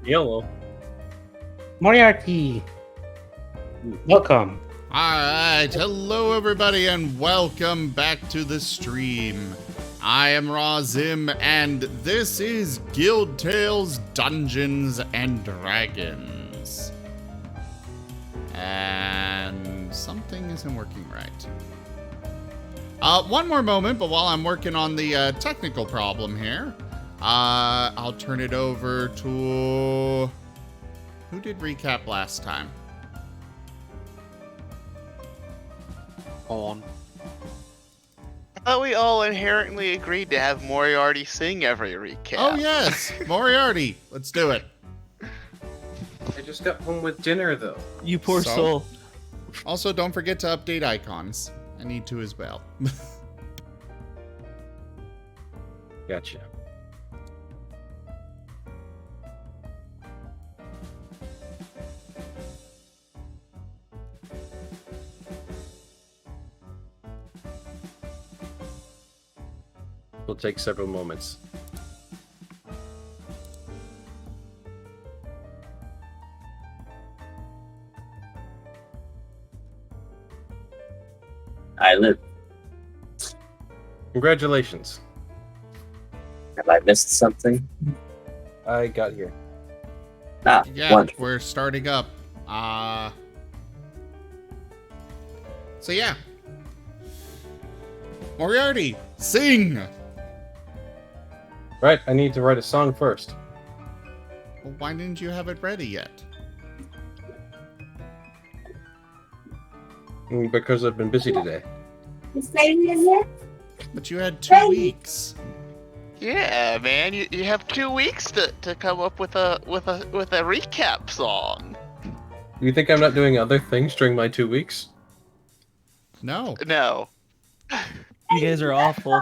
Yellow. Moriarty, welcome. Alright, hello everybody and welcome back to the stream. I am Razim and this is Guild Tales Dungeons and Dragons. And something isn't working right. One more moment, but while I'm working on the technical problem here, I'll turn it over to... Who did recap last time? On. I thought we all inherently agreed to have Moriarty sing every recap. Oh yes, Moriarty. Let's do it. I just got home with dinner, though. You poor So? soul. Also, don't forget to update icons. I need to as well. Gotcha. Will take several moments. I live. Congratulations. Have I missed something? I got here. Ah, Yeah, wonderful. we're starting up. So yeah. Moriarty, sing! Right, I need to write a song first. Well, why didn't you have it ready yet? Because I've been busy today. But you had 2 weeks. Yeah, man, you have 2 weeks to come up with a recap song. You think I'm not doing other things during my 2 weeks? No. No. You guys are awful.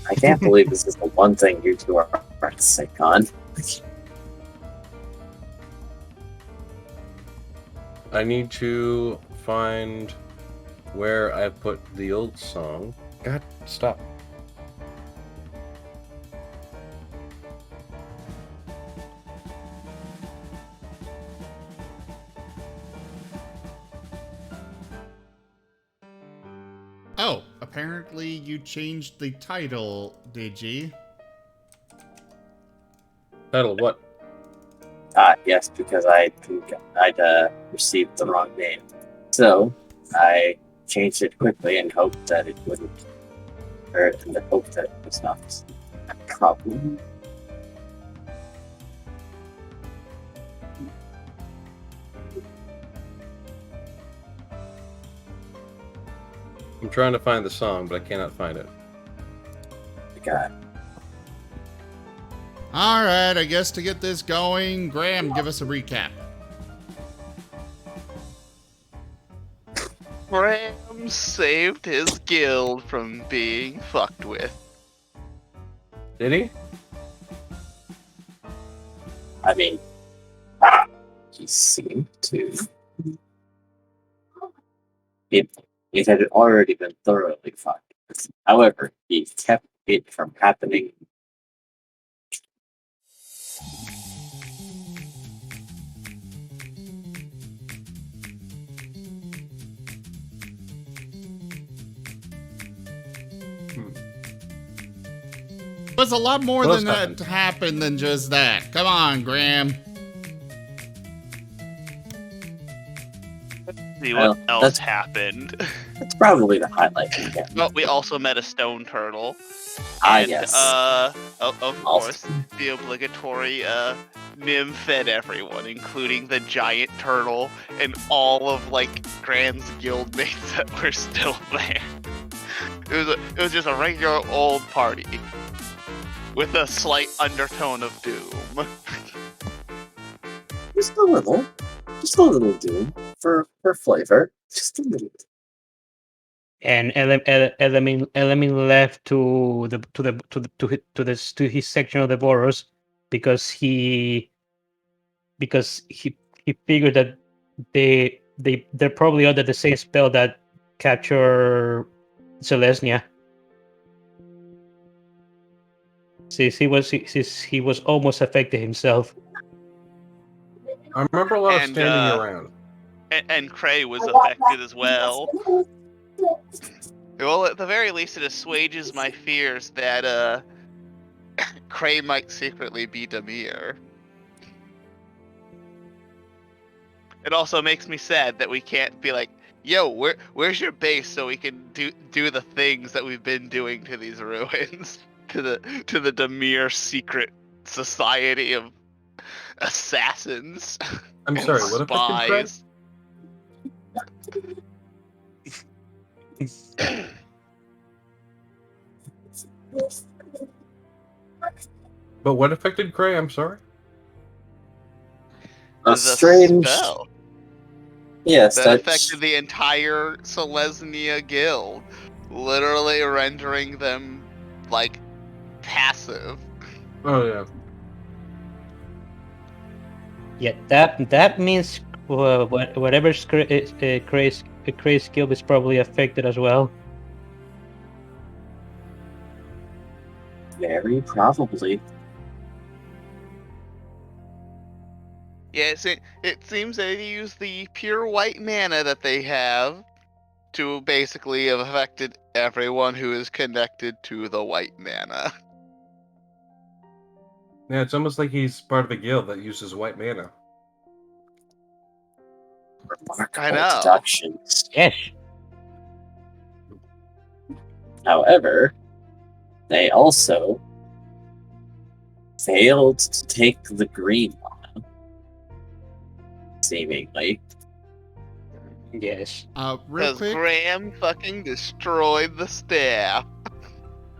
I can't believe this is the one thing you two are sick on. I need to find where I put the old song. God, stop. Oh, apparently you changed the title, did you? Title what? Yes, because I'd received the wrong name. So, I changed it quickly and hoped that it wouldn't hurt, and the hope that it was not a problem. I'm trying to find the song, but I cannot find it. God. Alright, I guess to get this going, Graham, give us a recap. Graham saved his guild from being fucked with. Did he? I mean, he seemed to. It had already been thoroughly fucked. However, he kept it from happening. It was a lot more What than else that happened? happened than just that. Come on, Graham. See Well, what else that's- happened. That's probably the highlight again. Well, we also met a stone turtle. Ah, yes. Of course, the obligatory Nim fed everyone, including the giant turtle and all of Graham's guildmates that were still there. It was just a regular old party with a slight undertone of doom. Just a little doom for flavor. Just a little. And Elemin left to his section of the Boros because he figured that they're probably under the same spell that capture Selesnya. Since he was almost affected himself. I remember a lot of And, standing around. And Cray was affected as well. Well, at the very least, it assuages my fears that Cray might secretly be Demir. It also makes me sad that we can't be like, yo, where's your base so we can do the things that we've been doing to these ruins, to the Demir secret society of assassins. I'm and sorry, what affected Craig? spies. But what affected Cray? I'm sorry. A The strange. spell Yes, that that affected the entire Selesnya guild, literally rendering them like passive. Oh yeah. Yeah, that means whatever's Cray's skill is probably affected as well. very probably. Yeah, it seems that they use the pure white mana that they have to basically have affected everyone who is connected to the white mana. Yeah, it's almost like he's part of a guild that uses white mana. Remarkable I know. deductions. Yes. However, they also failed to take the green mana, seemingly. Yes. Real Because quick, Graham fucking destroyed the staff.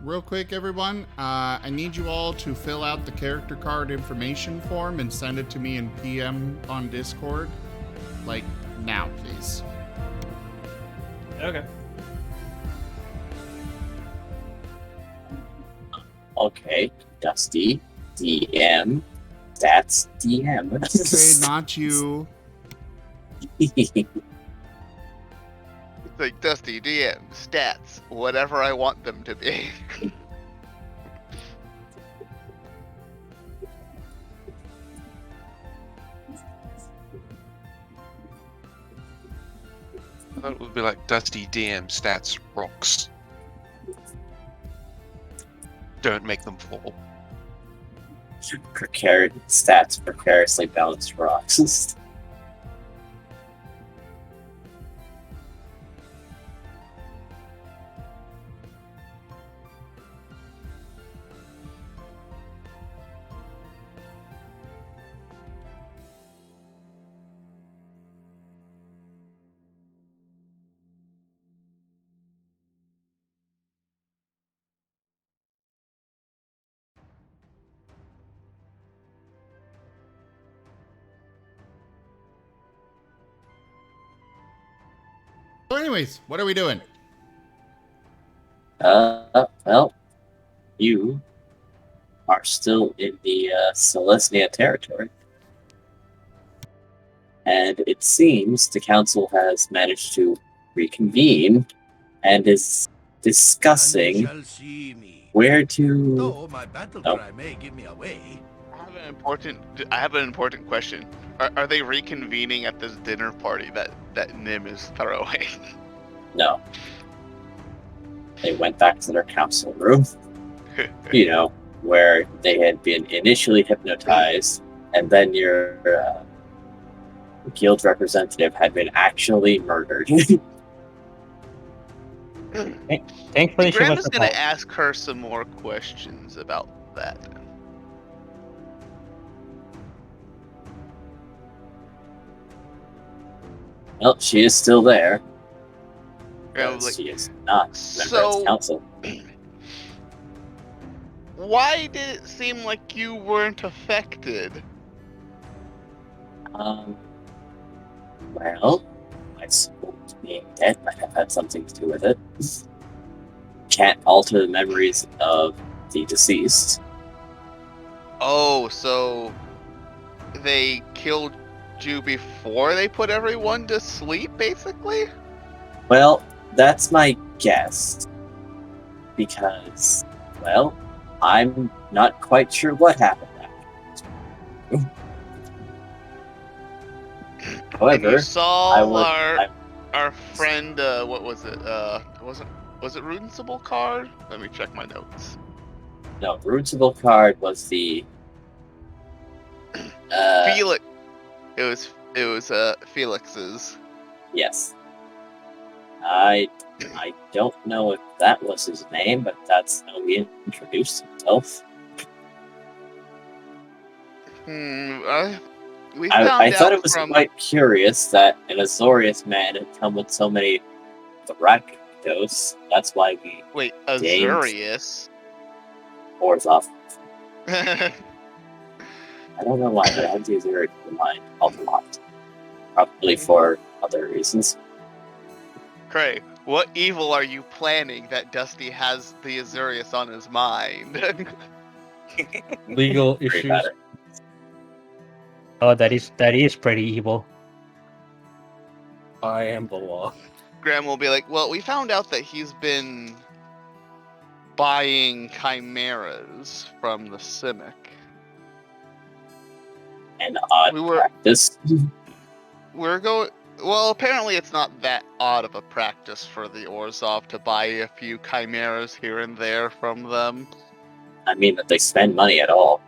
real quick, everyone. I need you all to fill out the character card information form and send it to me in PM on Discord. Like, now, please. Okay. Okay, Dusty, DM, that's DM. Okay, not you. It's like Dusty, DM, stats, whatever I want them to be. I thought it would be like Dusty DM stats rocks. Don't make them fall. Stats precariously balanced rocks. So anyways, what are we doing? Well, you are still in the Selesnya territory. And it seems the council has managed to reconvene and is discussing where to. Though my battle cry may give me away. I have an important question. Are they reconvening at this dinner party that Nim is throwing? No. They went back to their council room. You know, where they had been initially hypnotized, and then your guild representative had been actually murdered. Thankfully, she Graham was is going to ask her some more questions about that. Well, she is still there. Yeah, But like, she is not a member of the council. Why did it seem like you weren't affected? Well, I suppose being dead might have had something to do with it. Can't alter the memories of the deceased. Oh, so they killed you before they put everyone to sleep, basically? Well, that's my guess. Because, well, I'm not quite sure what happened after. And However, you saw I would. our friend. What was it? Was it Rudensible card? Let me check my notes. No, Rootable card was the. Felix. It was Felix's. Yes. I don't know if that was his name, but that's how he introduced himself. We found I thought out it was from. quite curious that an Azorius man had come with so many Rakdos. That's why we Wait, named Azurius. Orzhov. I don't know why, but I had the Azorius in mind a lot. Probably for other reasons. Cray, what evil are you planning that Dusty has the Azurius on his mind? Legal Pretty issues. bad. Oh, that is pretty evil. I am the law. Graham will be like, well, we found out that he's been buying chimeras from the Simic. An odd We were- practice. We're going. Well, apparently it's not that odd of a practice for the Orzhov to buy a few chimeras here and there from them. I mean that they spend money at all.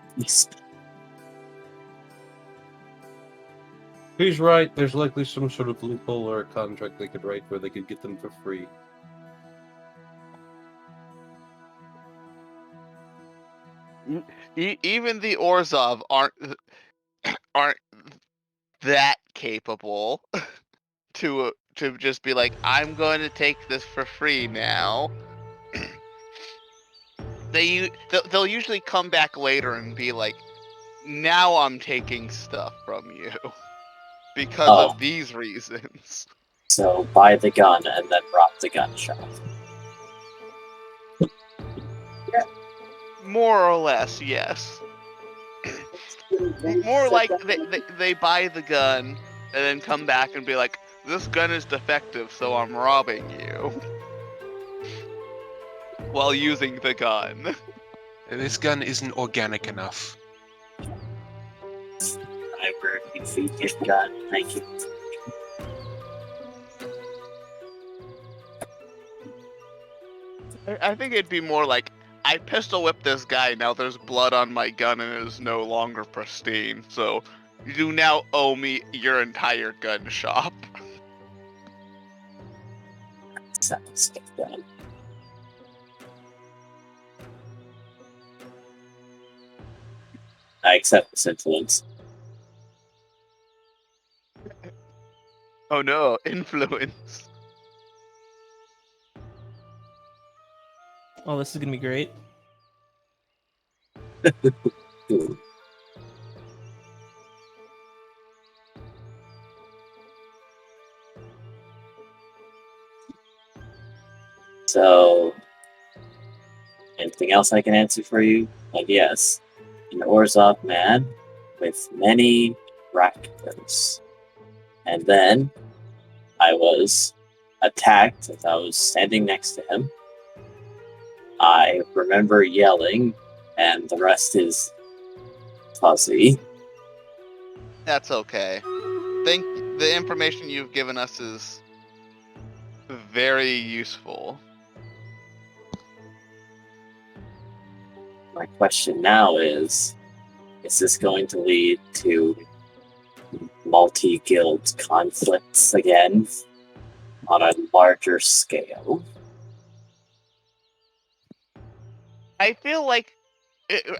He's right. There's likely some sort of loophole or a contract they could write where they could get them for free. Even the Orzhov aren't that capable to just be like, I'm going to take this for free now. They'll usually come back later and be like, now I'm taking stuff from you because of these reasons. So buy the gun and then rob the gun shop. More or less, yes. More like they buy the gun and then come back and be like, this gun is defective, so I'm robbing you. While using the gun. This gun isn't organic enough. I wear a feet gun. Thank you. I think it'd be more like, I pistol whipped this guy, now there's blood on my gun and it is no longer pristine, so you now owe me your entire gun shop. Sounds done. I accept this influence. Oh no, influence. Oh, this is gonna be great. Ooh. So, anything else I can answer for you? Like, yes, an Orzhov man with many Rakdos. And then I was attacked as I was standing next to him. I remember yelling, and the rest is fuzzy. That's okay. Think the information you've given us is very useful. My question now is this going to lead to multi-guild conflicts again on a larger scale? I feel like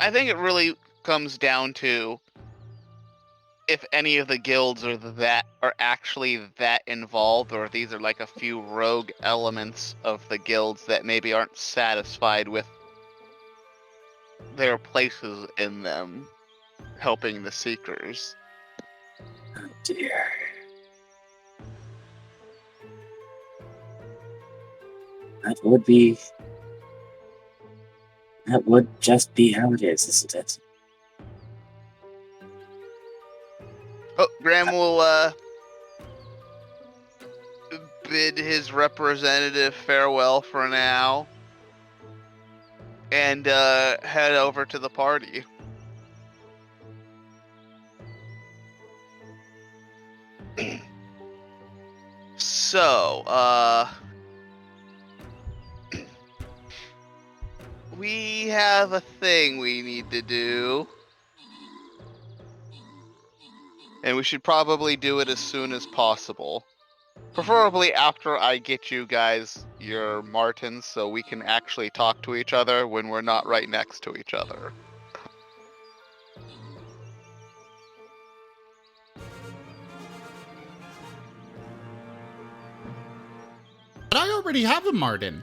I think it really comes down to if any of the guilds are actually that involved, or if these are like a few rogue elements of the guilds that maybe aren't satisfied with their places in them, helping the Seekers. Oh dear. That would just be how it is, isn't it? Oh, Graham will bid his representative farewell for now and head over to the party. So, we have a thing we need to do. And we should probably do it as soon as possible. Preferably after I get you guys your Martens so we can actually talk to each other when we're not right next to each other. But I already have a Marten.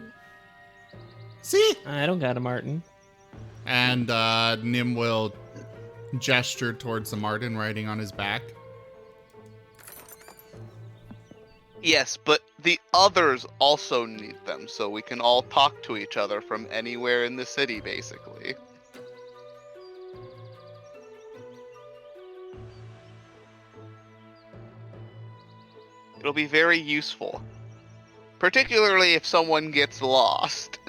See? I don't got a Marten. And Nim will gesture towards the Marten riding on his back. Yes, but the others also need them, so we can all talk to each other from anywhere in the city, basically. It'll be very useful. Particularly if someone gets lost.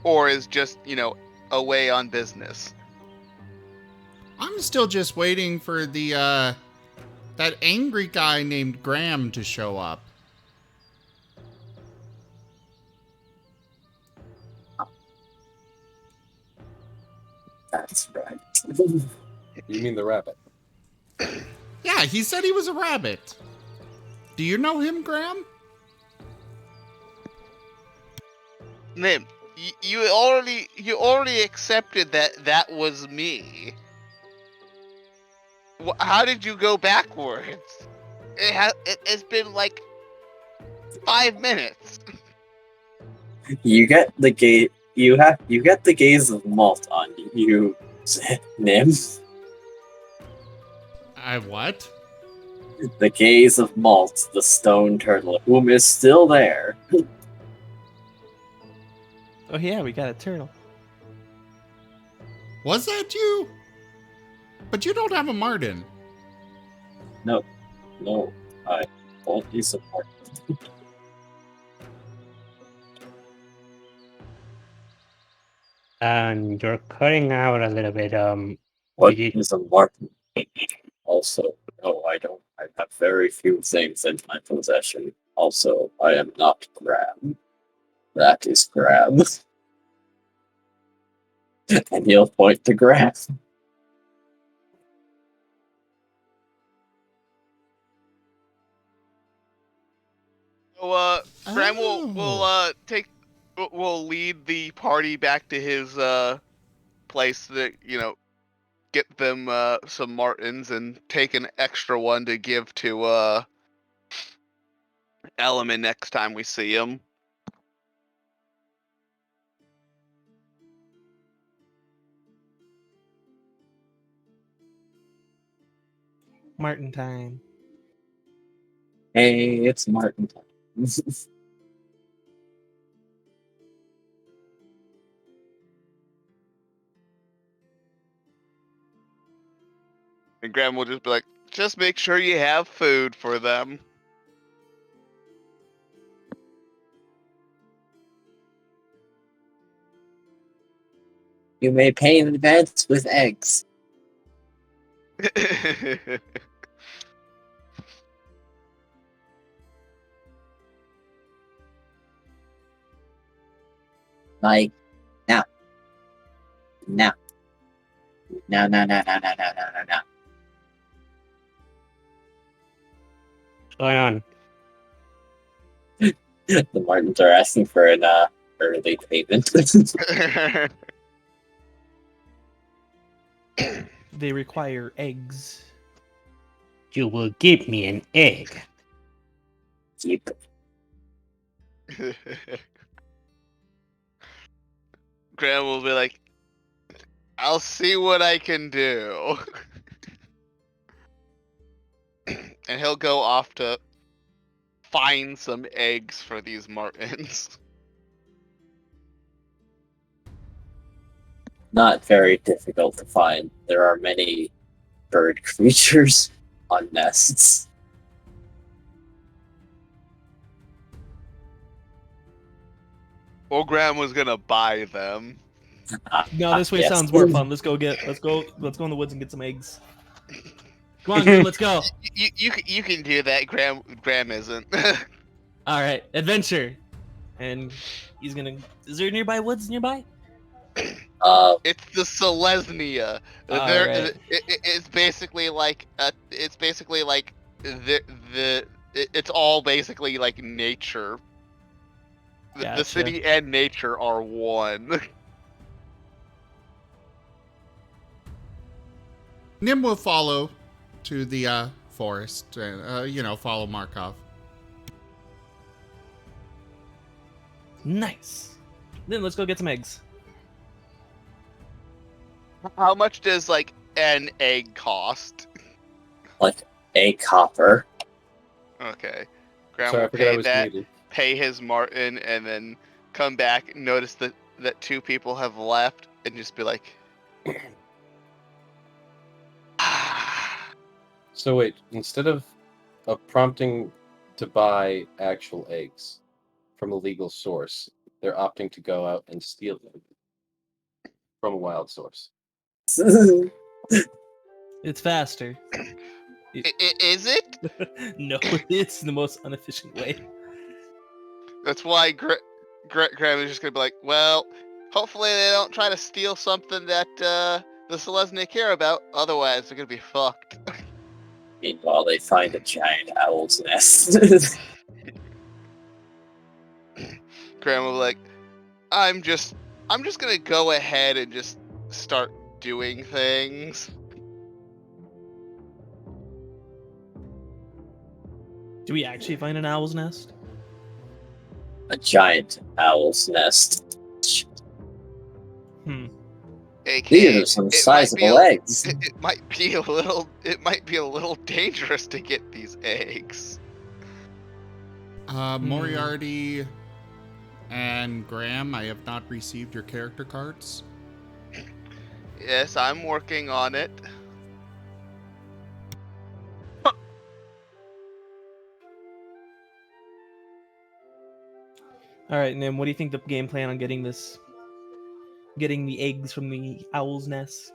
Or is just, away on business. I'm still just waiting for the, that angry guy named Graham to show up. That's right. You mean the rabbit? Yeah, he said he was a rabbit. Do you know him, Graham? Nim, you already accepted that was me. How did you go backwards? It's been like 5 minutes. You get the gaze. You get the gaze of Malt on you, Nim. I what? The gaze of Malt, the stone turtle, whom is still there. Oh yeah, we got a turtle. Was that you? But you don't have a Marten. No, I won't be support. And you're cutting out a little bit. What did you- is a Marten? Also, no, I don't. I have very few things in my possession. Also, I am not Graham. That is Graham. And he'll point to Graham. So, Graham will Oh. will lead the party back to his place to get them some Martens and take an extra one to give to Element next time we see him. Marten time. Hey, it's Marten time. And Graham will just be like, just make sure you have food for them. You may pay in advance with eggs. Like, now. Now. No. What's going on? The Martens are asking for an early payment. They require eggs. You will give me an egg. Keep. Graham will be like, I'll see what I can do. And he'll go off to find some eggs for these Martens. Not very difficult to find. There are many bird creatures on nests. Well, Graham was gonna buy them. No, this way Yes. sounds more fun. Let's go in the woods and get some eggs. Come on, Grim, let's go. You can do that. Graham isn't. All right, adventure. And he's gonna. Is there nearby woods nearby? It's the Selesnya. All right. It's basically like it's all basically like nature. The Gotcha. city and nature are one. Nim will follow to the forest and, follow Markov. Nice. Then let's go get some eggs. How much does like an egg cost? Like a copper. Okay. Graham Sorry, I will forgot I pay was that, muted. pay his Marten, and then come back, notice that 2 people have left, and just be like, So wait, instead of prompting to buy actual eggs from a legal source, they're opting to go out and steal them from a wild source. It's faster. Is it? No, it's the most inefficient way. That's why Graham is just gonna be like, well, hopefully they don't try to steal something that the Selesnya care about, otherwise they're gonna be fucked. Meanwhile, they find a giant owl's nest. Graham will be like, I'm just gonna go ahead and just start doing things. Do we actually find an owl's nest? A giant owl's nest. AKA, These are some sizable eggs. It might be a little dangerous to get these eggs. Moriarty and Graham, I have not received your character cards. Yes, I'm working on it. All right, Nim, what do you think the game plan on getting the eggs from the owl's nest?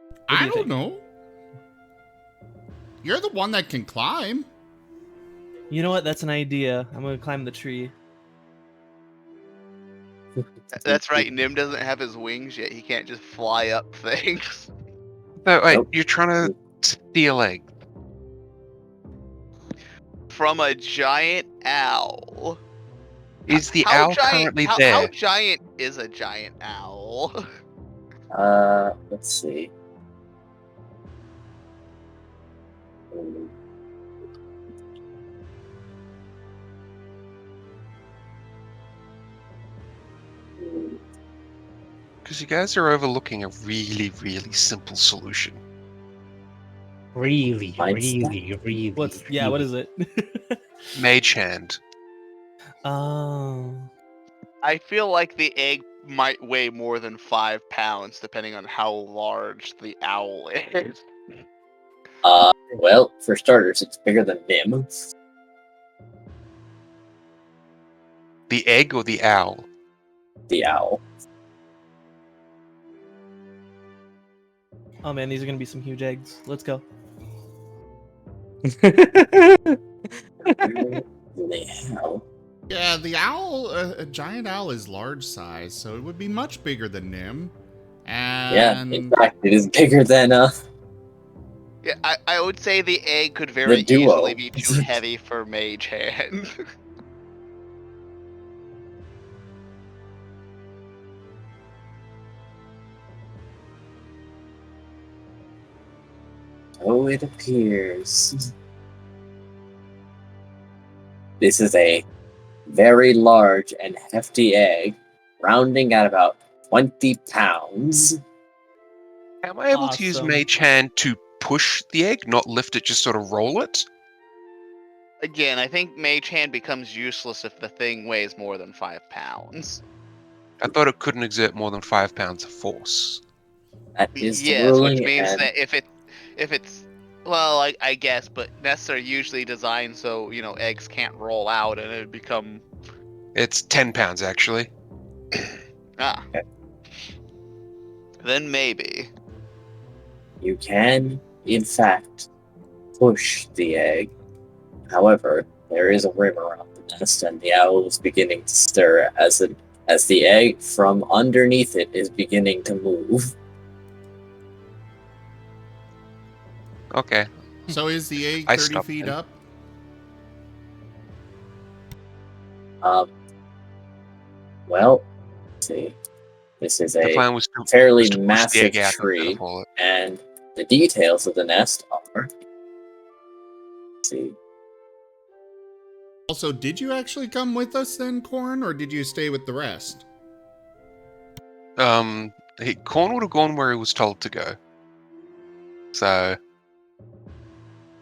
What do I you don't think? know. You're the one that can climb. You know what? That's an idea. I'm gonna climb the tree. That's right, Nim doesn't have his wings yet. He can't just fly up things. No, wait, Nope. you're trying to steal egg. From a giant owl. Is the How owl giant- currently how, there? How giant is a giant owl? Let's see. Because you guys are overlooking a really, really simple solution. Really, Mine's really. What is it? Mage hand. Oh. I feel like the egg might weigh more than 5 pounds, depending on how large the owl is. Well, for starters, it's bigger than Nim. The egg or the owl? The owl. Oh man, these are gonna be some huge eggs. Let's go. The owl. Yeah, the owl, a giant owl is large size, so it would be much bigger than Nim. Yeah, And in fact, it is bigger than Yeah, I would say the egg could very duo. easily be too heavy for Mage Hand. So it appears. This is a very large and hefty egg, rounding at about 20 pounds. Am I able to use Awesome. mage hand to push the egg, not lift it, just sort of roll it? Again, I think Mage Hand becomes useless if the thing weighs more than 5 pounds. I thought it couldn't exert more than 5 pounds of force. That is the Yes, ruling, which means and that if it's well, I guess, but nests are usually designed so eggs can't roll out and it would become It's 10 pounds, actually. ah. Okay. Then maybe. You can, in fact, push the egg. However, there is a rim around the nest, and the owl is beginning to stir as the egg from underneath it is beginning to move. Okay. So is the egg I 30 stopped feet then. up? Well, let's see. This is The a plan was to fairly push the massive egg out instead tree, of haul it. and the details of the nest are. Let's see. Also, did you actually come with us then, Corn, or did you stay with the rest? Corn would have gone where he was told to go. So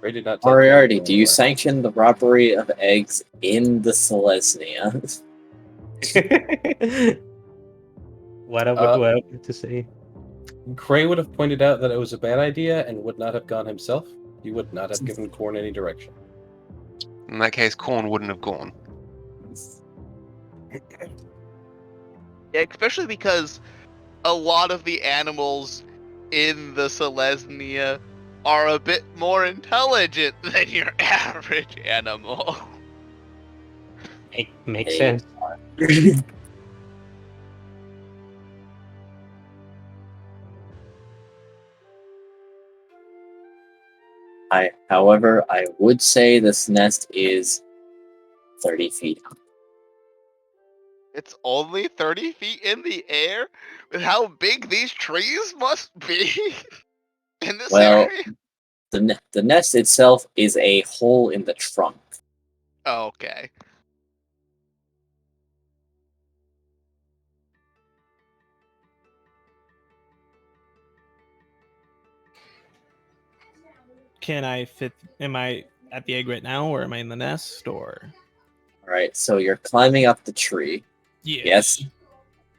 Ray did not take Moriarty, anything do you anywhere. sanction the robbery of eggs in the Selesnya? What I to say? Cray would have pointed out that it was a bad idea and would not have gone himself. He would not have given Corn any direction. in that case, Corn wouldn't have gone. Yeah, especially because a lot of the animals in the Selesnya are a bit more intelligent than your average animal. Makes Hey. sense. However, I would say this nest is 30 feet up. It's only 30 feet in the air? With how big these trees must be in this Well, area? the nest itself is a hole in the trunk. Oh, okay. Can I fit? Am I at the egg right now, or am I in the nest? Or Alright, so you're climbing up the tree. Yes.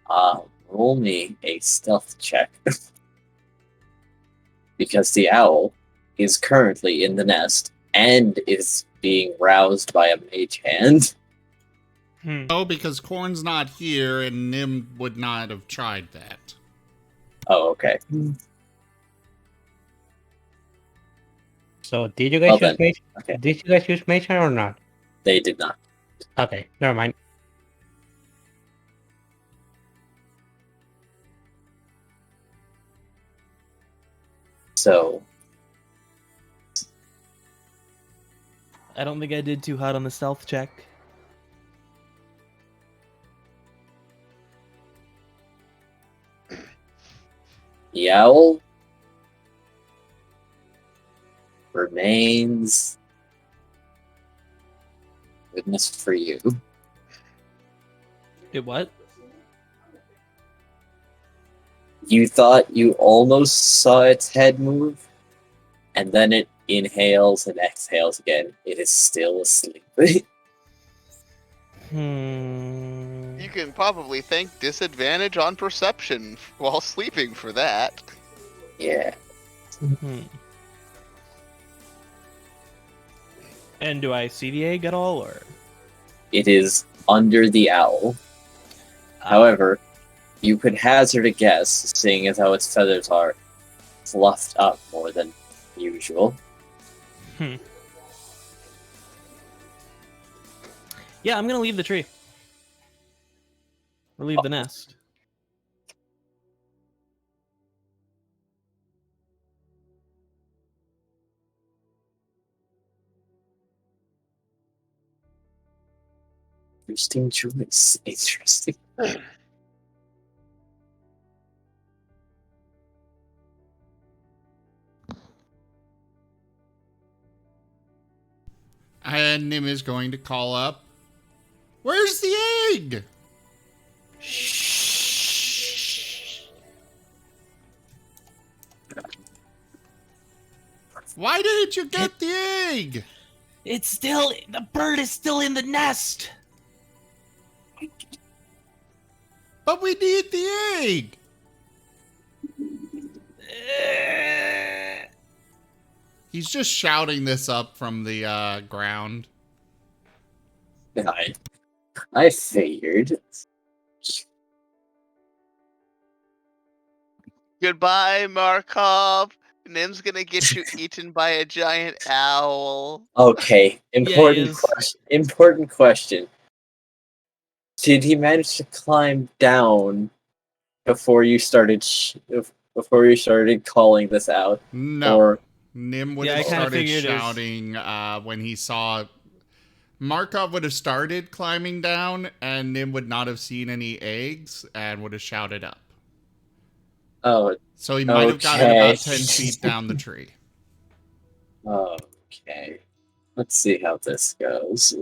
Roll me a stealth check. Because the owl is currently in the nest and is being roused by a mage hand. No, because Corn's not here, and Nim would not have tried that. Oh, okay. So did you guys Well use then, mage? okay. Did you guys use mage hand or not? They did not. Okay, never mind. So, I don't think I did too hot on the stealth check. the owl remains. Goodness for you. It what? You thought you almost saw its head move, and then it inhales and exhales again. It is still asleep. You can probably thank disadvantage on perception while sleeping for that. Yeah. And do I see the egg at all, or? It is under the owl. However, you could hazard a guess, seeing as how its feathers are fluffed up more than usual. Yeah, I'm gonna leave the tree. Or leave the nest. Interesting choice. Interesting. And Nim is going to call up, "Where's the egg?" Why didn't you get the egg? It's still the bird is still in the nest. But we need the egg. He's just shouting this up from the ground. I figured. Goodbye, Markov. Nim's gonna get you eaten by a giant owl. Okay, important is. question. Important question. Did he manage to climb down before you started calling this out? No. Or Nim would Yeah, have I kinda started figured it was- shouting when he saw. Markov would have started climbing down, and Nim would not have seen any eggs and would have shouted up. oh, So he might have gotten Okay. about 10 feet down the tree. okay. Let's see how this goes.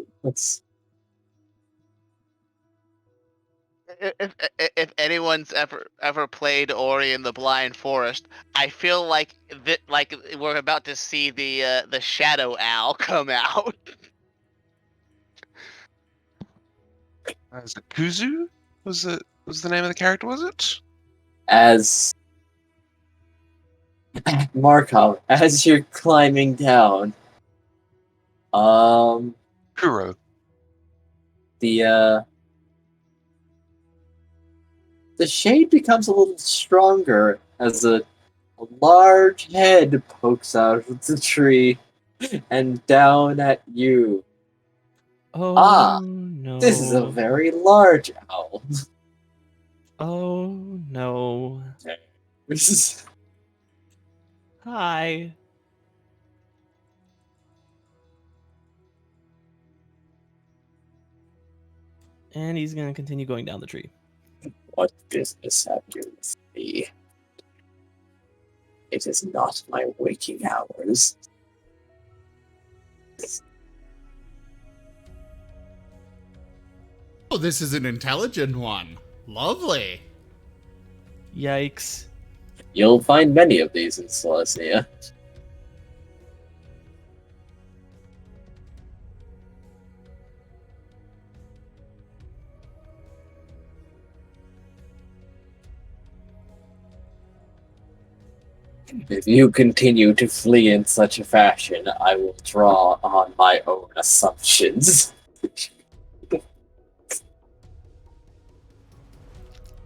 If anyone's ever played Ori and the Blind Forest, I feel like we're about to see the shadow owl come out. Is it Kuzu? Was the name of the character? Was it? As Markov, as you're climbing down, Kuro. the shade becomes a little stronger as a large head pokes out of the tree and down at you. Oh no. This is a very large owl. Oh no. This is Hi. And he's gonna continue going down the tree. what business have you with me? It is not my waking hours. Oh, this is an intelligent one. Lovely. Yikes. You'll find many of these in Selesnya. If you continue to flee in such a fashion, I will draw on my own assumptions.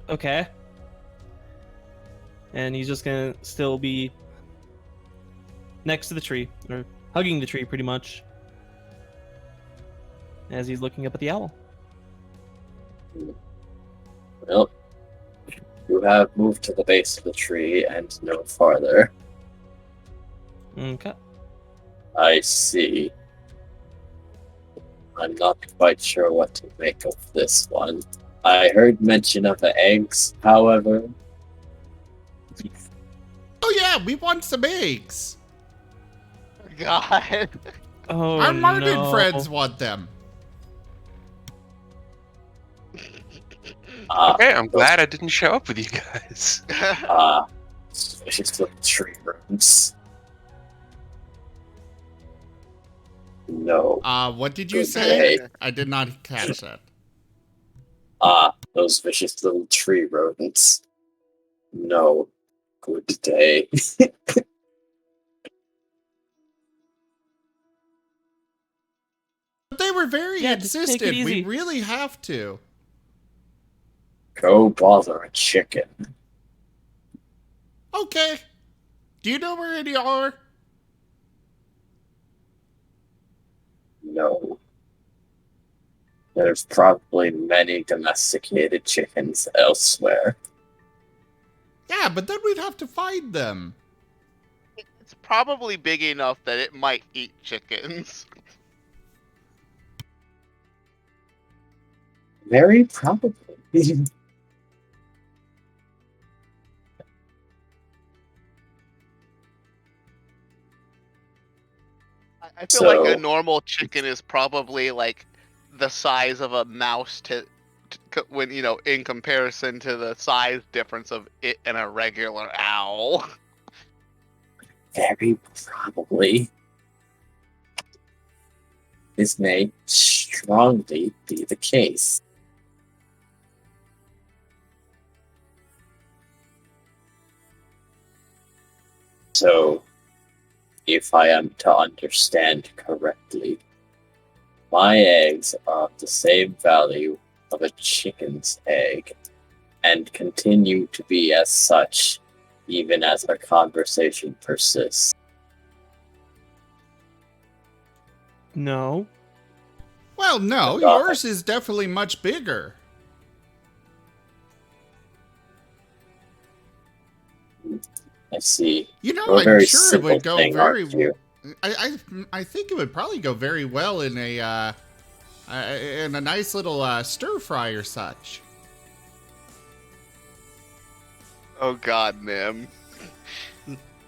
Okay. And he's just gonna still be next to the tree, or hugging the tree pretty much, as he's looking up at the owl. Well, you have moved to the base of the tree and no farther. Okay. I see. I'm not quite sure what to make of this one. I heard mention of the eggs, however. Oh yeah, we want some eggs. God. Oh Our Marten no. friends want them. Okay, I'm glad I didn't show up with you guys. Suspicious little tree roots. No. What did you Good say? day. I did not catch that. Those vicious little tree rodents. No. Good day. But they were very Yeah, just take it insistent. We easy. really have to. Go bother a chicken. Okay. Do you know where any are? No. There's probably many domesticated chickens elsewhere. Yeah, but then we'd have to find them. It's probably big enough that it might eat chickens. Very probably. I feel like So- a normal chicken is probably like the size of a mouse when in comparison to the size difference of it and a regular owl. Very probably. This may strongly be the case. So, if I am to understand correctly, my eggs are of the same value of a chicken's egg, and continue to be as such even as our conversation persists. No. Well, no, But, yours is definitely much bigger. I see. You know, You're a I'm very sure it simple would go thing, very. aren't you? I think it would probably go very well in a nice little stir fry or such. Oh god, Nim.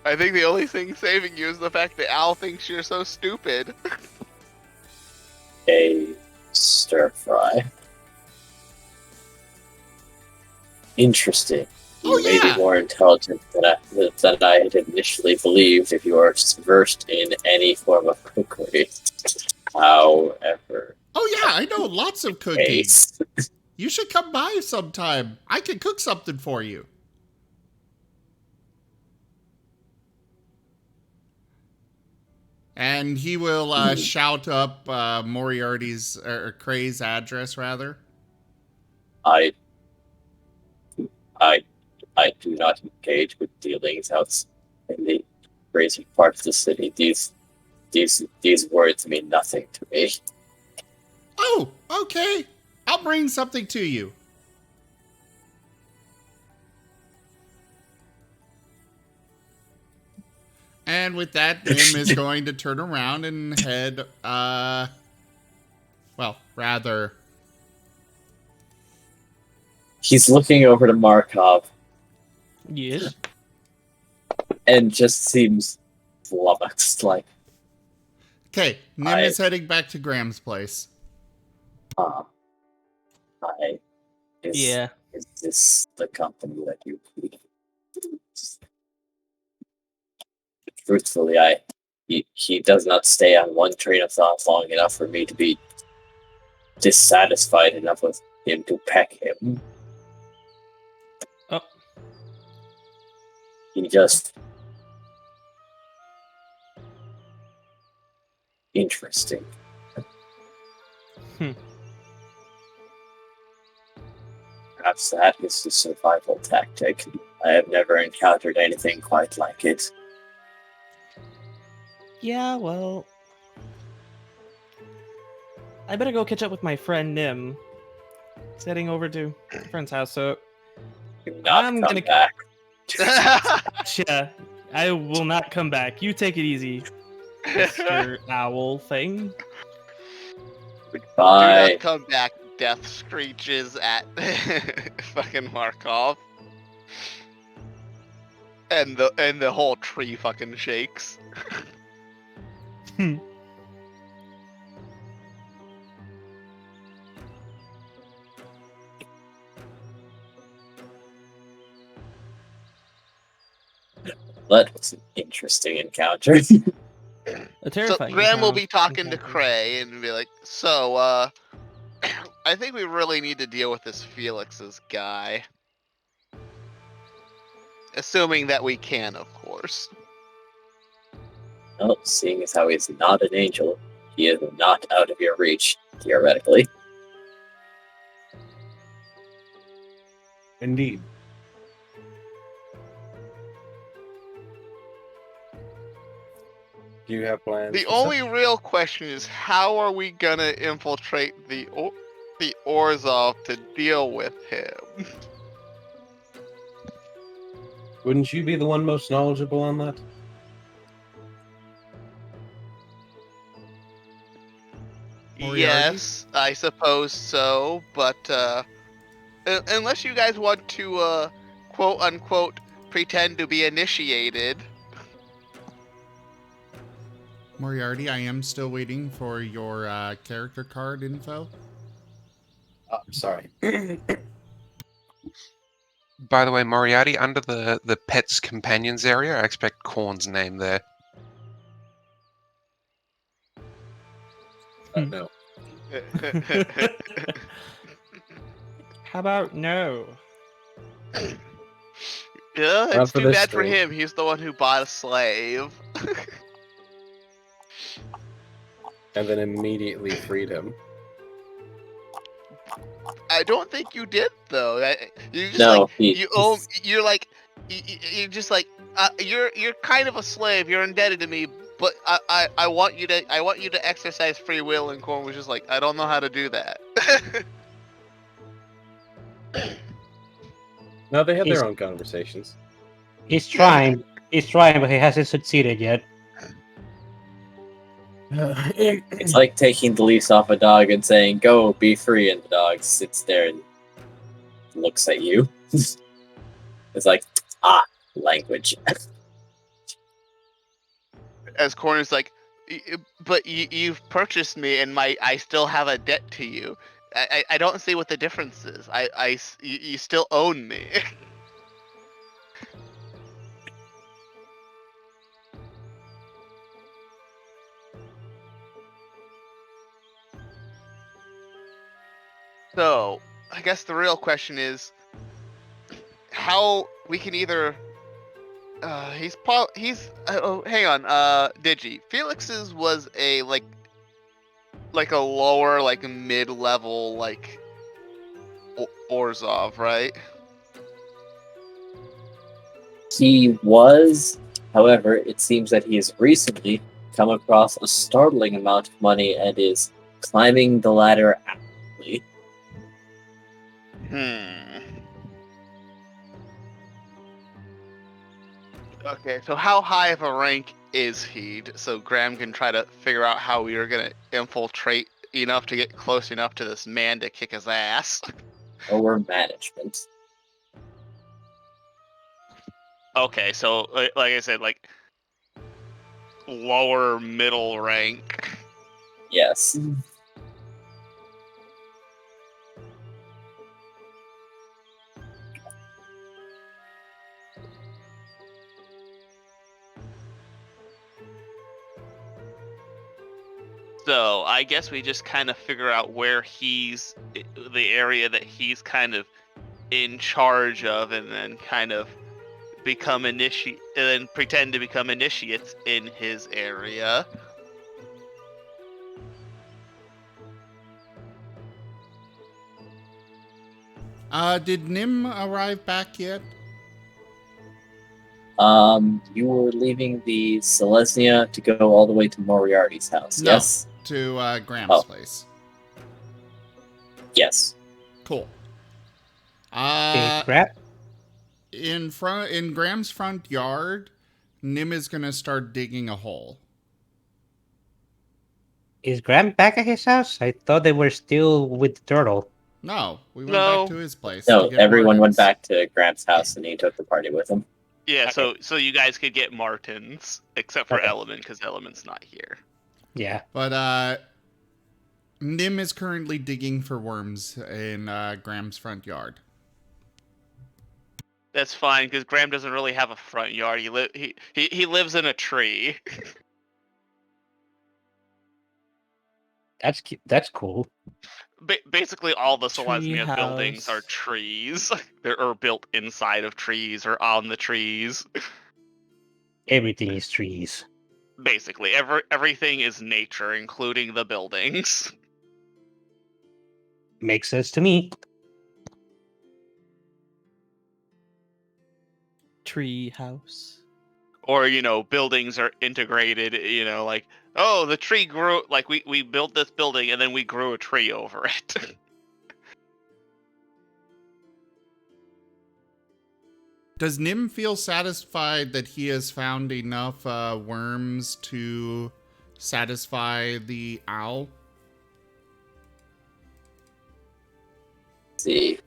I think the only thing saving you is the fact that Al thinks you're so stupid. A stir fry. Interesting. You Oh, may yeah. be more intelligent than I had initially believed if you are versed in any form of cookery. However, Oh yeah, I know lots of cooking. case. You should come by sometime. I can cook something for you. And he will shout up Moriarty's or Cray's address, rather. I do not engage with dealings out in the crazy parts of the city. These words mean nothing to me. Oh, okay. I'll bring something to you. And with that, Nim is going to turn around and head, well, rather... He's looking over to Markov Yes. and just seems flummoxed, like, Okay, Nim is heading back to Graham's place. Yeah. Is this the company that you keep? Truthfully, he does not stay on one train of thought long enough for me to be dissatisfied enough with him to peck him. Oh. He just interesting. Perhaps that is a survival tactic. I have never encountered anything quite like it. Yeah, well... I better go catch up with my friend Nim. He's heading over to my friend's house, so... Do not I'm come gonna- back. Yeah, I will not come back. You take it easy, Mr. Owl thing. Do Goodbye. not come back, death screeches at fucking Markov. And the whole tree fucking shakes. That was an interesting encounter. A So terrifying. Graham will encounter. be talking to Cray and be like, so, I think we really need to deal with this Felix's guy. Assuming that we can, of course. Well, seeing as how he's not an angel, he is not out of your reach, theoretically. Indeed. Do you have plans? The for only such? real question is how are we gonna infiltrate the Orzhov to deal with him? Wouldn't you be the one most knowledgeable on that? Moriarty? Yes, I suppose so, but unless you guys want to quote unquote pretend to be initiated. Moriarty, I am still waiting for your character card info. Sorry. By the way, Moriarty, under the pets companions area, I expect Korn's name there. No. How about no? Yeah, Not it's for too this bad for stream. him. He's the one who bought a slave. And then immediately freed him. I don't think you did though. You just No, like you're like you're just like you're kind of a slave. You're indebted to me, but I want you to exercise free will. And Corn was just like, I don't know how to do that. No, they had He's- their own conversations. He's trying. He's trying, but he hasn't succeeded yet. It's like taking the leash off a dog and saying, "Go, be free," and the dog sits there and looks at you. It's like, language. As Corn is like, but you've purchased me, and I still have a debt to you. I don't see what the difference is. You still own me. So, I guess the real question is how we can either. Hang on. Digi. Felix's was a like a lower, like mid-level, like Orzhov, right? He was, however, it seems that he has recently come across a startling amount of money and is climbing the ladder actively. Okay, so how high of a rank is he? So Graham can try to figure out how we are gonna infiltrate enough to get close enough to this man to kick his ass. Lower management. Okay, so like I said, like lower middle rank. Yes. So I guess we just kind of figure out where he's, the area that he's kind of in charge of, and then kind of become and then pretend to become initiates in his area. Did Nim arrive back yet? You were leaving the Selesnya to go all the way to Moriarty's house, No. yes? To Graham's Oh. place. Yes. Cool. Crap. In Graham's front yard, Nim is gonna start digging a hole. Is Graham back at his house? I thought they were still with the turtle. No, we went No. back to his place. No, to get everyone went Martens. back to Graham's house and he took the party with him. Yeah, Okay. so you guys could get Martens, except for Okay. Element, because Element's not here. Yeah. But Nim is currently digging for worms in Graham's front yard. That's fine, because Graham doesn't really have a front yard. He lives in a tree. That's cool. Basically, all the Tree Selesnya buildings house. are trees. They're built inside of trees or on the trees. Everything is trees. Basically, everything is nature, including the buildings. Makes sense to me. Tree house. Or, buildings are integrated, like, oh, the tree grew, like, we built this building and then we grew a tree over it. Does Nim feel satisfied that he has found enough worms to satisfy the owl? Let's see.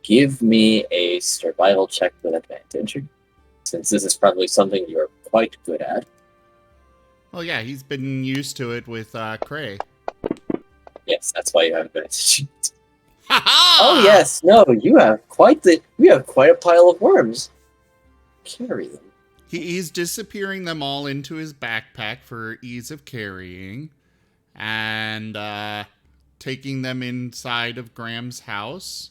Give me a survival check with advantage, since this is probably something you're quite good at. Well, yeah, he's been used to it with Cray. Yes, that's why you have advantage. Ha-ha! Oh yes, no, you have quite a pile of worms. Carry them. He's disappearing them all into his backpack for ease of carrying, and taking them inside of Graham's house.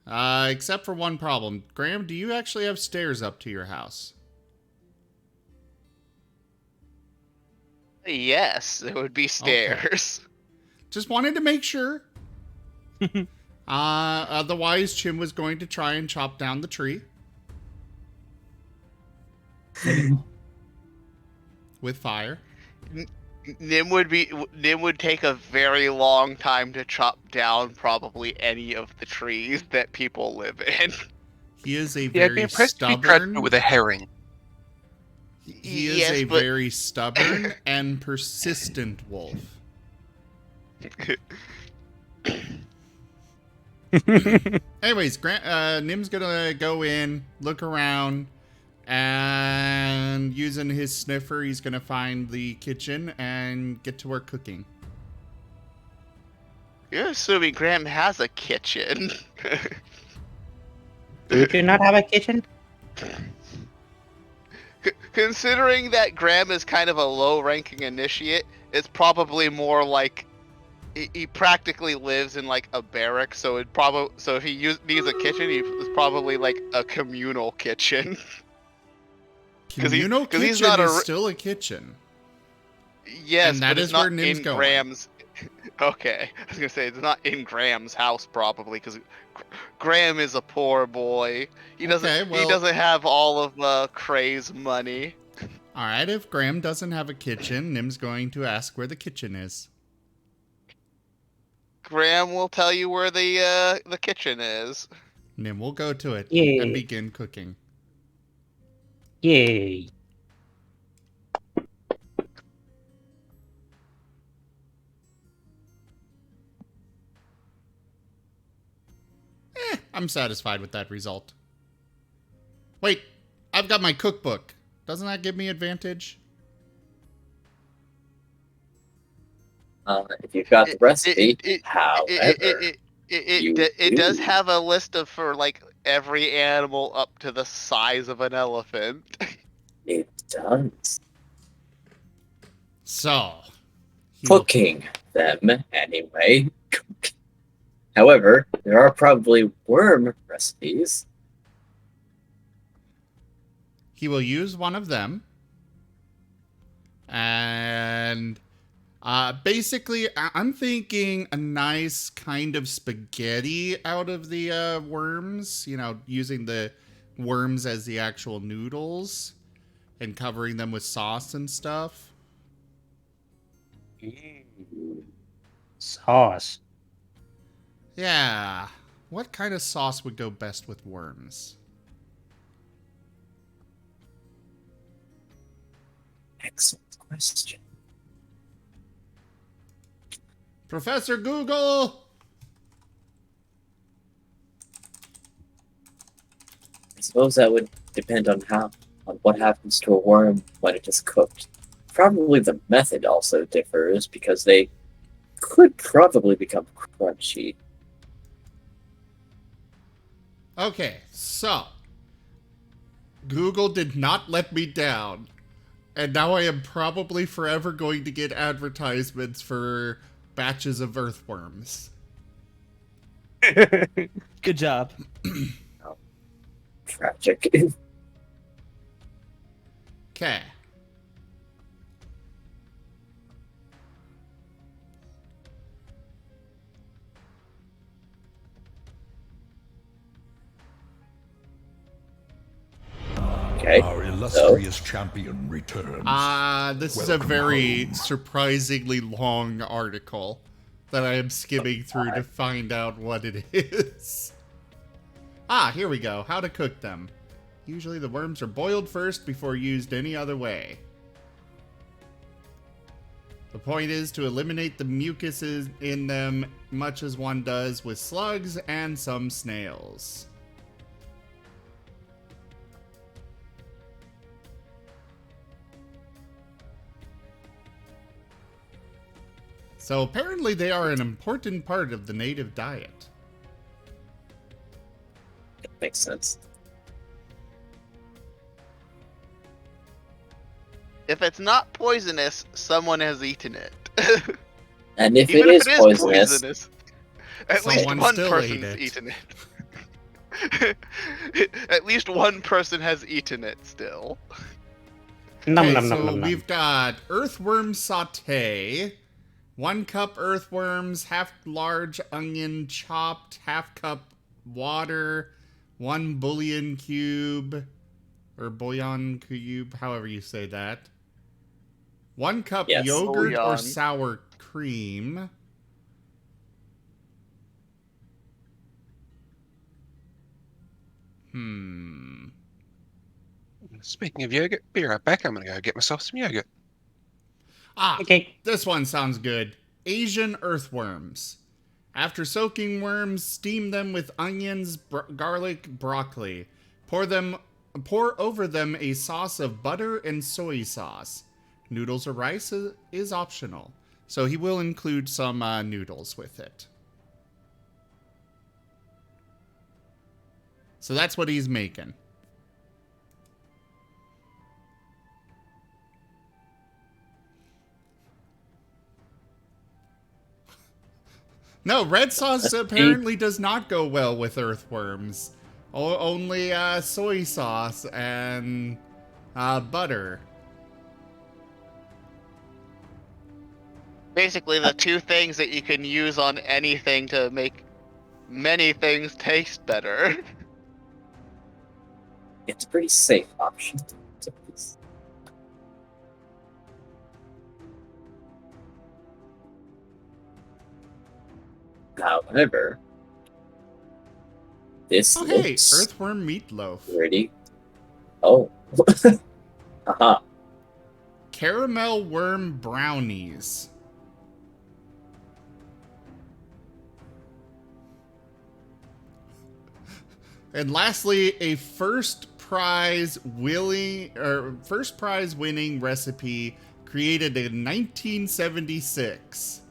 Except for one problem. Graham, do you actually have stairs up to your house? Yes, it would be stairs. Just wanted to make sure. Otherwise, Chim was going to try and chop down the tree. With fire. Nim would take a very long time to chop down probably any of the trees that people live in. He is a Yeah, I'd be very impressed if he tried to do stubborn. it with a herring. He is Yes, a but- very stubborn and persistent wolf. Anyways, Nim's gonna go in, look around, and using his sniffer, he's gonna find the kitchen and get to work cooking. You're assuming Graham has a kitchen. Do you not have a kitchen? Considering that Graham is kind of a low-ranking initiate, it's probably more like he practically lives in like a barrack. So if he needs a kitchen, it's probably like a communal kitchen. 'Cause he- Communal 'cause he's kitchen not a is r- still a kitchen. Yes, And that but it's is where not Nim's in going. Graham's. Okay, I was gonna say it's not in Graham's house probably because Graham is a poor boy. He doesn't. Okay, well- He doesn't have all of Cray's money. Alright, if Graham doesn't have a kitchen, Nim's going to ask where the kitchen is. Graham will tell you where the kitchen is. Nim will go to it Yay. and begin cooking. Yay. I'm satisfied with that result. Wait, I've got my cookbook. Doesn't that give me advantage? If you've got the recipe, it- however, you It does do. have a list of for like every animal up to the size of an elephant. It does. So, he will- Cooking them, anyway. However, there are probably worm recipes. he will use one of them. And basically, I'm thinking a nice kind of spaghetti out of the worms. You know, using the worms as the actual noodles and covering them with sauce and stuff. Sauce. Yeah. What kind of sauce would go best with worms? Excellent question. Professor Google! I suppose that would depend on what happens to a worm when it is cooked. Probably the method also differs because they could probably become crunchy. Okay, so Google did not let me down. And now I am probably forever going to get advertisements for batches of earthworms. Good job. Tragic. Okay. Okay. Our illustrious champion returns. This is a Welcome very home. surprisingly long article that I am skimming through to find out what it is. Here we go. How to cook them. Usually the worms are boiled first before used any other way. The point is to eliminate the mucuses in them, much as one does with slugs and some snails. So apparently they are an important part of the native diet. Makes sense. If it's not poisonous, someone has eaten it. And if Even it if is poisonous, at least Someone one still ate person's it. eaten it. At least one person has eaten it still. Nom Okay, nom so nom nom nom. we've got earthworm saute, 1 cup earthworms, half large onion chopped, half cup water, 1 bouillon cube, or bouillon cube, however you say that. 1 cup Yes. yogurt or Bouillon. sour cream. Speaking of yogurt, be right back. I'm gonna go get myself some yogurt. Ah, Okay. this one sounds good. Asian earthworms. After soaking worms, steam them with onions, garlic, broccoli. Pour over them a sauce of butter and soy sauce. Noodles or rice is optional, so he will include some noodles with it. So that's what he's making. No, red sauce apparently does not go well with earthworms. Only soy sauce and butter. Basically, the two things that you can use on anything to make many things taste better. It's a pretty safe option. However, this Oh, hey, looks earthworm meatloaf. pretty. Oh. Haha. Caramel worm brownies. And lastly, a first prize winning recipe created in 1976.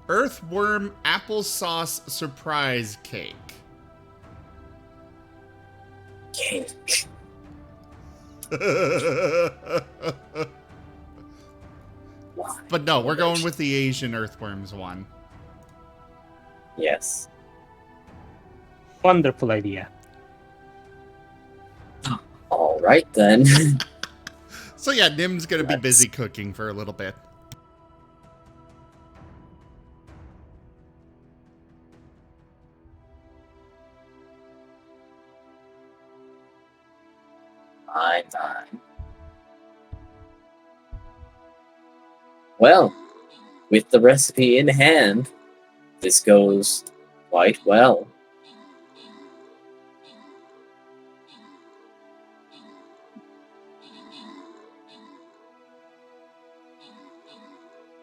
Earthworm applesauce surprise cake. Cake. But no, we're going with the Asian earthworms one. Yes. Wonderful idea. All right then. So yeah, Nim's gonna be Let's- busy cooking for a little bit. Fine. Well, with the recipe in hand, this goes quite well.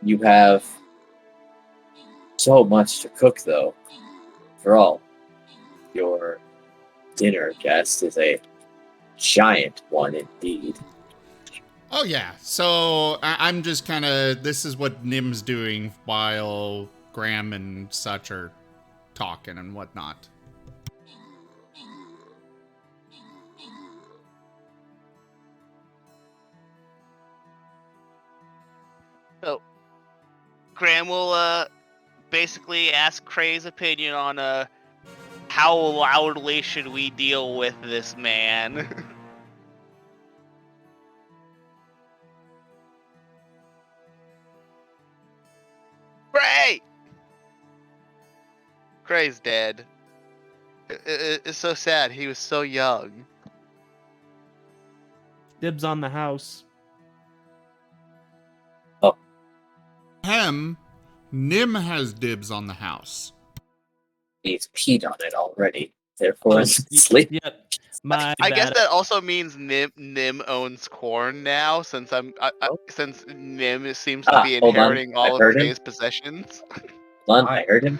You have so much to cook, though. For all, your dinner guest is a giant one indeed. Oh yeah, so I'm just kind of, this is what Nim's doing while Graham and such are talking and whatnot. So, Graham will basically ask Cray's opinion on how loudly should we deal with this man. Cray! Cray's dead. It's so sad. He was so young. Dibs on the house. Nim has dibs on the house. He's peed on it already. Therefore, it's sleep. Yep. My I guess bad. that also means Nim owns corn now, since since Nim seems to be Hold on. inheriting I all of heard him. Cray's possessions. Hold on, I heard him.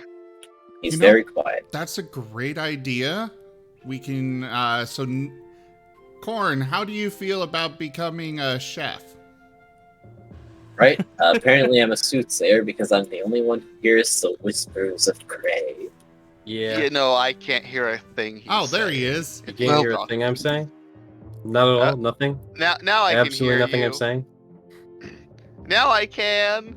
He's You know- very quiet. That's a great idea. We can, Corn, how do you feel about becoming a chef? Right? Apparently, I'm a soothsayer because I'm the only one who hears the whispers of Cray. Yeah. You know, I can't hear a thing. Oh, there he is. You can't hear a thing I'm saying? Not at all? Nothing? Now I Absolutely can hear nothing you. I'm saying? Now I can.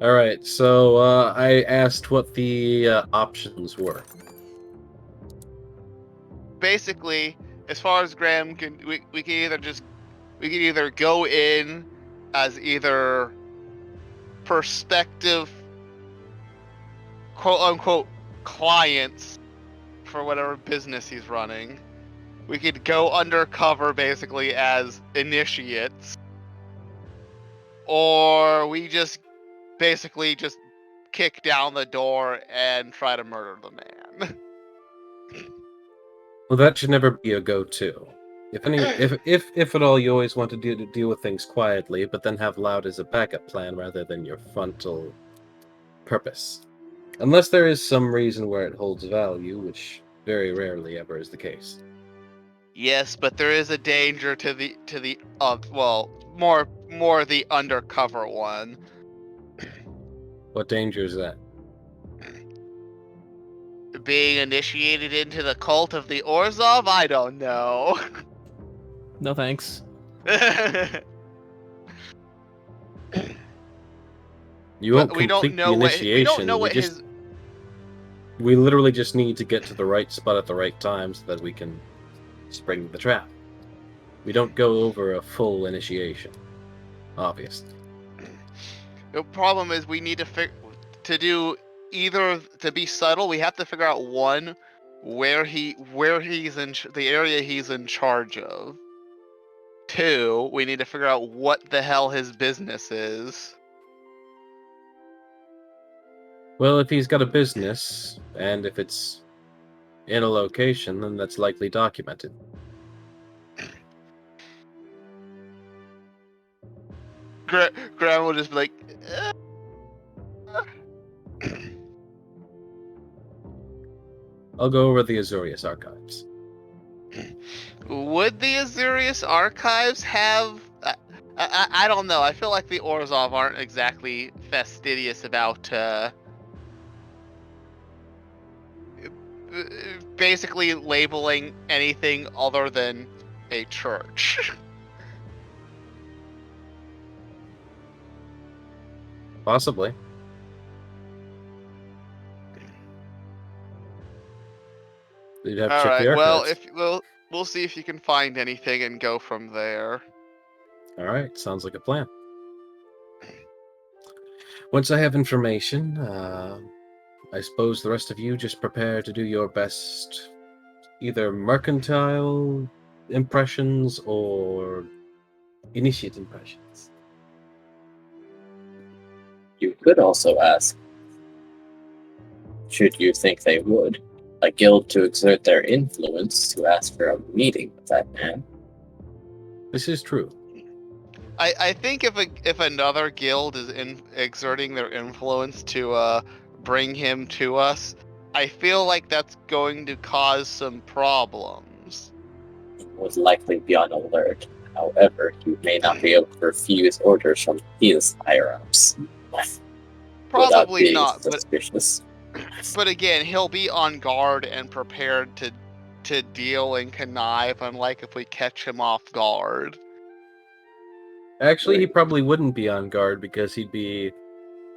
Alright, so I asked what the options were. Basically, as far as Graham can, we can either go in as either prospective quote unquote clients for whatever business he's running. We could go undercover basically as initiates. Or we just basically just kick down the door and try to murder the man. Well, that should never be a go-to. If at all, you always want to deal with things quietly, but then have loud as a backup plan rather than your frontal purpose. Unless there is some reason where it holds value, which very rarely ever is the case. Yes, but there is a danger to the well, more the undercover one. What danger is that? Being initiated into the cult of the Orzhov? I don't know. No thanks. You won't we don't complete know the what initiation. we don't know what his. We literally just need to get to the right spot at the right time so that we can spring the trap. We don't go over a full initiation, obviously. The problem is we need to do either to be subtle. We have to figure out one where he's in the area he's in charge of. Two, we need to figure out what the hell his business is. Well, if he's got a business, and if it's in a location, then that's likely documented. Graham will just be like, I'll go over the Azorius archives. would the Azorius archives have? I don't know. I feel like the Orzhov aren't exactly fastidious about basically labeling anything other than a church. Possibly. You'd have to All check right. the Well, archives. if we'll see if you can find anything and go from there. All right, sounds like a plan. Once I have information, I suppose the rest of you just prepare to do your best, either mercantile impressions or initiate impressions. You could also ask, should you think they would, a guild to exert their influence to ask for a meeting with that man. This is true. I think if another guild is exerting their influence to bring him to us, I feel like that's going to cause some problems. He would likely be on alert. However, he may not be able to refuse orders from his higher-ups. Probably not, suspicious. But again, he'll be on guard and prepared to deal and connive, unlike if we catch him off guard. Actually, he probably wouldn't be on guard because he'd be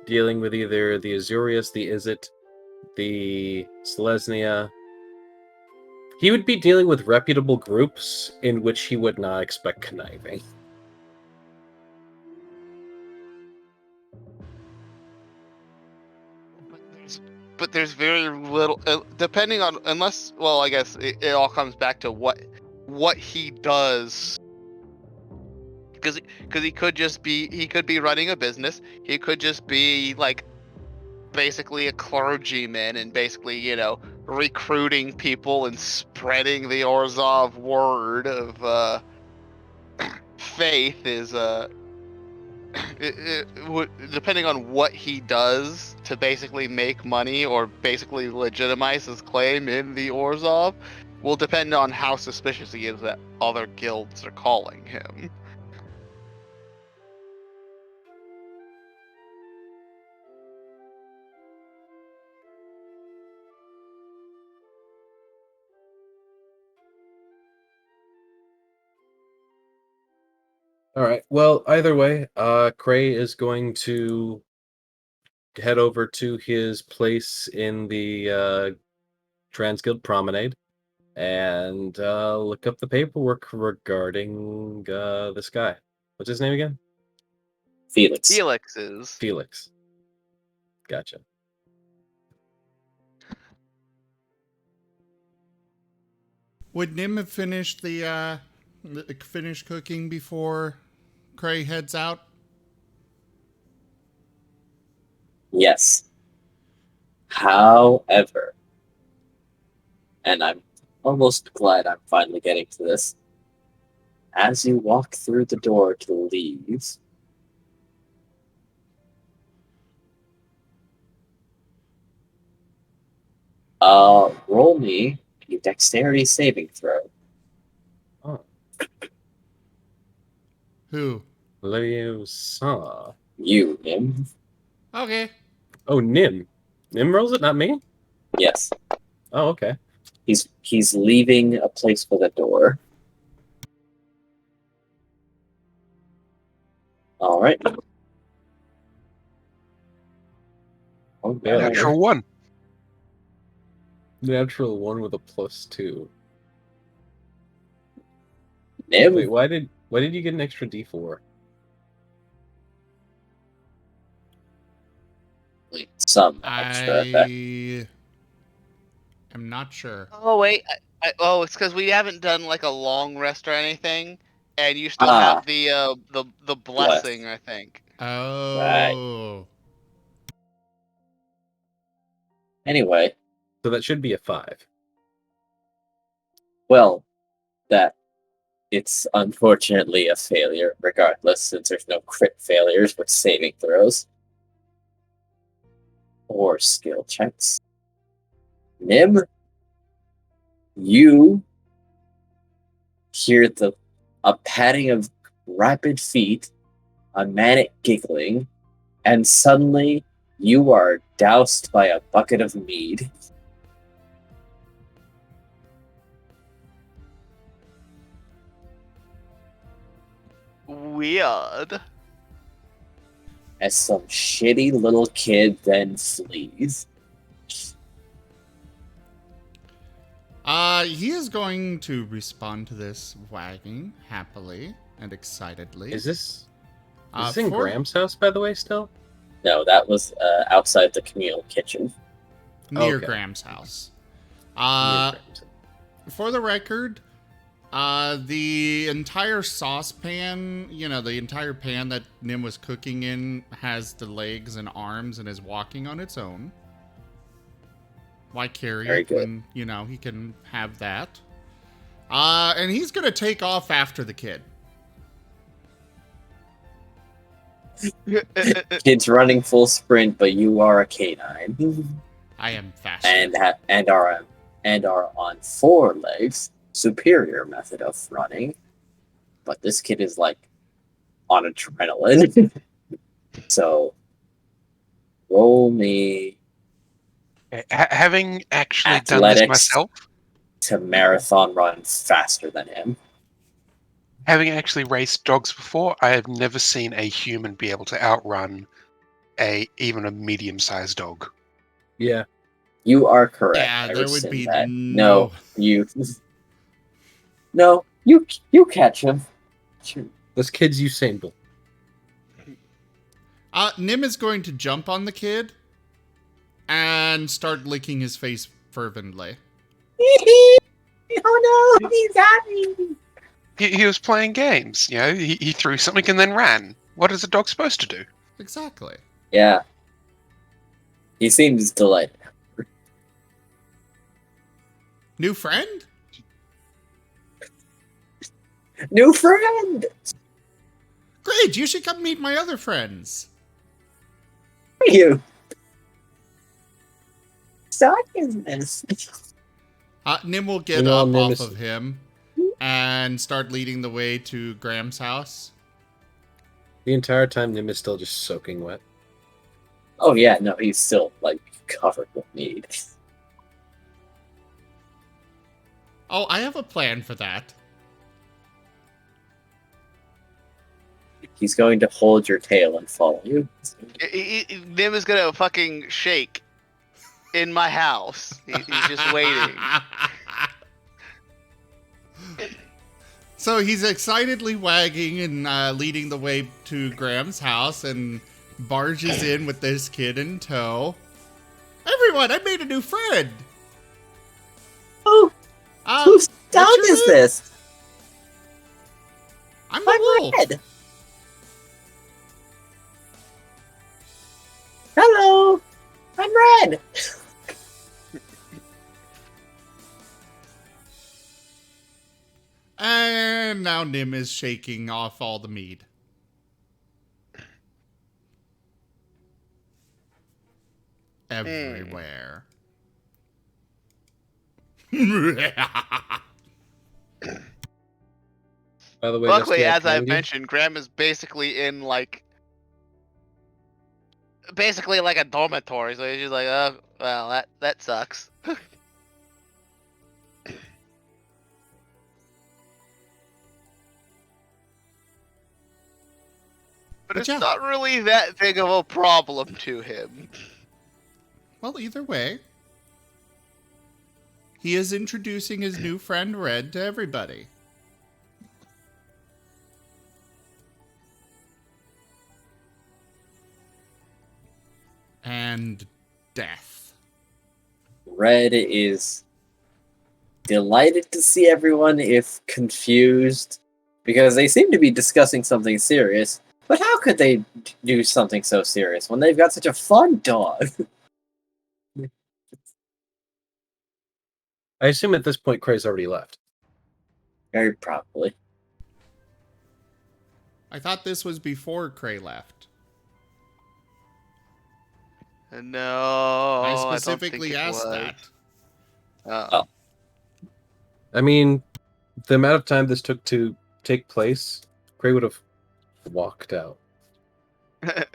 dealing with either the Azorius, the Izzet, the Selesnya. He would be dealing with reputable groups in which he would not expect conniving. But there's very little, depending on, unless, well, I guess it all comes back to what he does. Because he could just be, he could be running a business. He could just be like basically a clergyman and basically, you know, recruiting people and spreading the Orzhov word of faith is depending on what he does to basically make money or basically legitimize his claim in the Orzhov will depend on how suspicious he is that other guilds are calling him. All right. Well, either way, Cray is going to head over to his place in the Transguild Promenade and look up the paperwork regarding this guy. What's his name again? Felix. Felix's. Felix. Gotcha. Would Nim have finished finished cooking before Cray heads out? Yes. However, and I'm almost glad I'm finally getting to this, as you walk through the door to leave, roll me a dexterity saving throw. Oh. Who? Leviosa. You, Nim. Okay. Oh, Nim. Nim rolls it, not me? Yes. Oh, okay. He's leaving a place for the door. All right. Oh, Yeah, Natural 1. Natural 1 with a +2. Nim, Wait, why did you get an extra D4? some extra effect. I am not sure. Oh wait, it's because we haven't done like a long rest or anything, and you still Ah. have the blessing, I think. Oh. Anyway, So that should be a 5. well, that it's unfortunately a failure, regardless, since there's no crit failures with saving throws or skill checks. Nim, you hear a padding of rapid feet, a manic giggling, and suddenly you are doused by a bucket of mead. Weird. As some shitty little kid then flees. He is going to respond to this wagging happily and excitedly. Is this in for- Graham's house, by the way, still? No, that was outside the communal kitchen. near Okay. Graham's house? Near Graham's. For the record, the entire saucepan, the entire pan that Nim was cooking in has the legs and arms and is walking on its own. Why carry Very it good. when, he can have that? And he's going to take off after the kid. Kid's running full sprint, but you are a canine I am faster. and are on 4 legs. Superior method of running, but this kid is like on adrenaline. So roll me Having actually done this Athletics. myself, to marathon run faster than him. having actually raced dogs before, I have never seen a human be able to outrun even a medium-sized dog. Yeah. You are correct. Yeah, I there would rescind be that. no- No, you catch him. Sure. This kid's Usain Bolt. Nim is going to jump on the kid and start licking his face fervently. Oh no, he got me. He was playing games, he threw something and then ran. What is a dog supposed to do? Exactly. Yeah. He seems delighted. New friend? New friend! Great, you should come meet my other friends. You. Suck is this. Nim will get You know, up Nim off is- of him and start leading the way to Graham's house. The entire time, Nim is still just soaking wet. Oh yeah, no, he's still like covered with mead. Oh, I have a plan for that. He's going to hold your tail and follow you. Nim is gonna fucking shake in my house. He's just waiting. So he's excitedly wagging and leading the way to Graham's house and barges in with this kid in tow. Everyone, I made a new friend. Oh, whose dog what's your is name? this? I'm the wolf. Red. Hello, I'm Red. And now Nim is shaking off all the mead. Everywhere. By the way, Luckily, that's as I mentioned, Graham is basically in like a dormitory, so he's just like, oh, well, that sucks. But it's yeah. not really that big of a problem to him. Well, either way, he is introducing his new friend Red to everybody. And death. Red is delighted to see everyone, if confused, because they seem to be discussing something serious. But how could they do something so serious when they've got such a fun dog? I assume at this point Cray's already left. Very probably. I thought this was before Cray left. No, I don't specifically think it asked was. that. Oh. I mean, the amount of time this took to take place, Cray would have walked out. I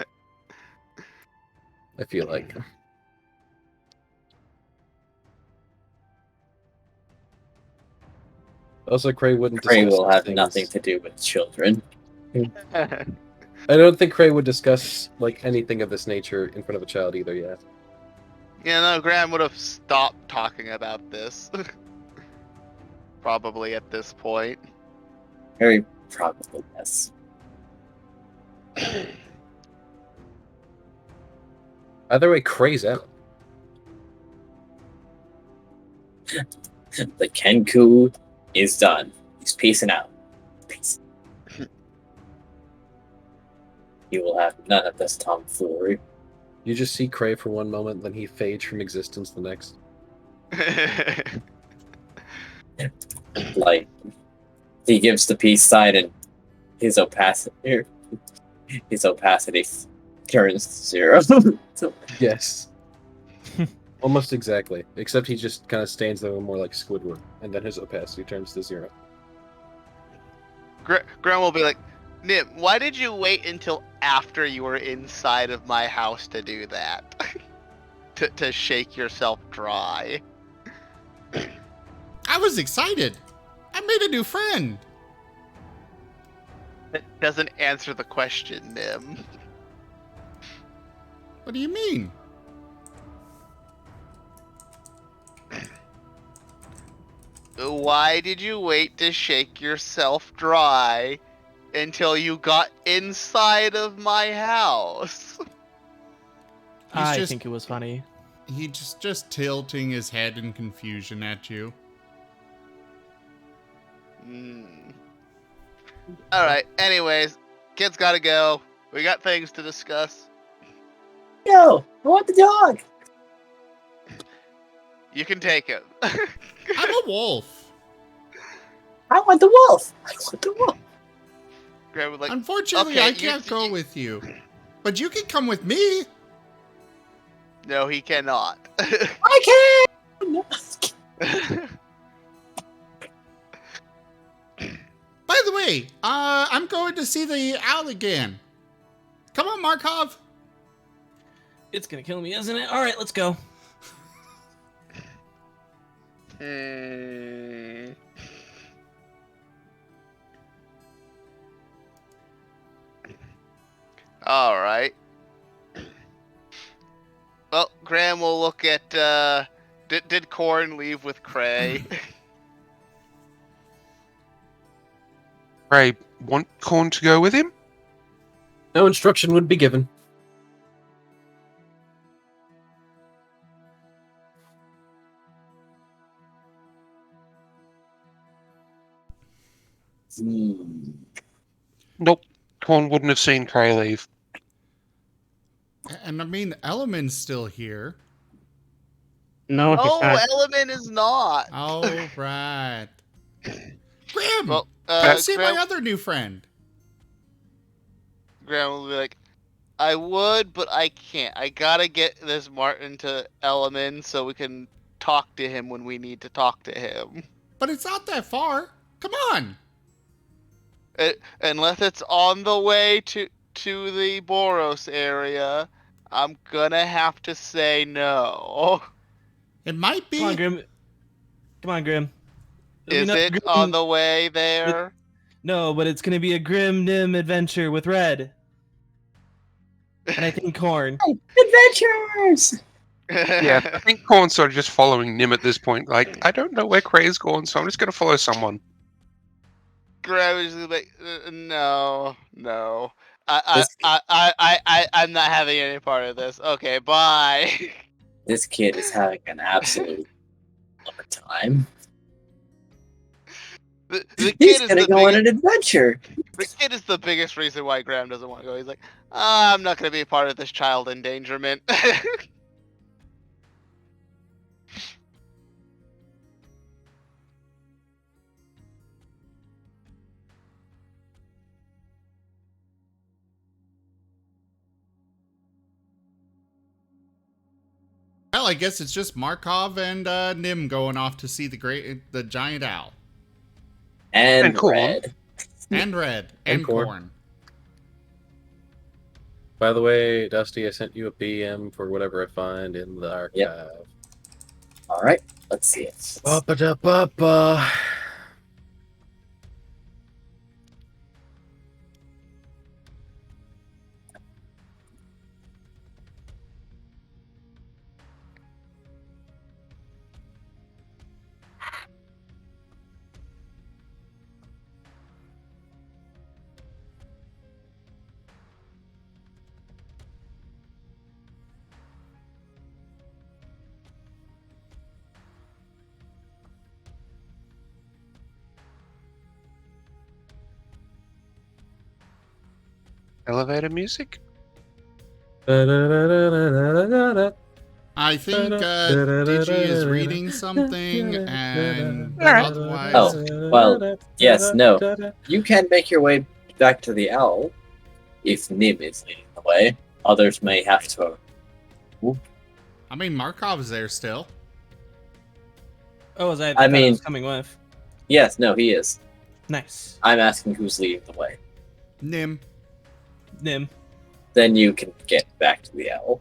feel like. Also, Cray wouldn't. Cray discuss will these have things. nothing to do with children. I don't think Cray would discuss like anything of this nature in front of a child either yet. Yeah, no, Graham would have stopped talking about this. Probably at this point. Very probably, yes. Either way, Cray's out. The Kenku is done. He's peacing out. Peace. He will have none of this tomfoolery. You just see Cray for one moment, then he fades from existence the next. Like, he gives the peace sign and his opacity turns to 0. So, Yes. Almost exactly. Except he just kind of stands there more like Squidward, and then his opacity turns to 0. Graham will be like, Nim, why did you wait until after you were inside of my house to do that? to shake yourself dry. I was excited. I made a new friend. That doesn't answer the question, Nim. What do you mean? Why did you wait to shake yourself dry until you got inside of my house? I think it was funny. He's just tilting his head in confusion at you. Alright, anyways, kids gotta go. We got things to discuss. Yo, I want the dog. You can take him. I'm a wolf. I want the wolf. I want the wolf. Graham was like, Unfortunately, okay, I can't go with you. But you can come with me. No, he cannot. I can. By the way, I'm going to see the owl again. Come on, Markov. It's gonna kill me, isn't it? All right, let's go. All right. Well, Graham will look at. Did Corn leave with Cray? I want Corn to go with him? No instruction would be given. Nope. Corn wouldn't have seen Cray leave. And I mean, Element's still here. No, he's No, not. Element is not. Oh, right. Grim! Well, Come see Graham, my other new friend. Graham will be like, I would, but I can't. I gotta get this Marten to Element so we can talk to him when we need to talk to him. But it's not that far. Come on. Unless it's on the way to the Boros area, I'm gonna have to say no. It might be. Come on, Grim. Come on, Grim. Is No, it Grim- on the way there? No, but it's gonna be a Grim Nim adventure with Red. And I think Corn. Adventures! Yeah, I think Corn's sort of just following Nim at this point. Like, I don't know where Cray's going, so I'm just going to follow someone. Graham is like, no. This- I'm not having any part of this. Okay, bye. This kid is having an absolute hard time. The He's kid is gonna the go on biggest, an adventure. the kid is the biggest reason why Graham doesn't want to go. He's like, I'm not going to be a part of this child endangerment. Well, I guess it's just Markov and Nim going off to see the giant owl. And Corn. Red. And Red. And And Corn. Corn. By the way, Dusty, I sent you a PM for whatever I find in the archive. Alright, let's see it. Ba-ba-da-ba-ba. Elevator music? Da-da-da-da-da-da-da-da. I think Digi is reading something, and Alright. otherwise... Oh, well, yes, no. You can make your way back to the owl if Nim is leading the way. Others may have to. I mean, Markov's there still. Oh, was I? I mean- was coming with. Yes, no, he is. Nice. I'm asking who's leading the way. Nim. Nim. Then you can get back to the owl.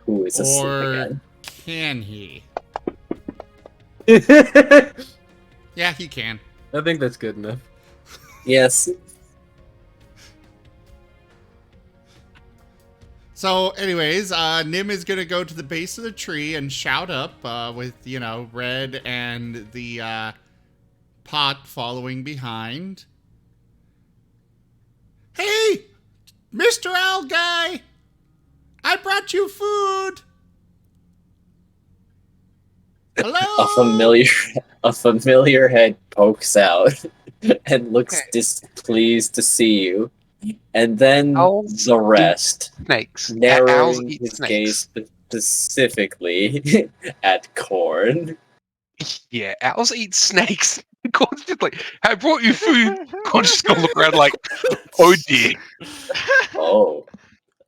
Who is asleep Or again. can he? I Yeah, he can. think that's good enough. Yes. So, anyways, Nim is gonna go to the base of the tree and shout up with, Red and the pot following behind. Hey, Mr. Owl Guy, I brought you food. Hello. A familiar head pokes out and looks Okay. displeased to see you. And then Owls the rest, Snakes. Owls narrowing eat his snakes. gaze specifically at Corn. Yeah, owls eat snakes. Corn's just like, I brought you food. Corn's just gonna look around like, oh dear. Oh.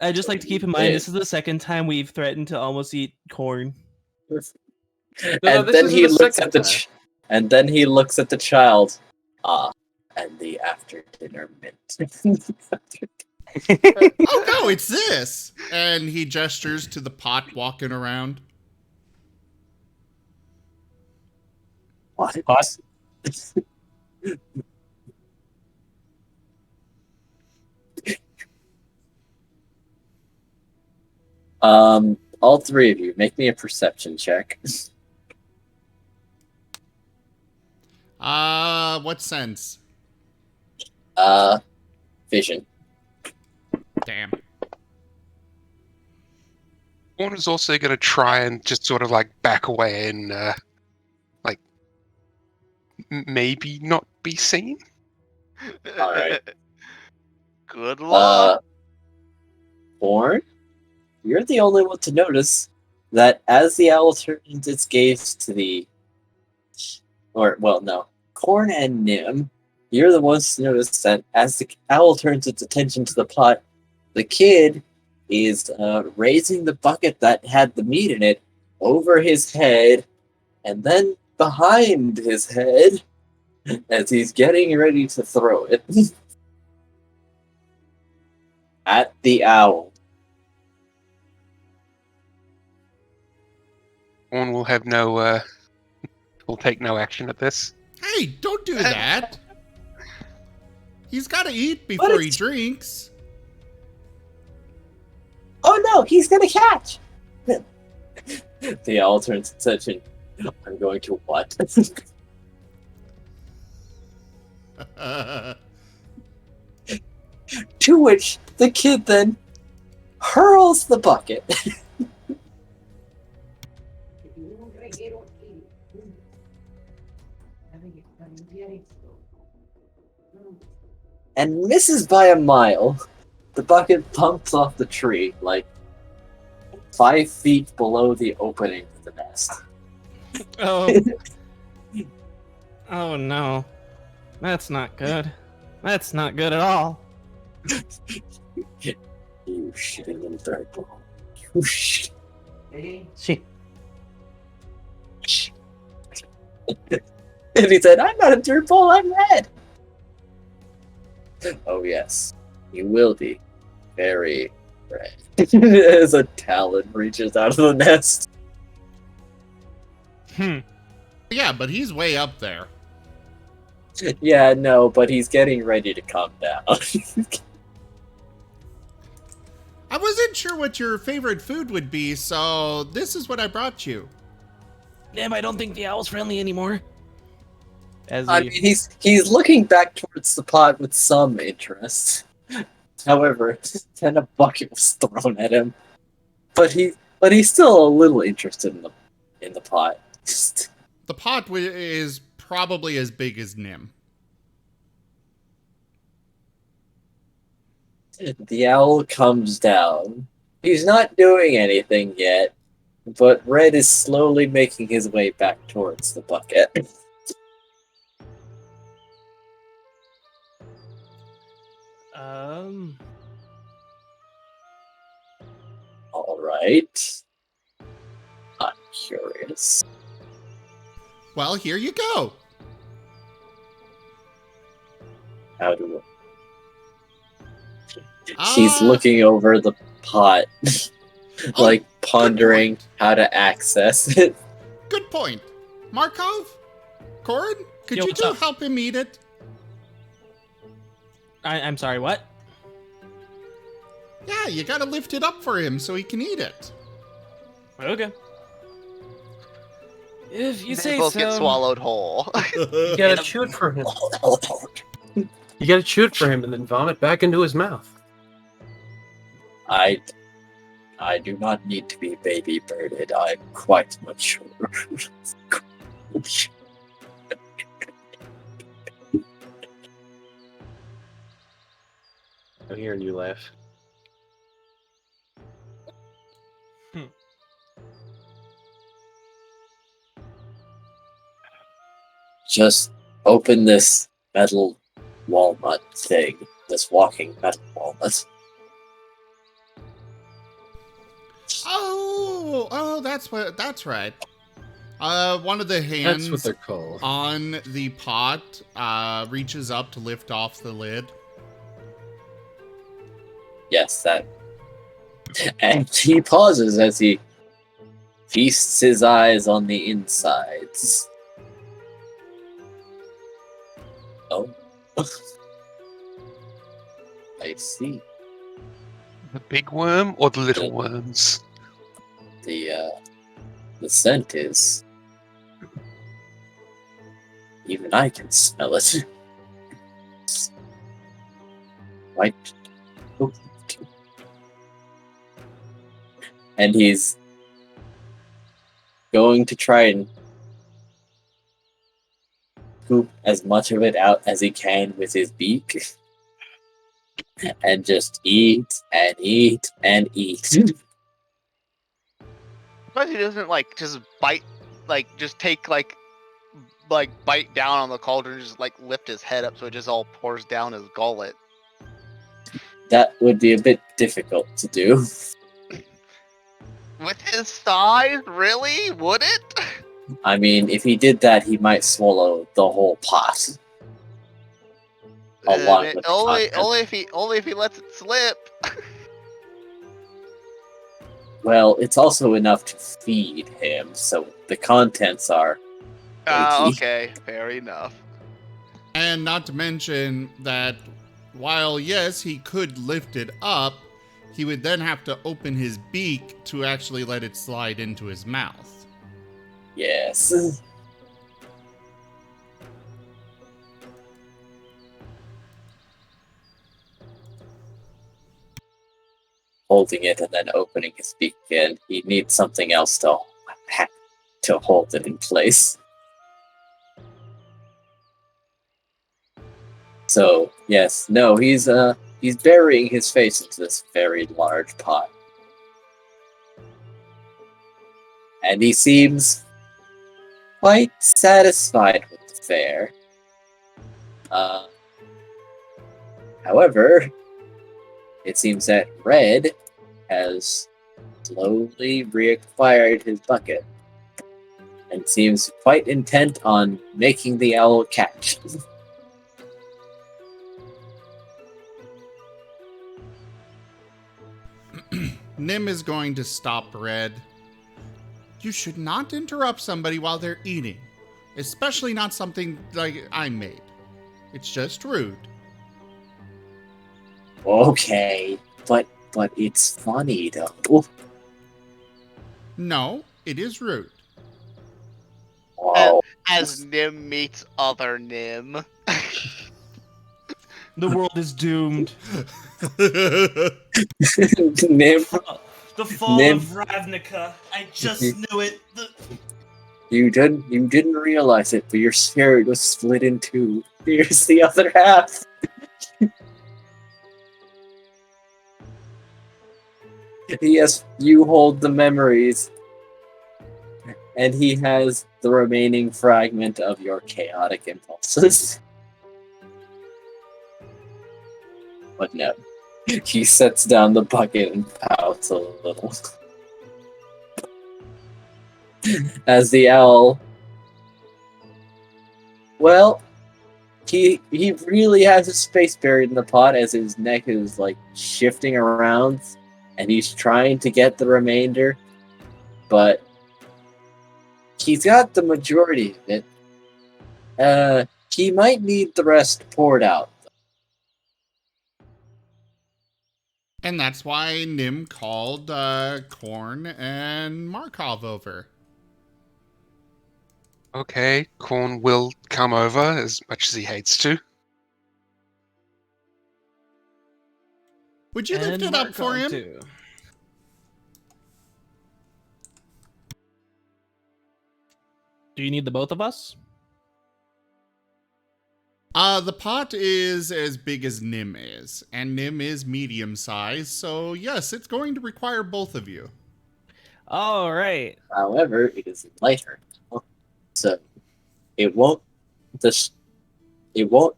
I just like to keep in mind this is the second time we've threatened to almost eat Corn. And then he looks at the and then he looks at the child. And the after dinner mint. Oh no, it's this. And he gestures to the pot walking around. What? Pot? All three of you, make me a perception check. What sense? Vision. Damn. Corn is also going to try and just sort of like back away and like maybe not be seen. Alright. Good luck. Born, you're the only one to notice that as the owl turns its gaze to the... Corn and Nim, you're the ones to notice that as the owl turns its attention to the pot, the kid is raising the bucket that had the meat in it over his head and then behind his head as he's getting ready to throw it at the owl. Corn will have no will take no action at this. Hey, don't do that. He's got to eat before he drinks. Oh no, he's gonna catch! The owl turns its attention. I'm going to what? To which the kid then hurls the bucket. And misses by a mile. The bucket bumps off the tree, like 5 feet below the opening of the nest. Oh. Oh no. That's not good. That's not good at all. You shitting in third ball. You shit. See, And he said, I'm not a dirt ball, I'm red. Oh yes, you will be very red. As a talon reaches out of the nest. Yeah, but he's way up there. Yeah, no, but he's getting ready to calm down. I wasn't sure what your favorite food would be, so this is what I brought you. Damn, I don't think the owl's friendly anymore. As I we- mean, he's looking back towards the pot with some interest. However, then a bucket was thrown at him, but he's still a little interested in the pot. The pot is probably as big as Nim. The owl comes down. He's not doing anything yet, but Red is slowly making his way back towards the bucket. All right. I'm curious. Well, here you go. How do She's looking over the pot, like pondering how to access it. Good point. Markov? Corin? Could Yo, you what's two up? help him eat it? I'm sorry, what? Yeah, you gotta lift it up for him so he can eat it. Okay. If you They say both so. get swallowed whole. You gotta chew it for him. You gotta chew it for him and then vomit back into his mouth. I do not need to be baby birded. I'm quite mature. I'm hearing you laugh. Just open this metal walnut thing. This walking metal walnut. Oh, that's right. One of the hands That's what they're called. on the pot reaches up to lift off the lid. Yes, that. And he pauses as he feasts his eyes on the insides. Oh. I see. The big worm or the little worms? The scent is Even I can smell it. Right. And he's going to try and scoop as much of it out as he can with his beak. And just eat and eat and eat. But he doesn't like just bite, like just take like bite down on the cauldron, and just like lift his head up so it just all pours down his gullet. That would be a bit difficult to do. With his size, really? Would it? I mean, if he did that, he might swallow the whole pot. Along with the only content. if he lets it slip. Well, it's also enough to feed him, so the contents are flaky. Okay, fair enough. And not to mention that while, yes, he could lift it up, he would then have to open his beak to actually let it slide into his mouth. Yes. Holding it and then opening his beak again. He needs something else to hold it in place. So, yes, no, he's burying his face into this very large pot. And he seems quite satisfied with the fare. However, it seems that Red has slowly reacquired his bucket and seems quite intent on making the owl catch. Nim is going to stop Red. You should not interrupt somebody while they're eating, especially not something like I made. It's just rude. Okay, but it's funny though. No, it is rude. Wow. As Nim meets other Nim. The world is doomed. Nim, The fall Nim. of Ravnica. I just knew it. you didn't realize it, but your spirit was split in two. Here's the other half. Yes, you hold the memories. And he has the remaining fragment of your chaotic impulses. But no. He sets down the bucket and pouts a little. As the owl... Well, he really has his face buried in the pot as his neck is, like, shifting around. And he's trying to get the remainder. But... he's got the majority of it. He might need the rest poured out. And that's why Nim called Korn and Markov over. Okay, Korn will come over as much as he hates to. Would you lift it up for him? Too. Do you need the both of us? The pot is as big as Nim is, and Nim is medium sized, so yes, it's going to require both of you. All right. However, it is lighter. So it won't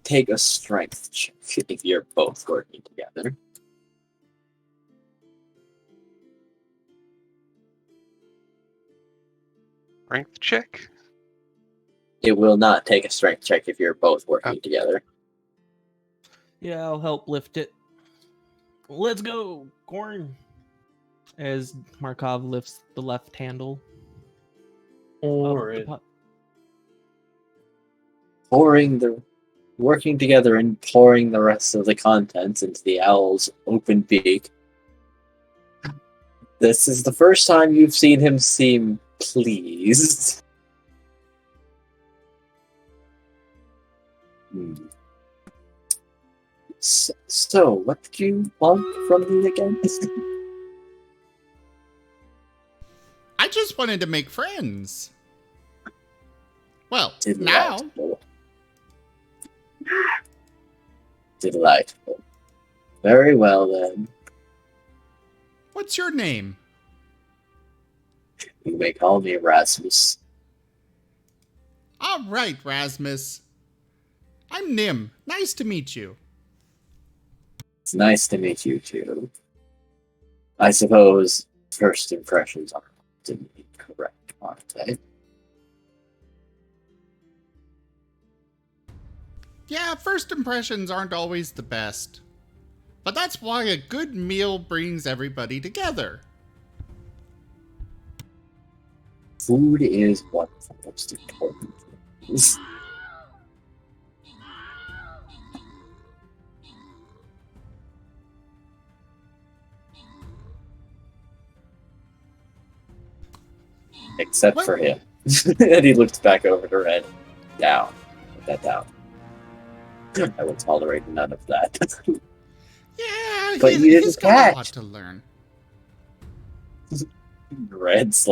take a strength check if you're both working together. Strength check? It will not take a strength check if you're both working together. Yeah, I'll help lift it. Let's go, Corn. As Markov lifts the left handle. Or of the it. pot. Working together and pouring the rest of the contents into the owl's open beak. This is the first time you've seen him seem pleased. So, what did you want from me again? I just wanted to make friends. Well, now. Delightful. Very well, then. What's your name? You may call me Erasmus. All right, Rasmus. I'm Nim. Nice to meet you. It's nice to meet you, too. I suppose first impressions are often incorrect, aren't they? Yeah, first impressions aren't always the best. But that's why a good meal brings everybody together. Food is one of the most important things. Except for him. And he looks back over to Red. Down. Put that down. I will tolerate none of that. Yeah, But you he's didn't got a catch. lot to learn. Red's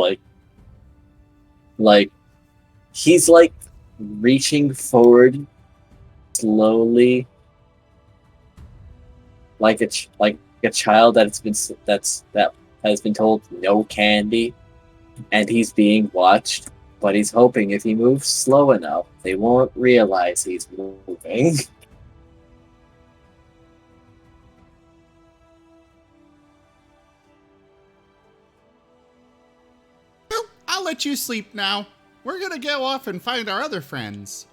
he's reaching forward slowly, like a child that has been told no candy, and he's being watched. But he's hoping if he moves slow enough, they won't realize he's moving. Well, I'll let you sleep now. We're gonna go off and find our other friends.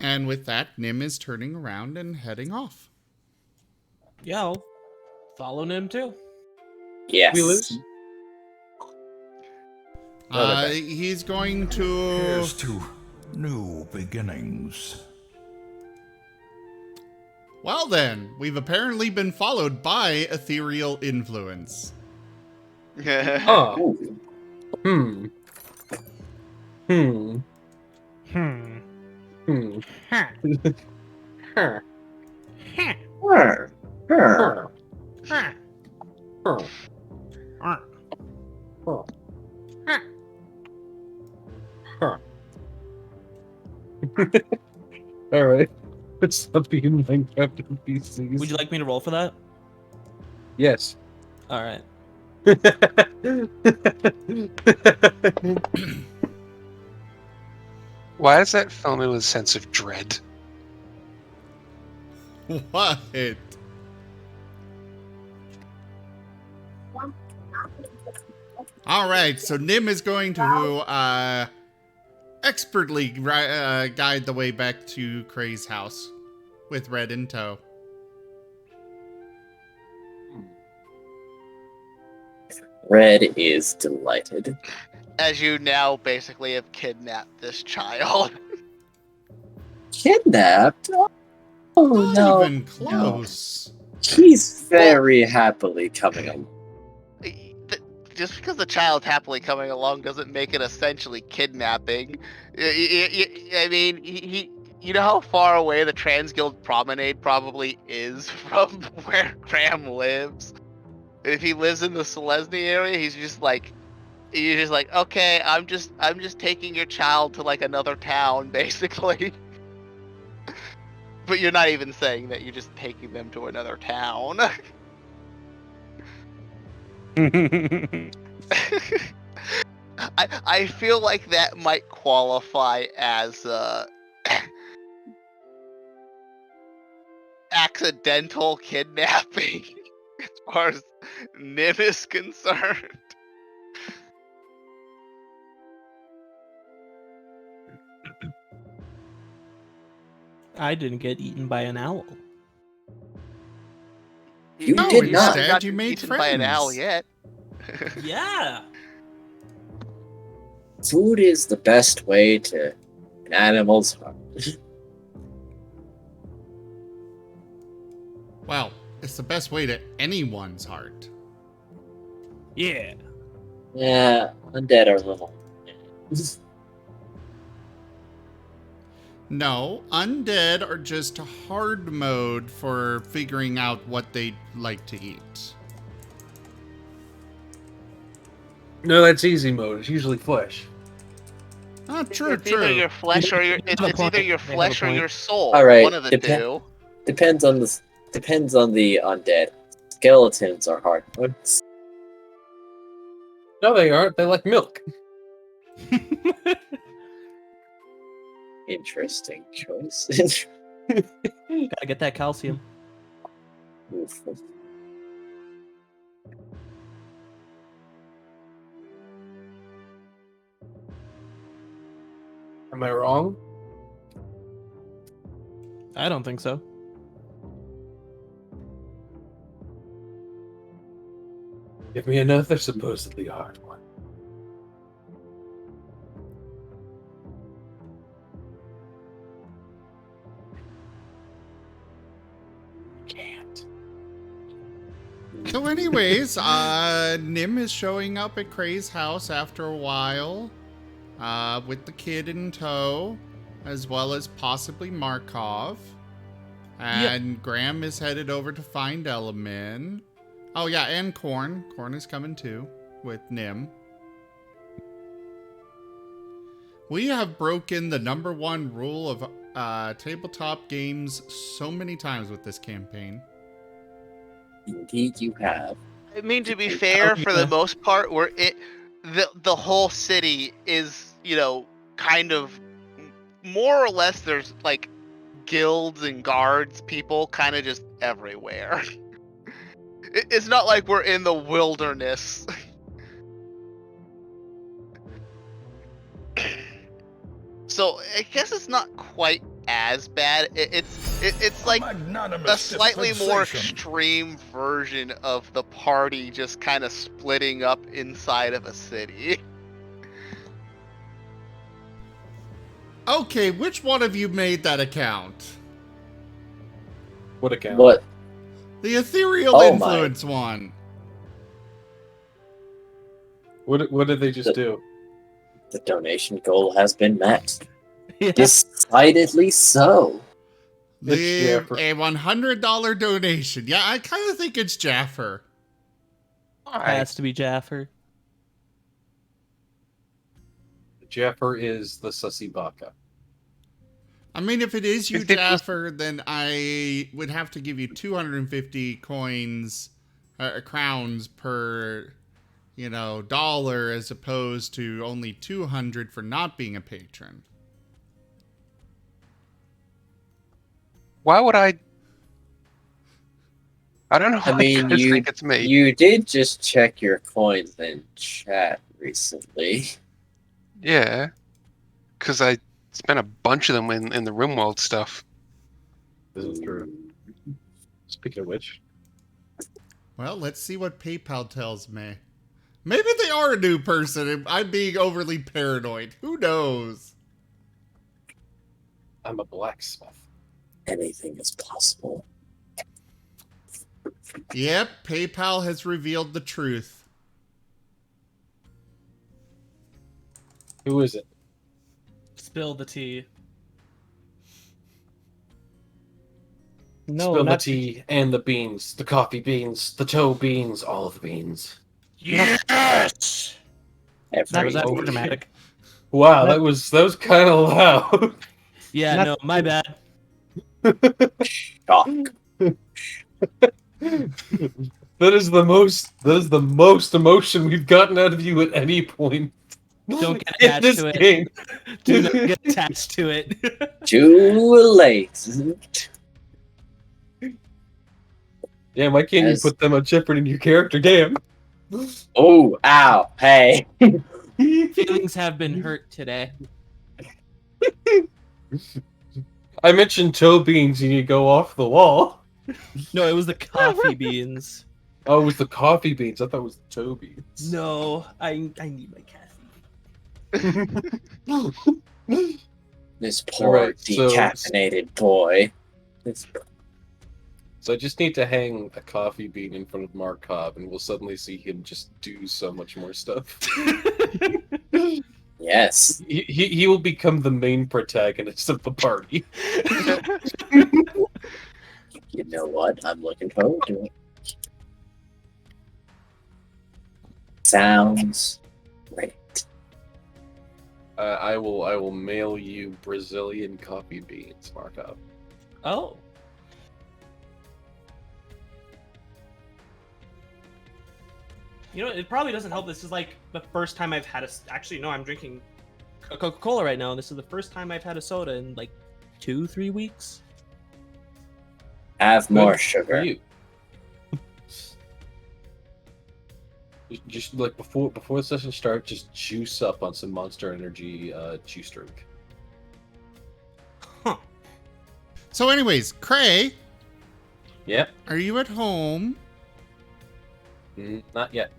And with that, Nim is turning around and heading off. Yeah, I'll follow Nim too. Yes. We lose? Okay. He's going to... Here's to new beginnings. Well then, we've apparently been followed by ethereal influence. Huh. Ooh. Hmm. Hmm. Hmm. Hmm. Huh. Huh. Huh. Brr, brr. Huh. Huh. Huh. Huh. Huh. Huh. All right. Let's not be in Minecraft NPCs. Would you like me to roll for that? Yes. All right. Why does that fill me with a sense of dread? What? Alright, so Nim is going to expertly guide the way back to Cray's house with Red in tow. Red is delighted. As you now basically have kidnapped this child. Kidnapped? Oh Not no. even close. He's very happily coming along. Just because the child's happily coming along doesn't make it essentially kidnapping. I mean, you know how far away the Trans Guild Promenade probably is from where Graham lives? If he lives in the Selesnya area, he's just like, okay, I'm just taking your child to like another town, basically. But you're not even saying that, you're just taking them to another town. I feel like that might qualify as accidental kidnapping as far as Nim is concerned. I didn't get eaten by an owl. You No, did not. instead you made eaten by an owl friends. yet. Yeah. Food is the best way to an animal's heart. Well, it's the best way to anyone's heart. Yeah. Yeah, undead are little. No, undead are just hard mode for figuring out what they like to eat. No, that's easy mode. It's usually flesh. Ah, true, It's either true. your flesh or your. They have a It's either point. your They have a flesh or point. your soul. All right, One of the two. Depends on the undead. Skeletons are hard modes. No, they aren't. They like milk. Interesting choice. Gotta get that calcium. Am I wrong? I don't think so. Give me another supposedly hard one. Can't. So anyways, Nim is showing up at Kray's house after a while, with the kid in tow, as well as possibly Markov. And Graham is headed over to find Elemin. Oh yeah, and Korn. Korn is coming too, with Nim. We have broken the #1 rule of tabletop games so many times with this campaign. Indeed, you have. I mean, to be fair, for the most part, the whole city is, kind of more or less. There's like guilds and guards, people kind of just everywhere. It's not like we're in the wilderness. So I guess it's not quite as bad. It's like a slightly more extreme version of the party just kind of splitting up inside of a city. Okay, which one of you made that account? What account? What? The ethereal Oh, influence one. What did they just do? The donation goal has been met. Yeah. Decidedly so. Leave Jaffer. a $100 donation. Yeah, I kind of think it's Jaffer. Has to be Jaffer. Jaffer is the sussy baka. I mean, if it is you, If it was- Jaffer, then I would have to give you 250 crowns per, dollar, as opposed to only 200 for not being a patron. Why would I? I don't know. I Why mean, you guys think it's me. you did just check your coins in chat recently. Yeah, because I spent a bunch of them in the RimWorld stuff. This is true. Speaking of which, Well, let's see what PayPal tells me. Maybe they are a new person and I'm being overly paranoid. Who knows? I'm a blacksmith. Anything is possible. Yep, PayPal has revealed the truth. Who is it? Spill the tea. No, Spill the not tea and the beans, the coffee beans, the toe beans, all of the beans. Yes. Not Was that Over. dramatic? Wow, Not- that was kind of loud. Yeah, Not- no, my bad. Shock. That is the most emotion we've gotten out of you at any point. Don't get in attached this to it. game. Do not get attached to it. Too late. Damn, why can't As- you put them on Jeopardy in your character? Damn. Oh, ow, hey. Feelings have been hurt today. I mentioned toe beans and you go off the wall. No, it was the coffee beans. Oh, it was the coffee beans. I thought it was the toe beans. No, I need my caffeine. This poor Alright, so- decaffeinated boy. This- So I just need to hang a coffee bean in front of Markov, and we'll suddenly see him just do so much more stuff. Yes. He will become the main protagonist of the party. You know what? I'm looking forward to it. Sounds great. I will mail you Brazilian coffee beans, Markov. Oh. You know, it probably doesn't help. This is like the first time I've had a. Actually, no, I'm drinking Coca-Cola right now. This is the first time I've had a soda in like 2-3 weeks. Have more Good for sugar. you. Just like before the session starts, just juice up on some Monster Energy juice drink. Huh. So, anyways, Cray, Yep. are you at home? Not yet.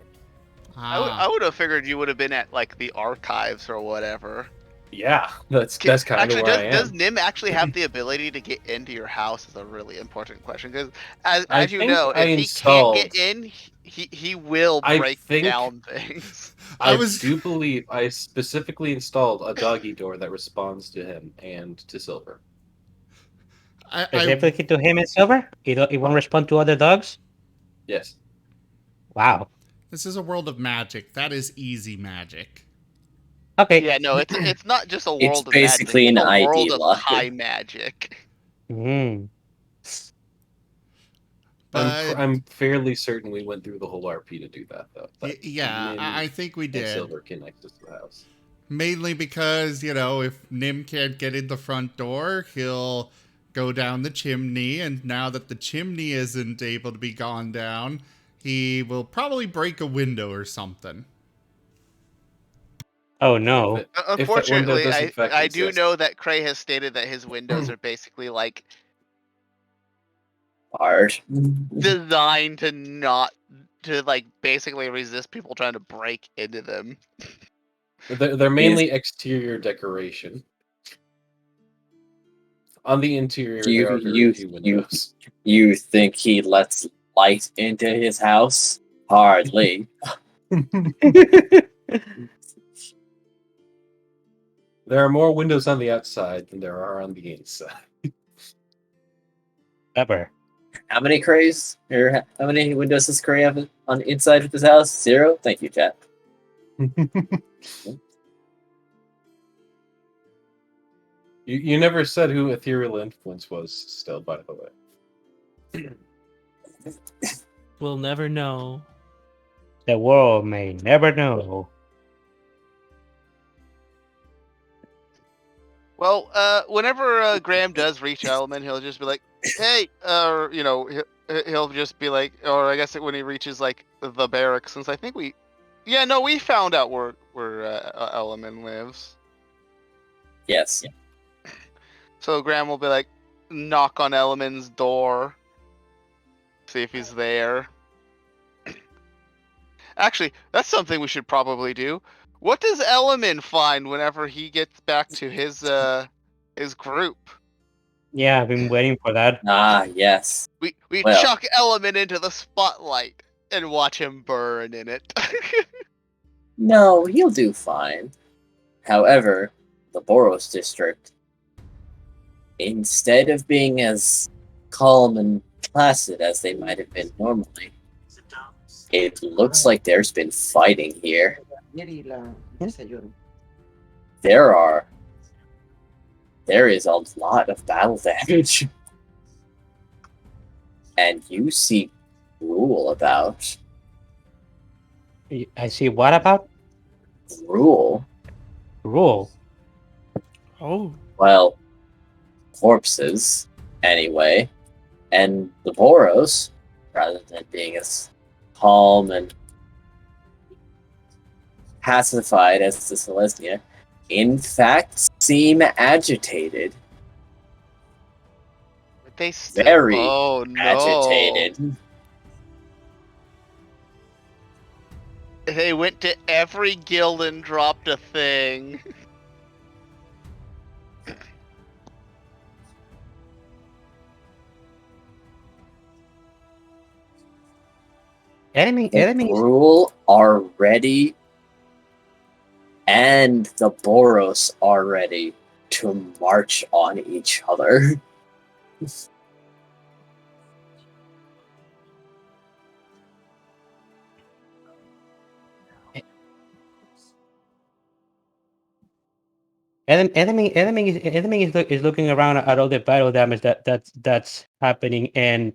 I would have figured you would have been at like the archives or whatever. Yeah, that's kind of Actually, where I am. does Nim actually have the ability to get into your house? Is a really important question because, as I you think know, I if he installed- can't get in, he will I break think- down things. I I was- do believe I specifically installed a doggy door that responds to him and to Silver. Specifically to him and Silver? It won't respond to other dogs? Yes. Wow. This is a world of magic. That is easy magic. Okay. Yeah, no, it's not just a world It's of basically magic. an It's a world ID of locker. high magic. Mm. But I'm fairly certain we went through the whole RP to do that, though. But yeah, Nim I think we and did. Silver can access the house. Mainly because, you know, if Nim can't get in the front door, he'll go down the chimney, and now that the chimney isn't able to be gone down, he will probably break a window or something. Oh no. If that window Unfortunately, does in fact I do exist. know that Cray has stated that his windows are basically like Hard. designed to not to like basically resist people trying to break into them. They're mainly exterior decoration. On the interior, there are very few windows. You think he lets light into his house? Hardly. There are more windows on the outside than there are on the inside. Clever. How many Crays? Or how many windows does Cray have on the inside of his house? 0? Thank you, chat. You never said who Ethereal Influence was, still, by the way. We'll never know. The world may never know. Well, whenever Graham does reach Element, he'll just be like, "Hey," or you know, he'll just be like, or I guess when he reaches like the barracks, since I think we found out where Element lives. Yes. So Graham will be like, knock on Element's door, see if he's there. Actually, that's something we should probably do. What does Element find whenever he gets back to his group? Yeah, I've been waiting for that. Ah, yes. We Well. chuck Element into the spotlight and watch him burn in it. No, he'll do fine. However, the Boros district, instead of being as calm and placid as they might have been normally, it looks like there's been fighting here. There is a lot of battle damage. And you see Rule about. I see what about? Rule? Rule. Oh. Well, corpses, anyway. And the Boros, rather than being as calm and pacified as the Selesnya, in fact seem agitated. They still, Very oh no, agitated. They went to every guild and dropped a thing. The Brule are ready, and the Boros are ready to march on each other. Enemy is looking around at all the battle damage that's happening, and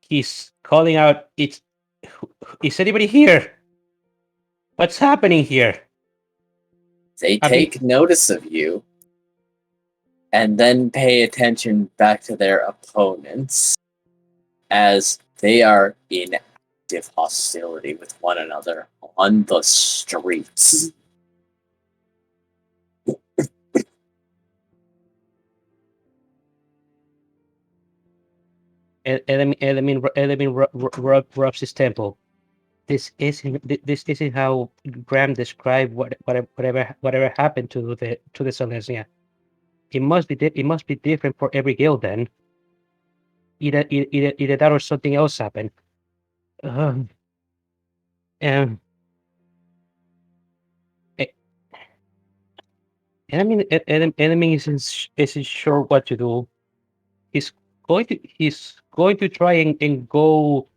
he's calling out, is anybody here? What's happening here? They take notice of you, and then pay attention back to their opponents, as they are in active hostility with one another on the streets. Enemy rubs his temple. This isn't how Graham described whatever happened to the Selesnya. It must be different for every guild then. Either that or something else happened. Enemy isn't sure what to do. He's going to try and go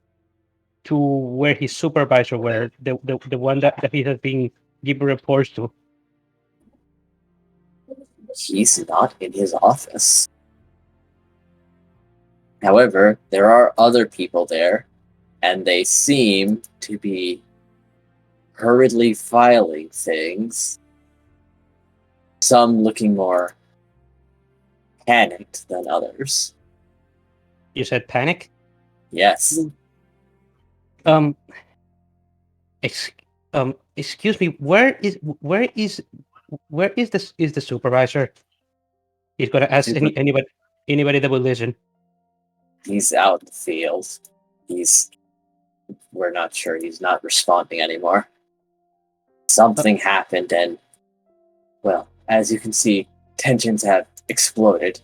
to where his supervisor were, the one that he has been giving reports to. He's not in his office. However, there are other people there, and they seem to be hurriedly filing things. Some looking more panicked than others. You said panic? Yes. Excuse me. Where is the supervisor? He's gonna ask anybody that will listen. He's out in the field. We're not sure. He's not responding anymore. Something happened, and well, as you can see, tensions have exploded.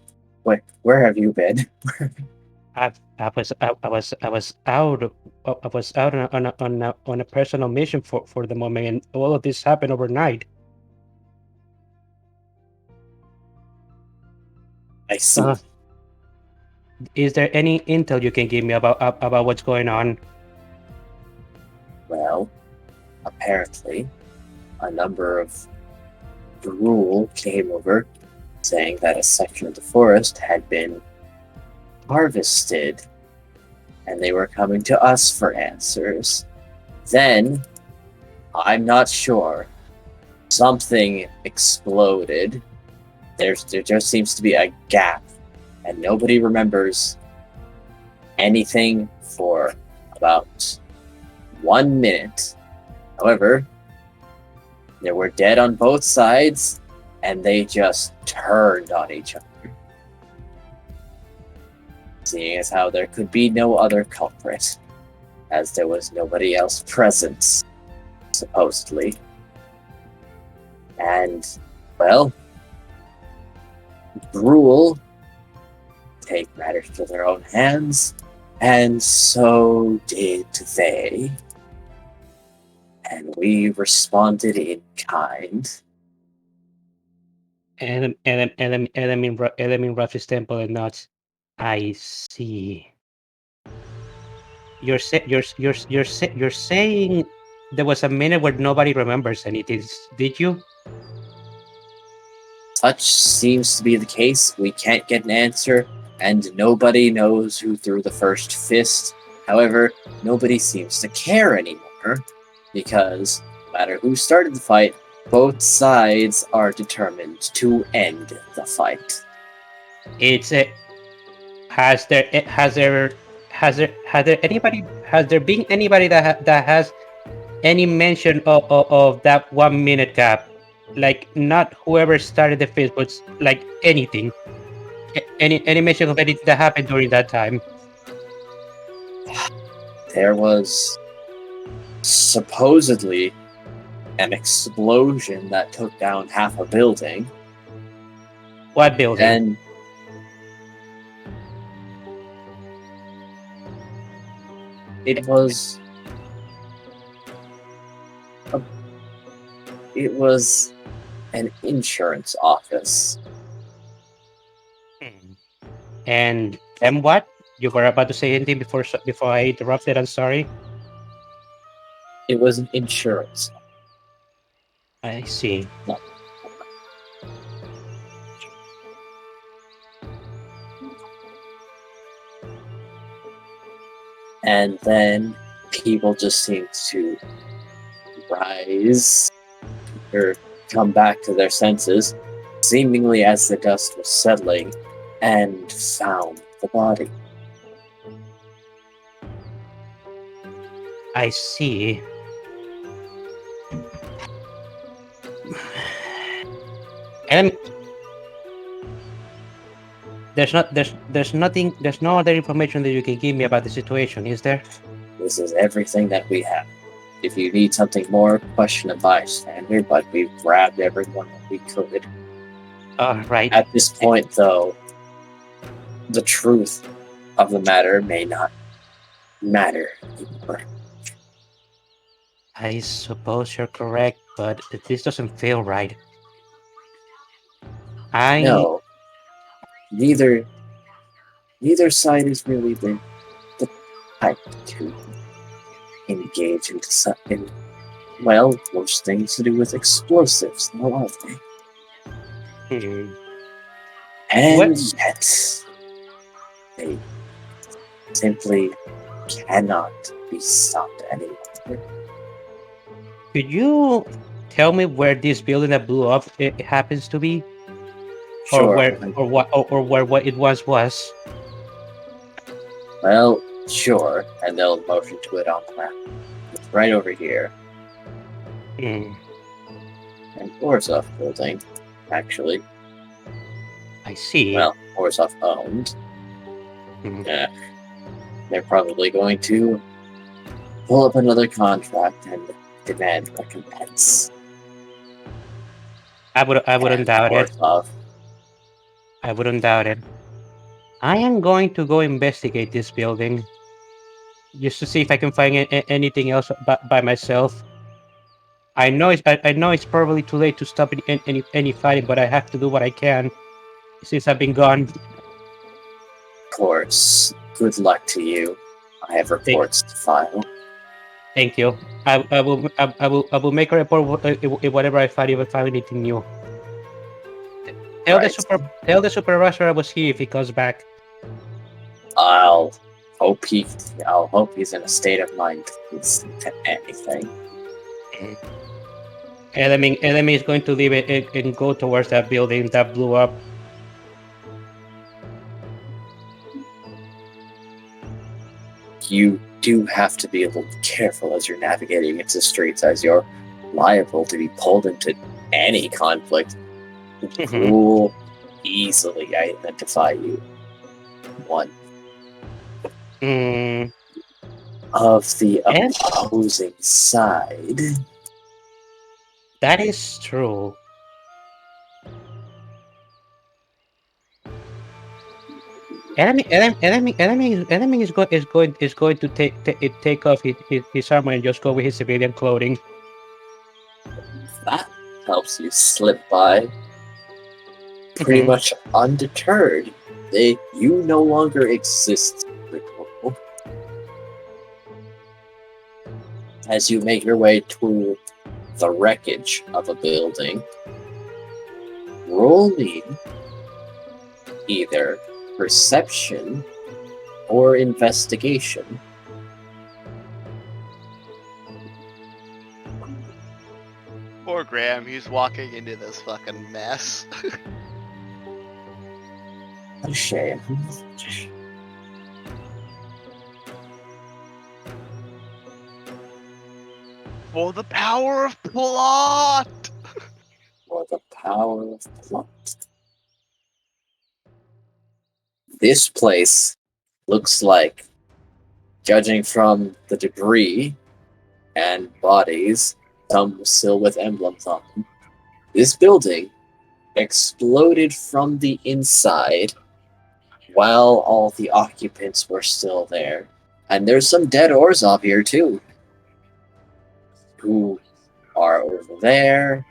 Where have you been? I was out on a personal mission for the moment, and all of this happened overnight. I see. Is there any intel you can give me about what's going on? Well, apparently, a number of Brule came over, saying that a section of the forest had been harvested, and they were coming to us for answers. Then, I'm not sure, something exploded. There just seems to be a gap, and nobody remembers anything for about 1 minute. However, there were dead on both sides, and they just turned on each other. Seeing as how there could be no other culprit, as there was nobody else present, supposedly. And, well, Brule take matters to their own hands, and so did they. And we responded in kind. And rubs his temple and nods. I see. You're saying there was a minute where nobody remembers anything, did you? Such seems to be the case. We can't get an answer, and nobody knows who threw the first fist. However, nobody seems to care anymore, because no matter who started the fight, both sides are determined to end the fight. Has there been anybody that has any mention of that 1 minute gap? Like, not whoever started the fist, but like anything. Any mention of anything that happened during that time? There was supposedly an explosion that took down half a building. What building? It was. It was an insurance office. And what? You were about to say anything before I interrupted. I'm sorry. It was an insurance. I see. And then people just seemed to rise or come back to their senses, seemingly as the dust was settling, and found the body. I see. And there's no other information that you can give me about the situation, is there? This is everything that we have. If you need something more, question a bystander, but we've grabbed everyone that we could. Right. At this point, though, the truth of the matter may not matter anymore. I suppose you're correct, but this doesn't feel right. No. Neither side is really the type to engage in most things to do with explosives, now are they? And yet, they simply cannot be stopped anymore. Could you tell me where this building that blew up it happens to be? Sure. Or where what it was? Well, sure. And they'll motion to it on the map. It's right over here. And Orzov building, actually. I see. Well, Orzov owned. Yeah. They're probably going to pull up another contract and demand recompense. I wouldn't doubt it. Orzov. I wouldn't doubt it. I am going to go investigate this building, just to see if I can find anything else by myself. I know it's probably too late to stop any fighting, but I have to do what I can since I've been gone. Of course. Good luck to you. I have reports to file. Thank you. I will make a report whatever I find, if I find anything new. Tell the supervisor I was here if he comes back. I'll hope he's in a state of mind to listen to anything. Enemy is going to leave it and go towards that building that blew up. You do have to be a little careful as you're navigating into streets, as you're liable to be pulled into any conflict. Who will easily identify you. One of the opposing side. That is true. Enemy is going to take off his armor and just go with his civilian clothing. That helps you slip by pretty much undeterred. You no longer exist in the world. As you make your way to the wreckage of a building, roll me either perception or investigation. Poor Graham, he's walking into this fucking mess. A shame. For the power of plot! For the power of plot. This place looks like, judging from the debris and bodies, some still with emblems on them, this building exploded from the inside while all the occupants were still there, And there's some dead Orzhov here too, who are over there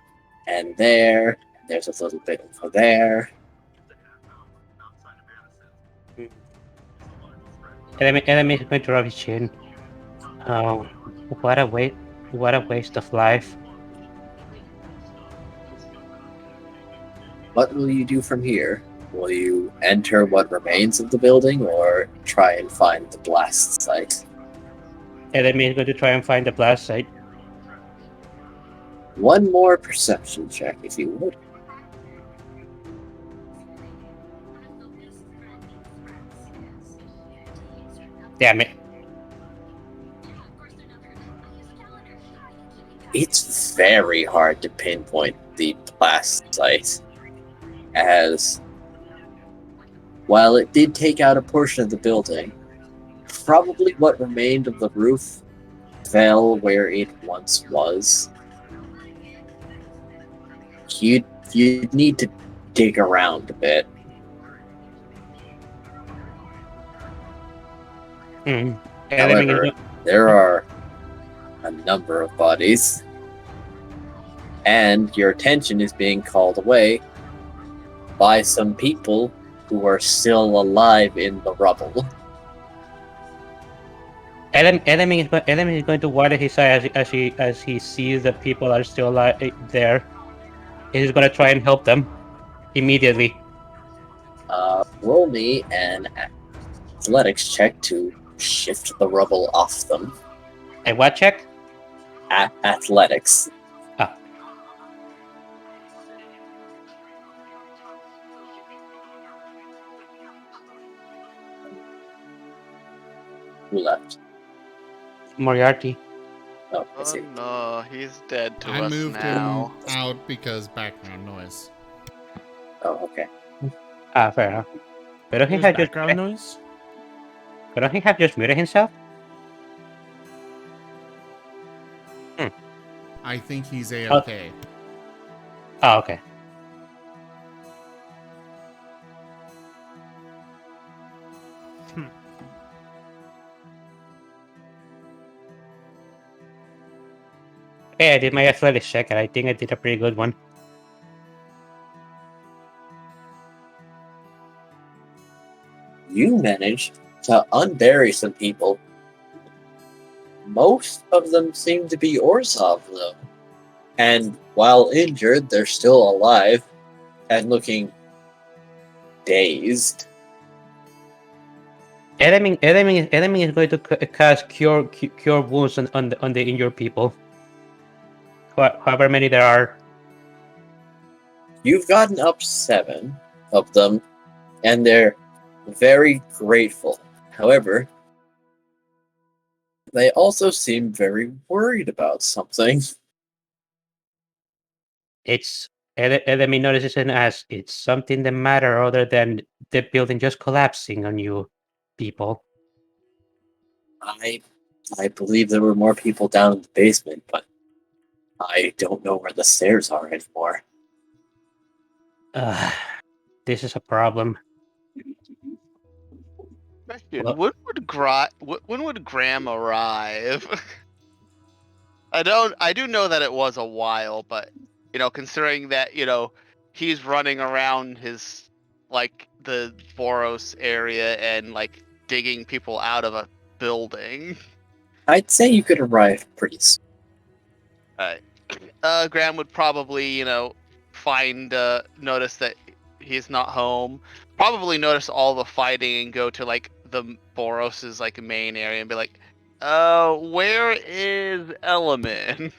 and there. There's a little bit over there. Enemy is going to rub his chin. Oh, what a waste of life. What will you do from here? Will you enter what remains of the building or try and find the blast site? Enemy is going to try and find the blast site. One more perception check, if you would. Damn it. It's very hard to pinpoint the blast site, as while it did take out a portion of the building, probably what remained of the roof fell where it once was. You'd need to dig around a bit. However, there are a number of bodies, and your attention is being called away by some people who are still alive in the rubble. Enemy is going to water his eye as he sees that people are still alive there. He's going to try and help them immediately. Roll me an athletics check to shift the rubble off them. A what check? Athletics. Ah. Who left? Moriarty. Oh, I see. Oh no, he's dead to I us moved now. him out because background noise. Oh, okay. Fair enough. Pero he There's had just background noise. Couldn't he have just muted himself? I think he's AFK. Oh, okay. Hey, I did my athletics check, and I think I did a pretty good one. You managed to unbury some people. Most of them seem to be Orzhov, though. And while injured, they're still alive and looking dazed. Enemy is going to cast cure wounds on the injured people. However many there are. You've gotten up 7 of them, and they're very grateful. However, they also seem very worried about something. Enemy notices it as it's something the matter other than the building just collapsing on you people. I believe there were more people down in the basement, but I don't know where the stairs are anymore. This is a problem. Question: Well- when would Graham arrive? I do know that it was a while, but considering that he's running around his the Boros area and digging people out of a building. I'd say you could arrive pretty soon. Alright. Graham would probably, notice that he's not home. Probably notice all the fighting and go to the Boros's main area and be like, where is Element?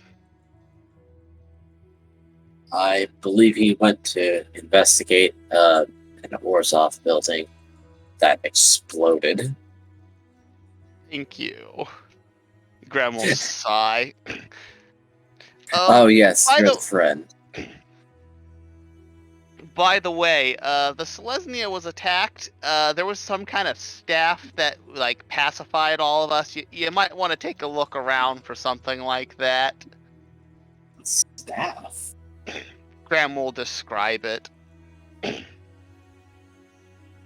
I believe he went to investigate an Orzhov building that exploded. Thank you. Graham will sigh. Oh yes, by you're the- the friend. By the way, the Selesnya was attacked. There was some kind of staff that pacified all of us. You might want to take a look around for something like that. Staff? Graham will describe it.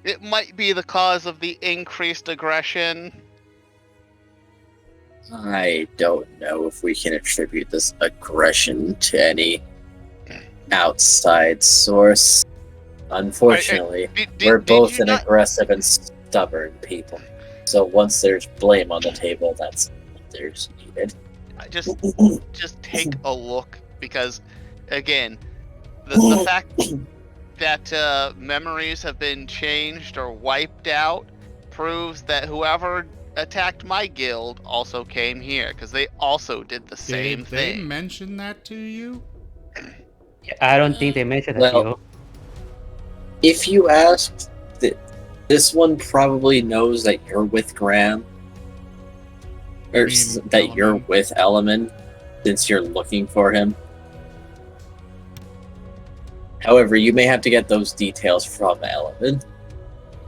It might be the cause of the increased aggression. I don't know if we can attribute this aggression to any outside source. Unfortunately, we're both you an not aggressive and stubborn people. So once there's blame on the table, that's what there's needed. just take a look? Because, again, the fact that memories have been changed or wiped out proves that whoever attacked my guild also came here, because they also did the same Did they thing. mention that to you? I don't think they mentioned that to Well, you. if you asked, this one probably knows that you're with Graham, or that you're Element? with Element, since you're looking for him. However, you may have to get those details from Element.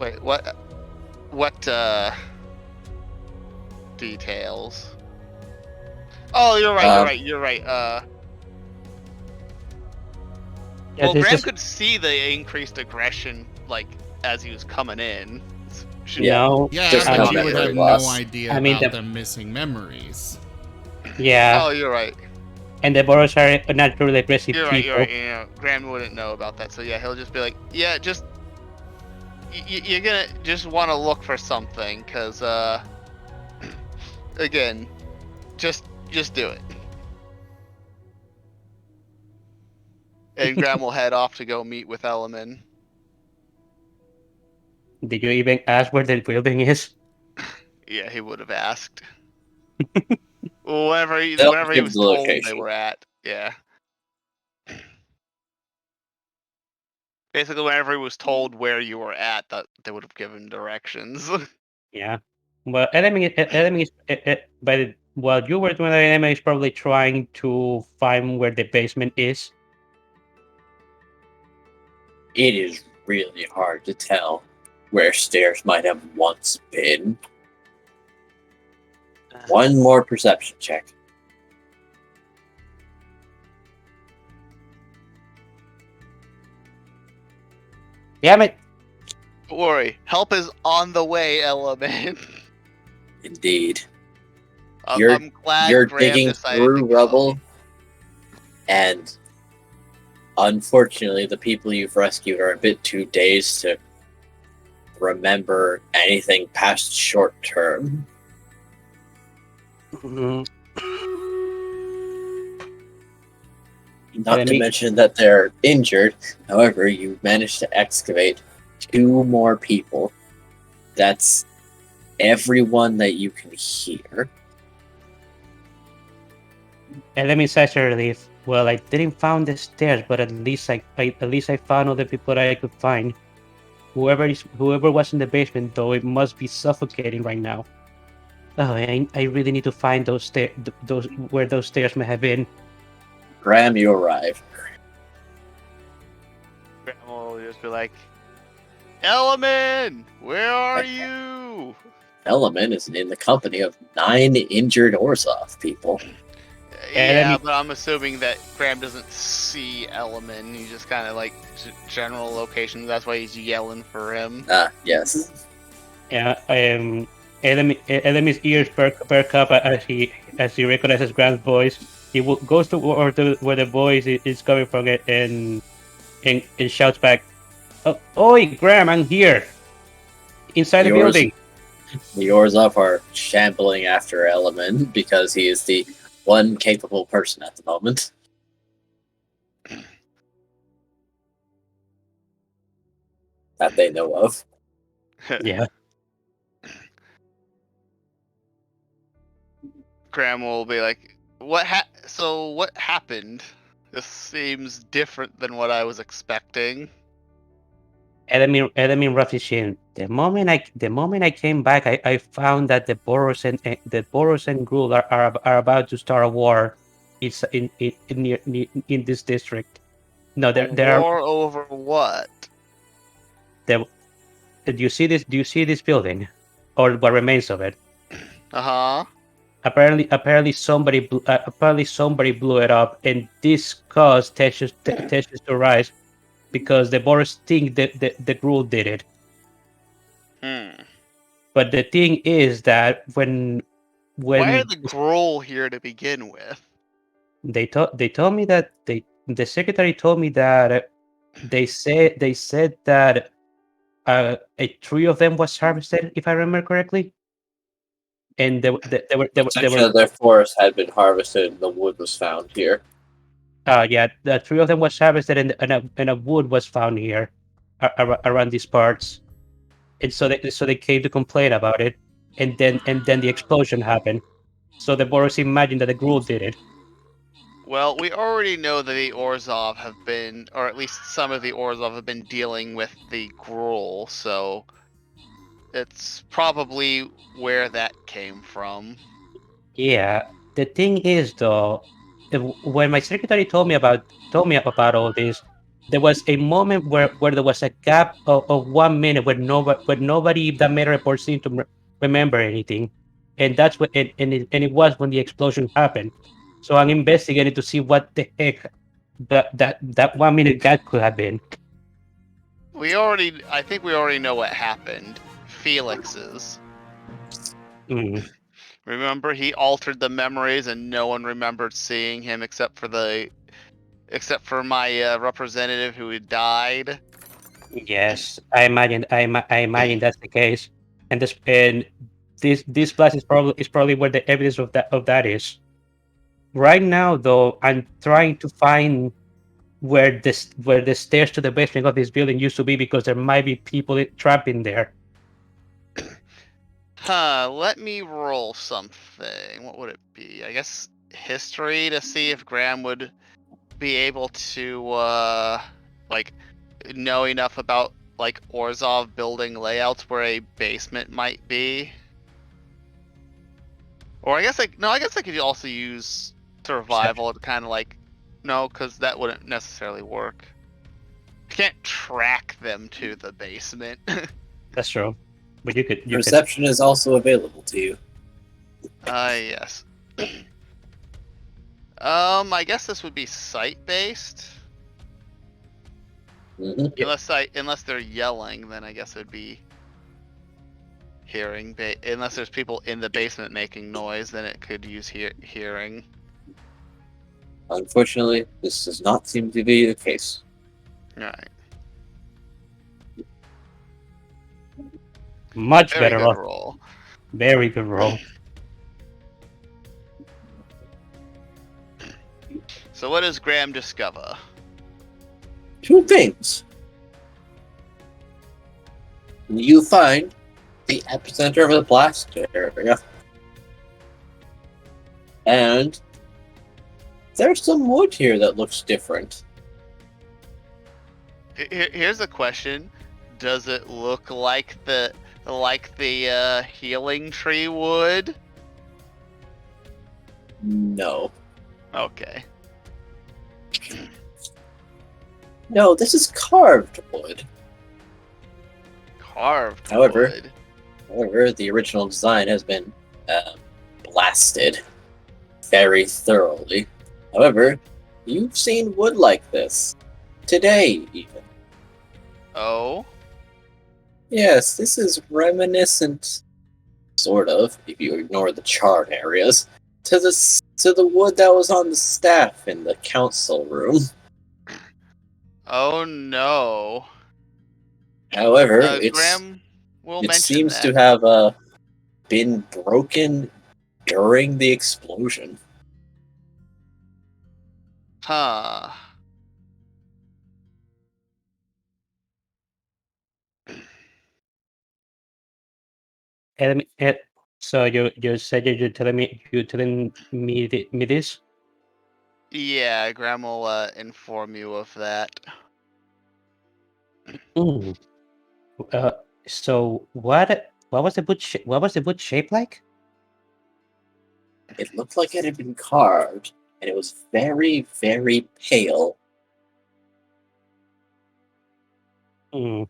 Wait, what? What details? Oh, you're right. You're right. Yeah, Well, this Graham is could see the increased aggression, like, as he was coming in. Yeah. no. Yeah, Just but not you would memory have loss. no idea I mean, about the- them missing memories. Yeah, Oh, you're right. and the Boros are naturally aggressive You're people. right. You know, Graham wouldn't know about that, so yeah, he'll just be like, yeah, just you're gonna just want to look for something, cause again, just do it. And Graham will head off to go meet with Elemen. Did you even ask where the building is? Yeah, he would have asked. Whenever he They'll whenever he give was the told they location. were at, yeah. Basically, whenever he was told where you were at, that they would have given directions. Yeah. Well, enemy is while you were doing that, enemy is probably trying to find where the basement is. It is really hard to tell where stairs might have once been. One more perception check. Damn it! Don't worry, help is on the way, Elemen. Indeed. I'm You're glad Graham digging decided to through go. rubble, and unfortunately, the people you've rescued are a bit too dazed to remember anything past short term. Mhm. Not to Enemy- mention that they're injured. However, you managed to excavate 2 more people. That's everyone that you can hear. Enemy says relief. Well, I didn't find the stairs, but at least I found all the people that I could find. Whoever was in the basement, though, it must be suffocating right now. Oh, I really need to find those those where those stairs may have been. Graham, you arrive. Graham will just be like, Elemen, where are you? Element is in the company of 9 injured Orzhov people. Yeah, but I'm assuming that Graham doesn't see Elemen. He's just kind of like general location. That's why he's yelling for him. Ah, yes. Yeah, Enemy's ears perk up as he recognizes Graham's voice. He goes to where the voice is coming from it and shouts back, "Oh, oi, Graham, I'm here, inside the building." The Orzhov are shambling after Element because he is the one capable person at the moment. That they know of. Yeah. Graham will be like, So what happened? This seems different than what I was expecting. Enemy rough his chin. The moment I came back, I found that the Boros and Gruul are about to start a war. It's in this district. No, A there are. war over what? Do you see this? Do you see this building, or what remains of it? Uh-huh. Apparently somebody blew it up, and this caused tensions to rise because the Boros think that the Gruul did it. But the thing is that when Why are when the Gruul here to begin with? they told me that the secretary told me that they said that a tree of them was harvested, if I remember correctly, and A they section were of their forest had been harvested and the wood was found here. yeah, the three of them was harvested, and a wood was found here around these parts, and so they came to complain about it, and then the explosion happened. So the Boros imagined that the Gruul did it. Well, we already know that the Orzhov have been, or at least some of the Orzhov have been dealing with the Gruul, so it's probably where that came from. Yeah, the thing is though, when my secretary told me about all this, there was a moment where there was a gap of 1 minute where nobody that made a report seemed to remember anything, and that's what and it was when the explosion happened. So I'm investigating to see what the heck that 1 minute gap could have been. I think we already know what happened. Felix's. Mm, Remember, he altered the memories, and no one remembered seeing him except for my representative who had died. yes, I imagine that's the case, and this place is probably where the evidence of that is. Right now, though, I'm trying to find where the stairs to the basement of this building used to be because there might be people trapped in there. Huh, let me roll something. What would it be? I guess history to see if Graham would be able to, like, know enough about, like, Orzhov building layouts where a basement might be. Or I guess, I guess I could also use survival to kind of, like, no, because that wouldn't necessarily work. You can't track them to the basement. That's true, but you could. Perception is also available to you. Yes. I guess this would be site-based. Mm-hmm. Unless they're yelling, then I guess it would be hearing. Unless there's people in the basement making noise, then it could use hearing. Unfortunately, this does not seem to be the case. Right. Much Very better good roll. roll. Very good roll. So what does Graham discover? Two things. You find the epicenter of the blast area. And there's some wood here that looks different. Here's a question: does it look like the healing tree would? No. Okay. No, this is carved wood. Carved However- wood. However, the original design has been blasted very thoroughly. However, you've seen wood like this. Today, even. Oh. Yes, this is reminiscent, sort of, if you ignore the charred areas, to the wood that was on the staff in the council room. Oh no. However, Graham will it mention seems that. to have been broken during the explosion. Huh. So you said you're telling me this? Yeah, Graham will inform you of that. Mm. So what was the wood shaped like? It looked like it had been carved, and it was very, very pale. Mm.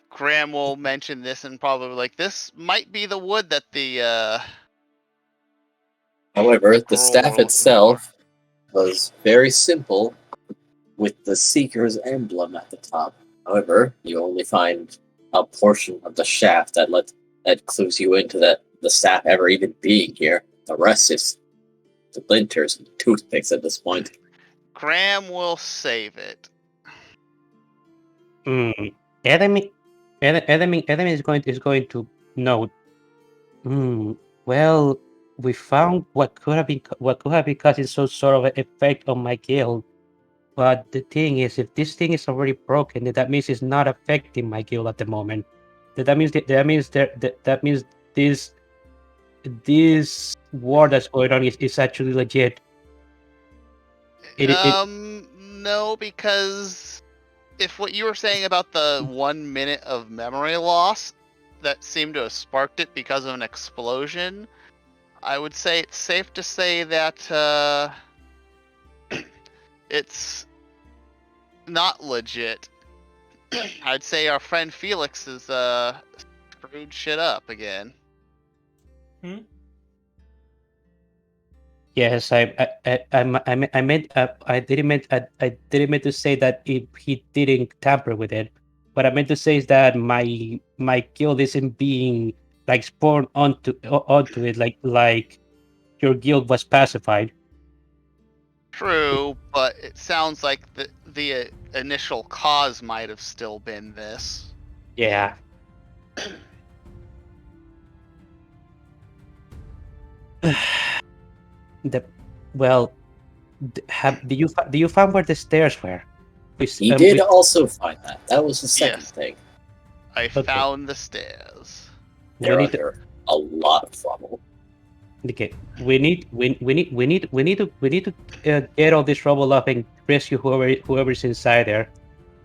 Graham will mention this and probably like, this might be the wood that the However, the Gruul staff were looking itself was very simple, with the Seeker's emblem at the top. However, you only find a portion of the shaft that clues you into the the sap ever even being here. The rest is splinters and toothpicks at this point. Graham will save it. Adam is going to note. Well, we found what could have been causing some sort of an effect on my guild. But the thing is, if this thing is already broken, then that means it's not affecting my guild at the moment. That means this war that's going on is actually legit. No, because if what you were saying about the 1 minute of memory loss that seemed to have sparked it because of an explosion, I would say it's safe to say that it's not legit. I'd say our friend Felix is screwed shit up again. Yes, I didn't meant to say that he didn't tamper with it. What I meant to say is that my guild isn't being like spawned onto it like your guild was pacified. True, but it sounds like the initial cause might have still been this. Yeah. Do you find where the stairs were? He did also find that. That was the second Yes. thing. I found the stairs. They're under a lot of trouble. Okay, we need to get all this rubble up and rescue whoever's inside there.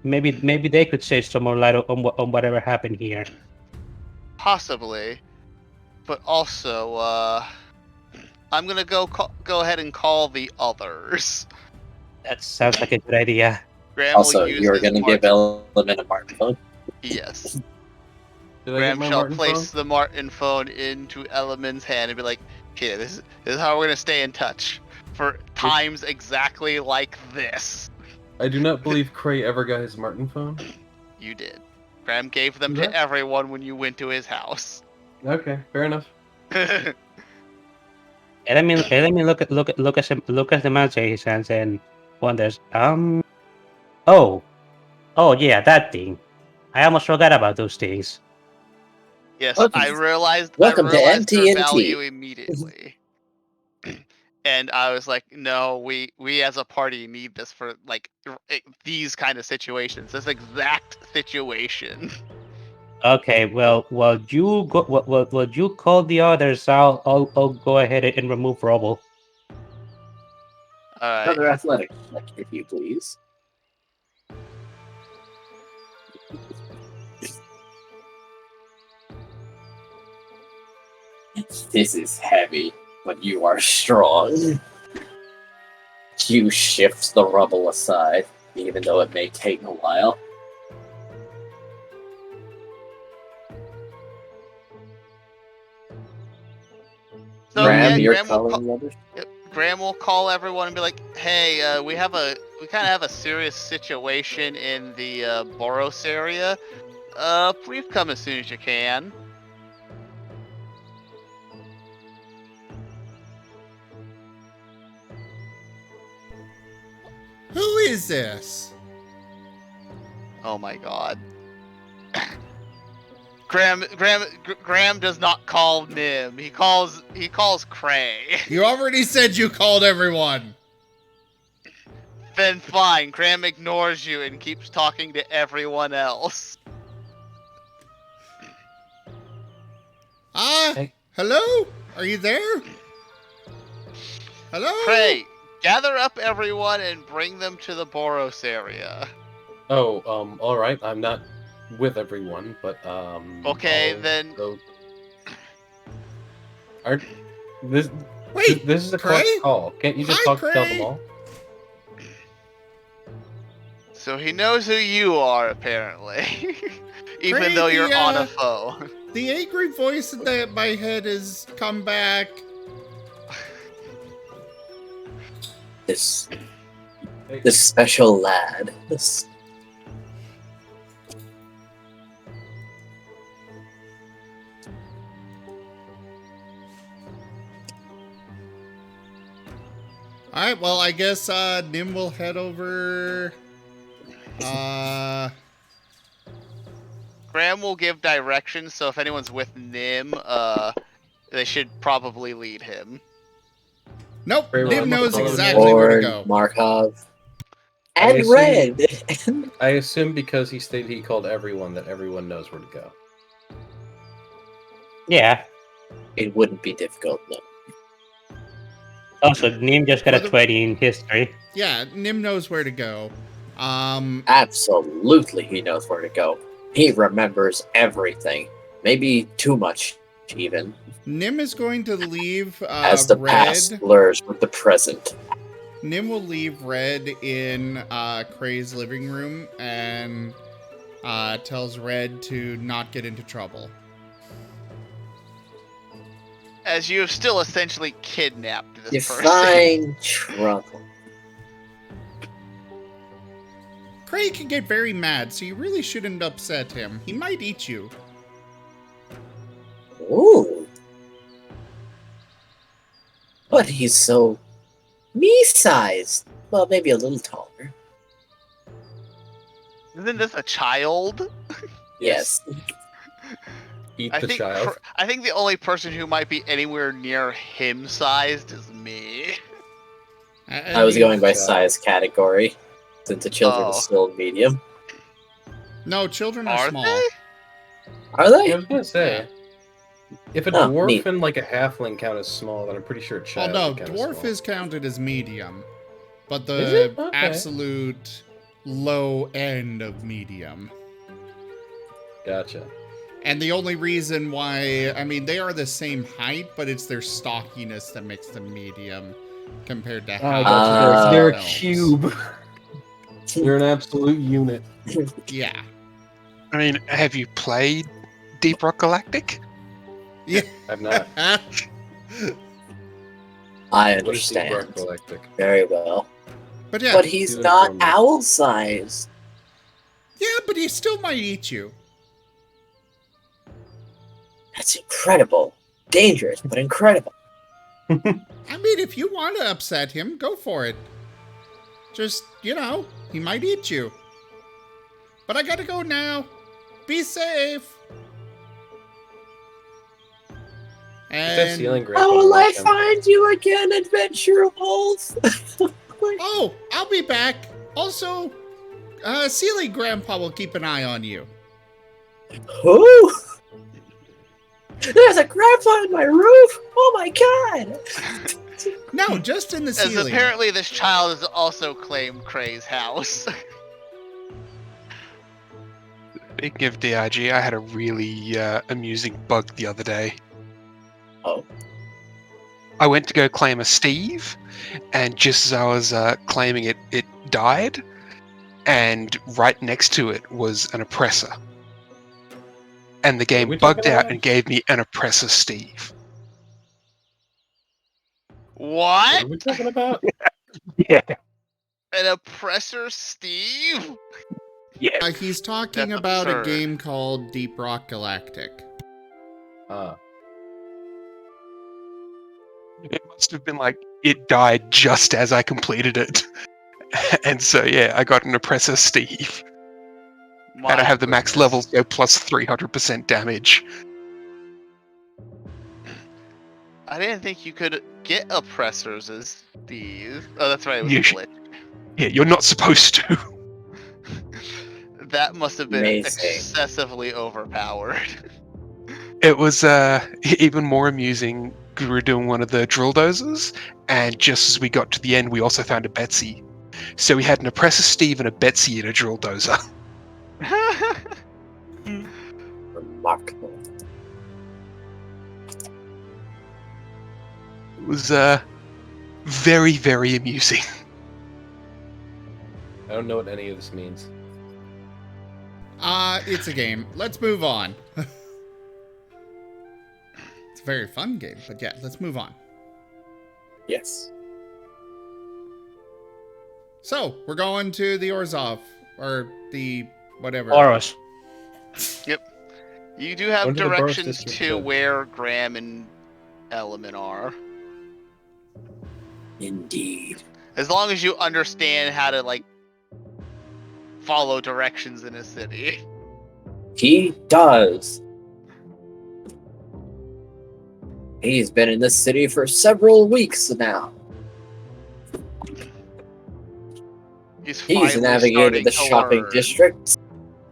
Maybe they could shed some more light on whatever happened here. Possibly, but also I'm gonna go ahead and call the others. That sounds like a good idea. Graham Also, will use you're his going to give Element a Marten phone? Yes. Did I get Graham my shall Marten place phone? the Marten phone into Element's hand and be like, okay, this is how we're gonna stay in touch for times exactly like this. I do not believe Cray ever got his Marten phone. You did. Graham gave them What? to everyone when you went to his house. Okay, fair enough. Element look at the man his hands and wonders. Oh yeah, that thing. I almost forgot about those things. Yes, Welcome- I realized welcome to their MTNT. value immediately. And I was like, no, we as a party need this for like these kind of situations. This exact situation. Okay, well, while you call the others, I'll go ahead and remove rubble. Alright. Another athletic check, if you please. This is heavy, but you are strong. You shift the rubble aside, even though it may take a while. So Graham, yeah, you're Graham will calling the others? Graham will call everyone and be like, "Hey, we kind of have a serious situation in the Boros area. Please come as soon as you can." Who is this? Oh my god. Graham does not call Nim. He calls Cray. You already said you called everyone. Then fine, Graham ignores you and keeps talking to everyone else. Hey. Hello? Are you there? Hello? Cray, gather up everyone and bring them to the Boros area. Oh, all right. I'm not with everyone, but Okay, I'll then- go. This Wait, this is a Cray? close call. Can't you just Hi, tell Cray. them all? So he knows who you are, apparently. Even Cray, though you're the, on a phone. The angry voice in my head has come back. This special lad. This Alright, well, I guess Nim will head over. Graham will give directions, so if anyone's with Nim, they should probably lead him. Nope, Very well. Nim knows Follow exactly where to Or go. Markov. I And assume- Red. I assume because he stated he called everyone that everyone knows where to go. Yeah. It wouldn't be difficult, no. Also, Nim just got For a the- 20 in history. Yeah, Nim knows where to go. Absolutely, he knows where to go. He remembers everything. Maybe too much, even. Nim is going to leave As the past Red. blurs with the present. Nim will leave Red in Cray's living room and tells Red to not get into trouble. As you have still essentially kidnapped this person. Define trouble. Cray can get very mad, so you really shouldn't upset him. He might eat you. Ooh. But he's so me-sized. Well, maybe a little taller. Isn't this a child? Yes. Eat I the think child. I think the only person who might be anywhere near him sized is me. I was going by size category, since the children Oh. is still medium. No, children are, Are small. they? Are Yeah, I they? was gonna say, if a Oh, dwarf neat. and like a halfling count as small, then I'm pretty sure a Well, child. no, would count as dwarf small. is counted as medium, but Is the it? Okay. absolute low end of medium. Gotcha. And the only reason why, I mean, they are the same height, but it's their stockiness that makes them medium compared to how gotcha. They're a elves. cube. They're an absolute unit. Yeah. I mean, have you played Deep Rock Galactic? Yeah. I've not. I What is Deep Rock understand Galactic? very well. But yeah. But he's Do it not for me. owl-sized. Yeah, but he still might eat you. That's incredible. Dangerous, but incredible. I mean, if you want to upset him, go for it. Just, you know, he might eat you. But I gotta go now. Be safe. It's that ceiling And, grandpa. How will I Marten. find you again, Adventure Wolf? oh, I'll be back. Also, Sealy Grandpa will keep an eye on you. Who? There's a grandpa on my roof! Oh my god! No, just in the As ceiling. apparently this child has also claimed Cray's house. Speaking of DIG, I had a really amusing bug the other day. Oh. I went to go claim a Steve, and just as I was claiming it, it died, and right next to it was an oppressor. And the game we bugged talking out about? and gave me an oppressor Steve. What What? are we talking about? Yeah. An oppressor Steve? Yeah. He's talking That's about absurd. a game called Deep Rock Galactic. It must have been like it died just as I completed it. And so yeah, I got an oppressor Steve. And I My have the max goodness. levels go plus 300% damage. I didn't think you could get oppressors as Steve. Oh, that's right, it was You a should- glitch. Yeah, you're not supposed to. That must have been Amazing. excessively overpowered. It was even more amusing because we were doing one of the drill dozers, and just as we got to the end, we also found a Betsy. So we had an oppressor Steve and a Betsy in a drill dozer. Remarkable. It was very, very amusing. I don't know what any of this means. It's a game. Let's move on. It's a very fun game, but yeah, let's move on. Yes. So, we're going to the Orzhov, or the whatever. Oros. You do have When did the Burst directions District to show? where Graham and Element are. Indeed. As long as you understand how to like follow directions in a city. He does. He's been in this city for several weeks now. He's He's finally navigated the starting to shopping learn. district.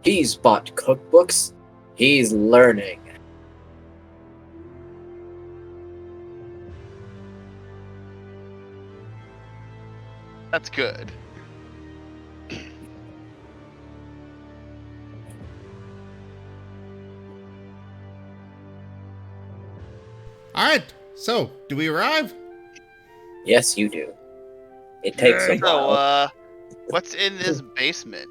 He's bought cookbooks. He's learning. That's good. All right. So, do we arrive? Yes, you do. It takes a Yay. So, while. what's in this basement?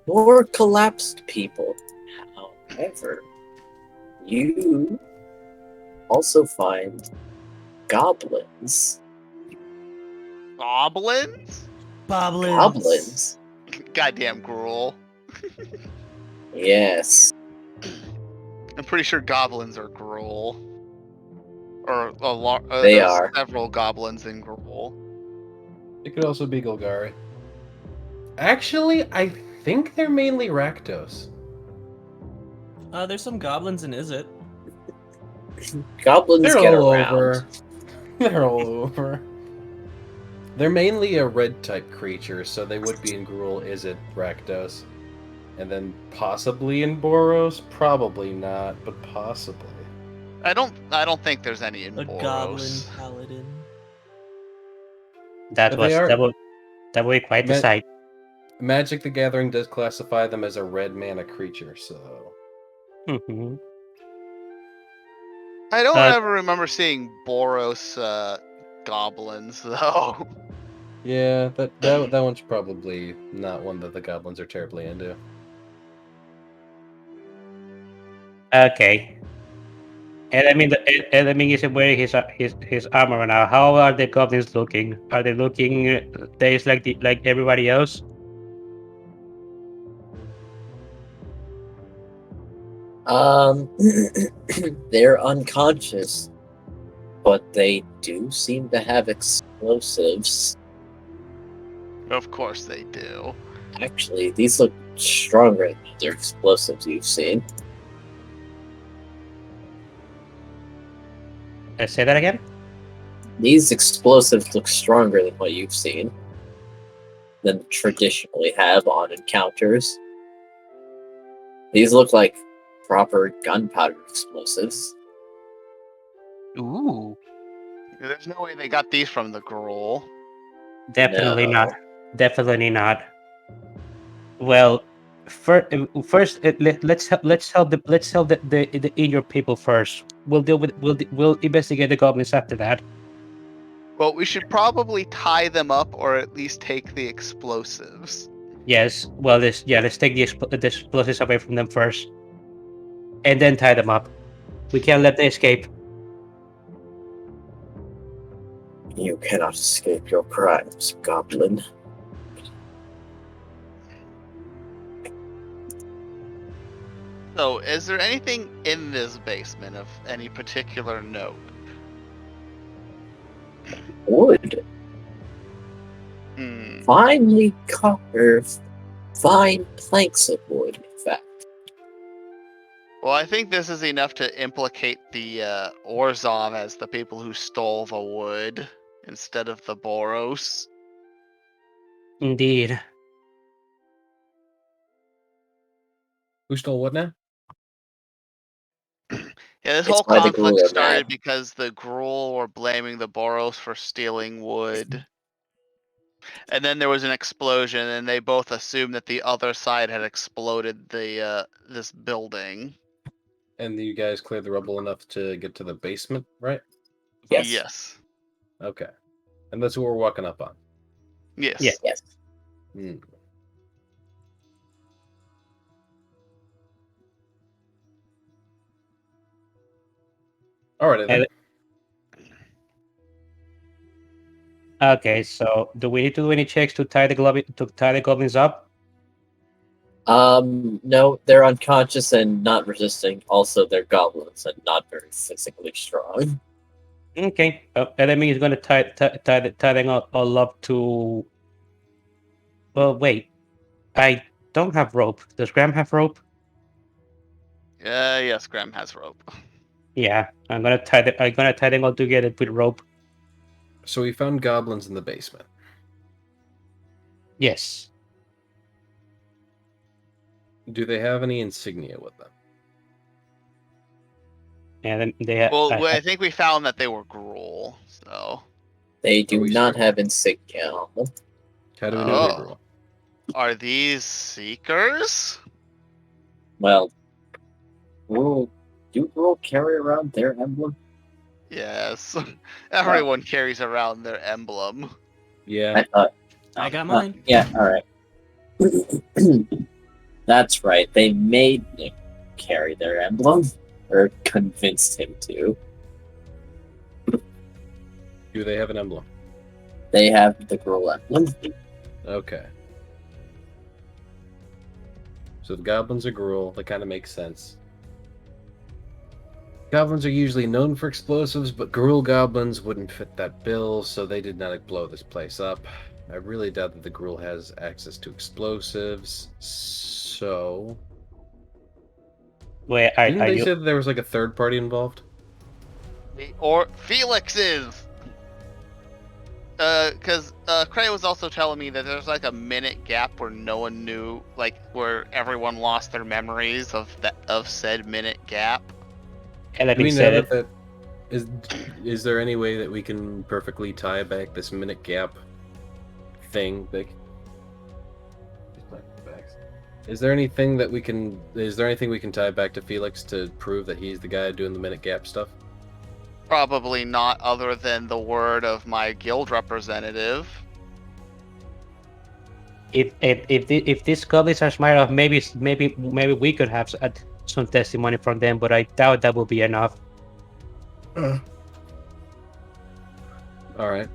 More collapsed people. However, you also find goblins. Goblins? Goblins? Goddamn Gruul. Yes. I'm pretty sure goblins are Gruul. Or They there's are. several goblins in Gruul. It could also be Golgari. Actually, I think they're mainly Rakdos. There's some goblins in Is It. Goblins They're get all around. over. They're all over. They're mainly a red type creature, so they would be in Gruul, Is It, Rakdos. And then possibly in Boros? Probably not, but possibly. I don't think there's any in A Boros. goblin paladin. That But they are- that would be quite the Ma- sight. Magic the Gathering does classify them as a red mana creature, so... Hmm. I don't Uh, ever remember seeing Boros goblins though. Yeah, that one's probably not one that the goblins are terribly into. Okay. Element isn't wearing his armor now. How are the goblins looking? Are they looking days like everybody else? They're unconscious, but they do seem to have explosives. Of course they do. Actually, these look stronger than other explosives you've seen. Say that again. These explosives look stronger than what you've seen, than traditionally have on encounters. These look like proper gunpowder explosives. Ooh. There's no way they got these from the Gruul. Definitely No. not. Definitely not. Well, first let's help the injured people first. We'll investigate the goblins after that. Well, we should probably tie them up or at least take the explosives. Yes. Well, let's take the explosives away from them first, and then tie them up. We can't let them escape. You cannot escape your crimes, goblin. So, is there anything in this basement of any particular note? Wood. Hmm. Finely carved, fine planks of wood, in fact. Well, I think this is enough to implicate the Orzhov as the people who stole the wood instead of the Boros. Indeed. Who stole what now? Yeah, this It's whole why the conflict Gruul are started mad. because the Gruul were blaming the Boros for stealing wood. And then there was an explosion, and they both assumed that the other side had exploded the this building. And you guys cleared the rubble enough to get to the basement, right? Yes. Yes. Okay. And that's what we're walking up on. Yes. Yeah. Yes. Hmm. Alright then. Okay. So, do we need to do any checks to tie the goblins up? No, they're unconscious and not resisting. Also, they're goblins and not very physically strong. Okay. Enemy is gonna tie them all up to. Well, wait. I don't have rope. Does Graham have rope? Yes, Graham has rope. Yeah, I'm gonna tie them. I'm gonna tie them all together with rope. So we found goblins in the basement. Yes. Do they have any insignia with them? And then they have. Well, I think we found that they were gruel, so. They do we not sure? have insignia on them. How do we know they're Oh. gruel? Are these seekers? Well, do Gruul carry around their emblem? Yes. Everyone carries around their emblem. Yeah. I thought. I got mine. Yeah, alright. That's right. They made Nick carry their emblem, or convinced him to. Do they have an emblem? They have the Gruul emblem. Okay. So the goblins are gruel. That kind of makes sense. Goblins are usually known for explosives, but gruel goblins wouldn't fit that bill, so they did not blow this place up. I really doubt that the gruel has access to explosives, so... Wait, Didn't are they you? say that there was like a third party involved? Or Felix is! Because Cray was also telling me that there's like a minute gap where no one knew, like where everyone lost their memories of said minute gap. Do Enemy we know said it. that is there any way that we can perfectly tie back this minute gap thing? Is there anything we can tie back to Felix to prove that he's the guy doing the minute gap stuff? Probably not, other than the word of my guild representative. If these goblins are smart enough, maybe we could have some testimony from them, but I doubt that will be enough. All right.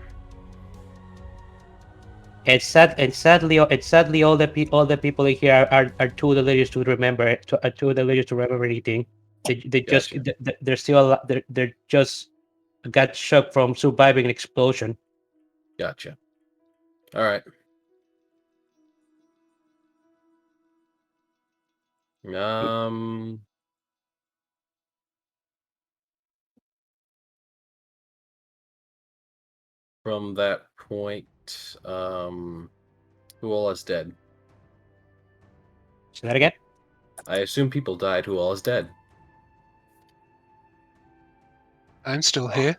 Sadly, all the people in here are too delirious to remember. Too delirious to remember anything. They just Gotcha. they're still alive. They're just got shocked from surviving an explosion. Gotcha. All right. From that point, who all is dead? Say that again. I assume people died. Who all is dead? I'm still here.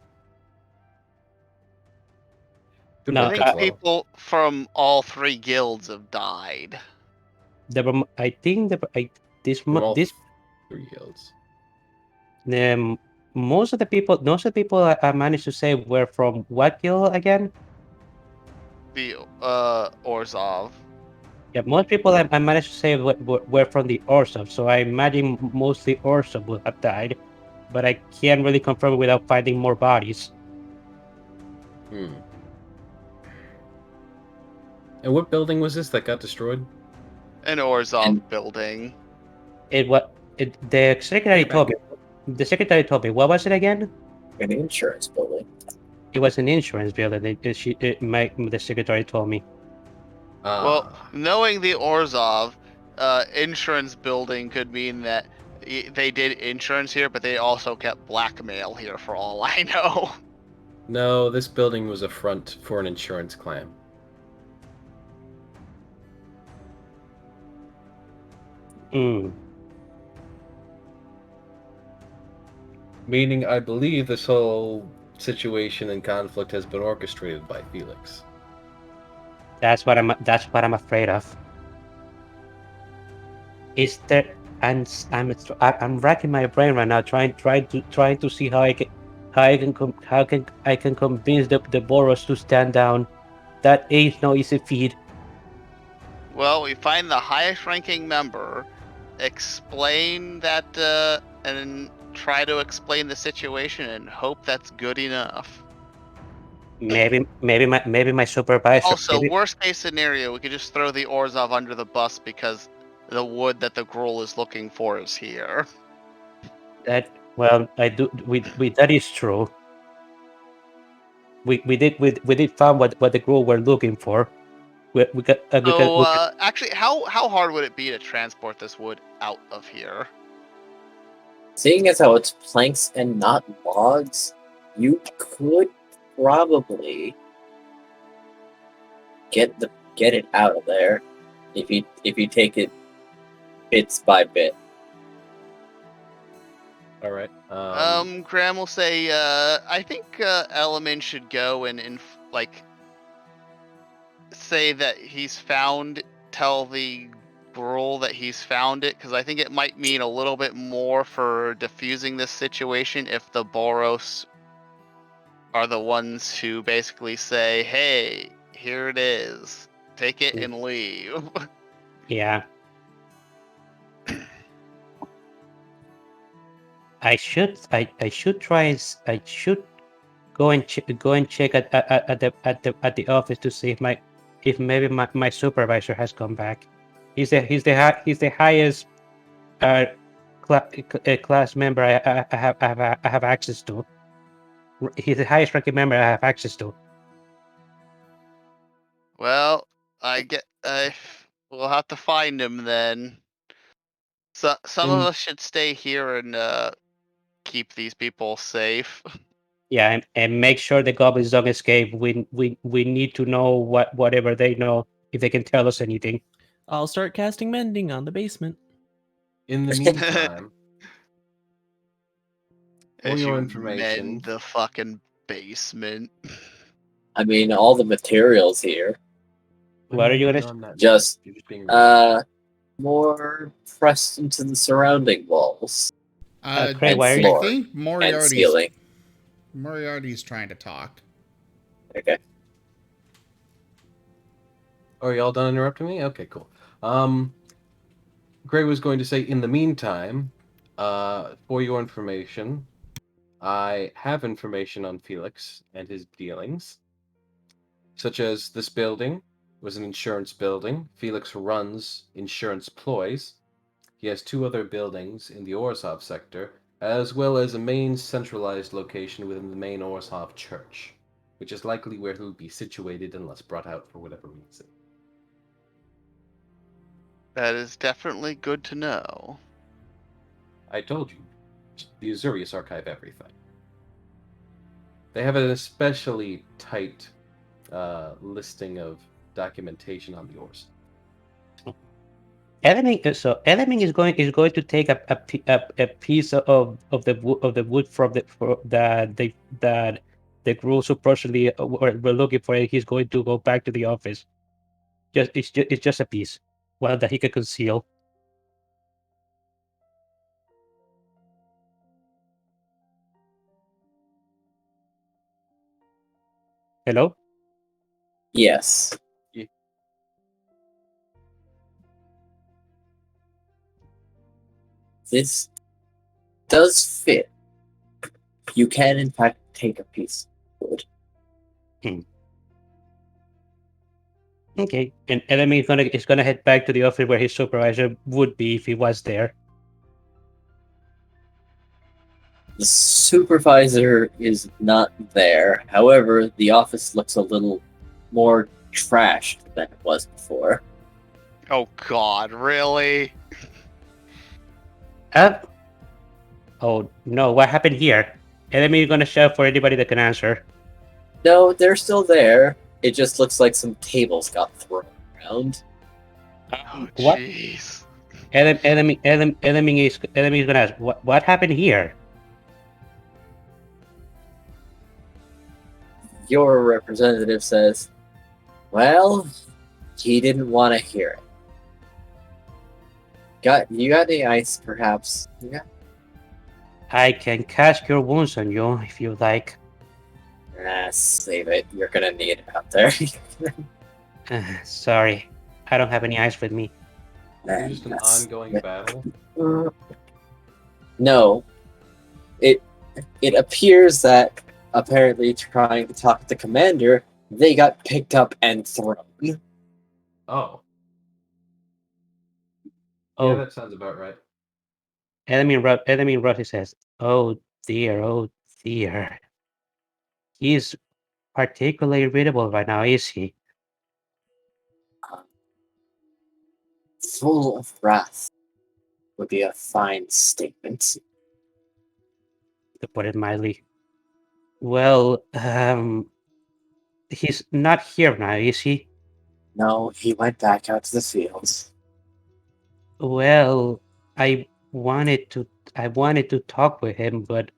Good No, I work, think Axolotl. people from all three guilds have died. I think this From all this 3 guilds. most of the people I managed to say were from what guild again? The Orzhov. Yeah, most people I managed to say were from the Orzhov, so I imagine mostly Orzhov would have died, but I can't really confirm without finding more bodies. Hmm. And what building was this that got destroyed? An Orzhov building. The secretary told me. The secretary told me. What was it again? An insurance building. It was an insurance building. The secretary told me. Well, knowing the Orzhov, insurance building could mean that they did insurance here, but they also kept blackmail here for all I know. No, this building was a front for an insurance claim. Hmm. Meaning, I believe this whole situation and conflict has been orchestrated by Felix. That's what I'm afraid of. Is there? I'm racking my brain right now, trying to see how I can convince the Boros to stand down. That ain't no easy feat. Well, we find the highest ranking member, explain that, and try to explain the situation and hope that's good enough. Maybe my supervisor. Also, worst case scenario, we could just throw the Orzhov under the bus because the wood that the Gruul is looking for is here. That well, I do. That is true. we did find what the group were looking for. We got So, actually, how hard would it be to transport this wood out of here? Seeing as how it's planks and not logs, you could probably get it out of there if you take it bits by bit. All right. Graham will say, I think Element should go and say that tell the girl that he's found it, because I think it might mean a little bit more for diffusing this situation if the Boros are the ones who basically say, hey, here it is, take it and leave. Yeah. I should go and check at the office to see if maybe my supervisor has come back. He's the highest class member I have access to. He's the highest ranking member I have access to. Well, we'll have to find him then. So some of us should stay here and keep these people safe. Yeah, and make sure the goblins don't escape. We need to know whatever they know, if they can tell us anything. I'll start casting mending on the basement. In the meantime, for As your you information, mend the fucking basement. I mean, all the materials here. What are you gonna? done that, Just, you're just being rude. more pressed into the surrounding walls. Craig, why are you? I floor think and ceiling. Moriarty's trying to talk. Okay. Oh, are y'all done interrupting me? Okay, cool. Gray was going to say, in the meantime, for your information, I have information on Felix and his dealings, such as this building was an insurance building. Felix runs insurance ploys. He has 2 other buildings in the Orzhov sector, as well as a main centralized location within the main Orzhov church, which is likely where he'll be situated unless brought out for whatever reason. That is definitely good to know. I told you, the Azurius archive everything. They have an especially tight listing of documentation on the ores. Element is going to take a piece of the wood from that the crew supposedly were looking for. He's going to go back to the office. It's just a piece, one that he can conceal. Hello? Yes. Yeah. This does fit. You can, in fact, take a piece of wood. Okay, and Element is gonna head back to the office where his supervisor would be if he was there. The supervisor is not there. However, the office looks a little more trashed than it was before. Oh God, really? Oh no, what happened here? Element is gonna shout for anybody that can answer. No, they're still there. It just looks like some tables got thrown around. Oh What? jeez. Element is gonna ask, what happened here? Your representative says, well, he didn't want to hear it. You got any ice, perhaps? Yeah. I can cast Cure Wounds on you if you like. Save it. You're gonna need it out there. Sorry, I don't have any ice with me. Is it just an ongoing battle? No. It appears that apparently trying to talk to the commander, they got picked up and thrown. Oh. Oh. Yeah, that sounds about right. Element Rossi says, oh dear. He's particularly readable right now, is he? Full of wrath would be a fine statement. To put it mildly. Well, he's not here now, is he? No, he went back out to the fields. Well, I wanted to I wanted to talk with him, but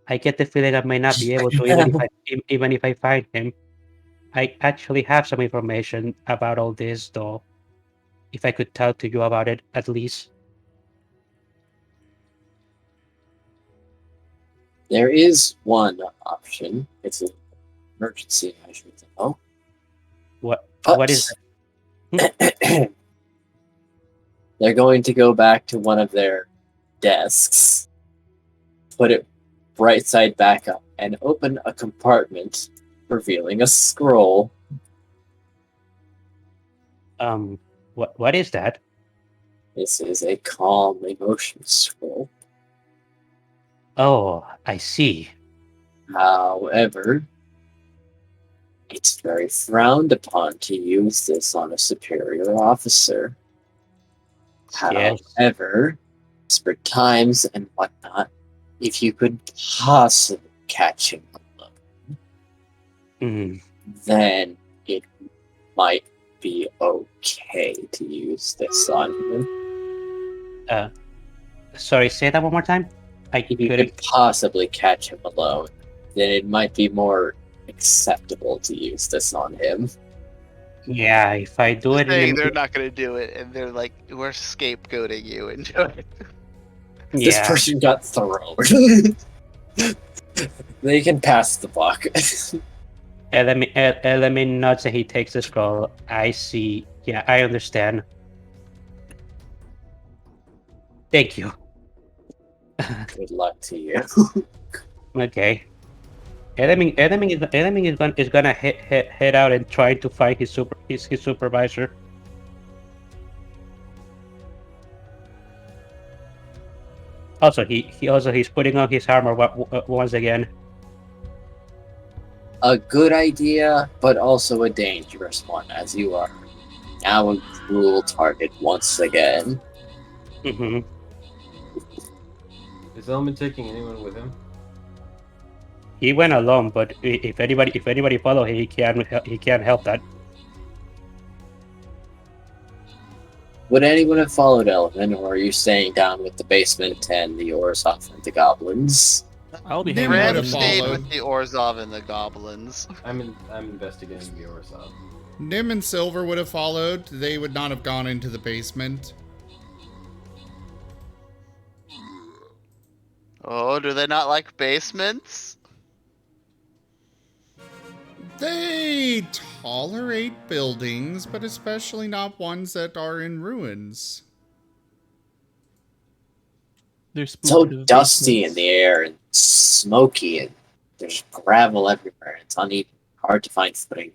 I get the feeling I may not be able to even if I find him. I actually have some information about all this, though. If I could talk to you about it, at least. There is one option. It's an emergency, I should know. What is They're going to go back to one of their desks, put it right side back up, and open a compartment, revealing a scroll. what is that? This is a calm emotion scroll. Oh, I see. However, it's very frowned upon to use this on a superior officer. Yes. However, for times and whatnot, if you could possibly catch him alone, Mm, then it might be okay to use this on him. sorry, say that one more time. I If you couldn't. could possibly catch him alone, then it might be more acceptable to use this on him. Yeah, if I do it Saying in they're the not gonna do it, and they're like, "We're scapegoating you into it." This yeah, person got thrown. They can pass the buck. Element nods and he takes the scroll. I see. Yeah, I understand. Thank you. Good luck to you. Okay. Element is gonna head out and try to find his supervisor. Also, he's putting on his armor once again. A good idea, but also a dangerous one, as you are now a cruel target once again. Hmm. Is Element taking anyone with him? He went alone, but if anybody follow him, he can't help that. Would anyone have followed Element, or are you staying down with the basement and the Orzhov and the goblins? I'll be Nim hanging out would Ram have in stayed followed. with the Orzhov and the goblins. I'm investigating the Orzhov. Nim and Silver would have followed. They would not have gone into the basement. Oh, do they not like basements? They tolerate buildings, but especially not ones that are in ruins. They're So spooked of dusty in basements. the air and smoky, and there's gravel everywhere. It's uneven, hard to find footing.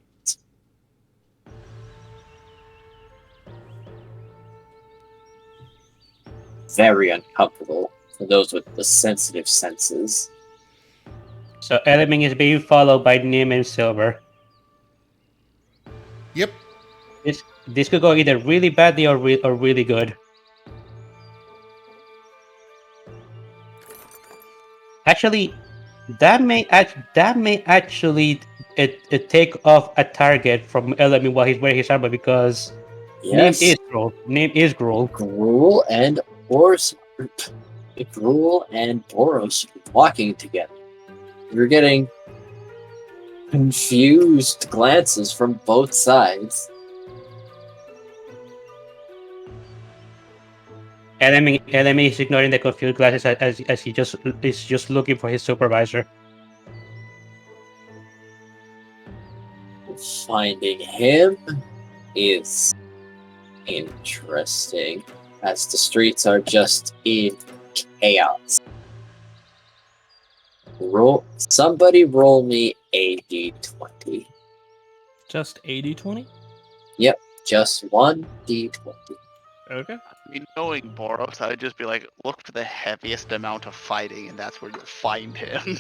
Very uncomfortable for those with the sensitive senses. So Element is being followed by Nim and Silver. Yep. This could go either really badly or really good. Actually, that may actually take off a target from Element while he's wearing his armor because Yes, Name is Gruul. Gruul and Gruul and Boros walking together. You're getting confused glances from both sides. Element is ignoring the confused glasses as he is just looking for his supervisor. Finding him is interesting, as the streets are just in chaos. Somebody roll me a d20. Just 80-20? Yep, just one d20. Okay. I mean, knowing Boros, I'd just be like, look for the heaviest amount of fighting, and that's where you'll find him.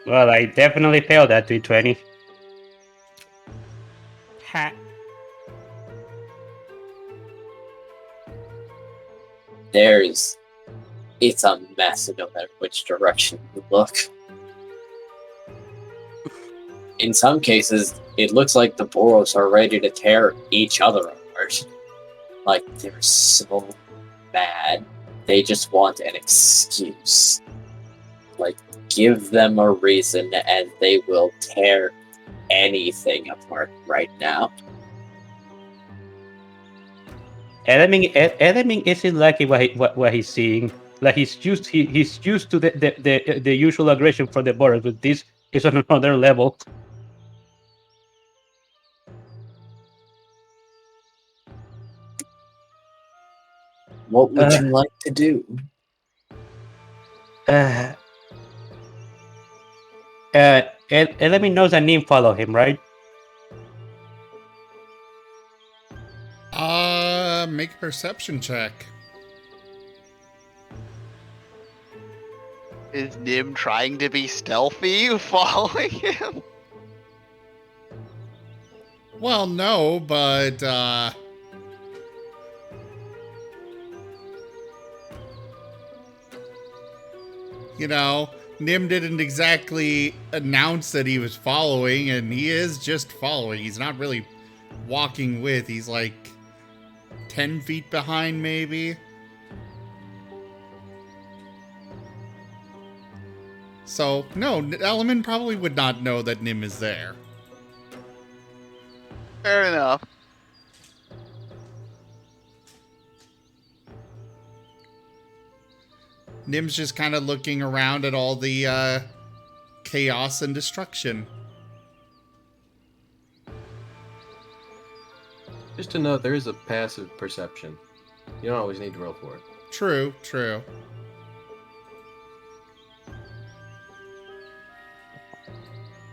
Well, I definitely failed that 320. Ha. It's a mess no matter which direction you look. In some cases, it looks like the Boros are ready to tear each other apart. Like, they're so mad. They just want an excuse. Like, give them a reason and they will tear anything apart right now. Element isn't liking what he's seeing. Like he's used to the usual aggression from the Boros, but this is on another level. What would you like to do? Element knows that Nim follow him, right? Make a perception check. Is Nim trying to be stealthy following him? Well, no, but you know, Nim didn't exactly announce that he was following, and he is just following. He's not really walking with. He's like 10 feet behind, maybe. So, no, Element probably would not know that Nim is there. Fair enough. Nim's just kind of looking around at all the chaos and destruction. Just to note, there is a passive perception. You don't always need to roll for it. True, true.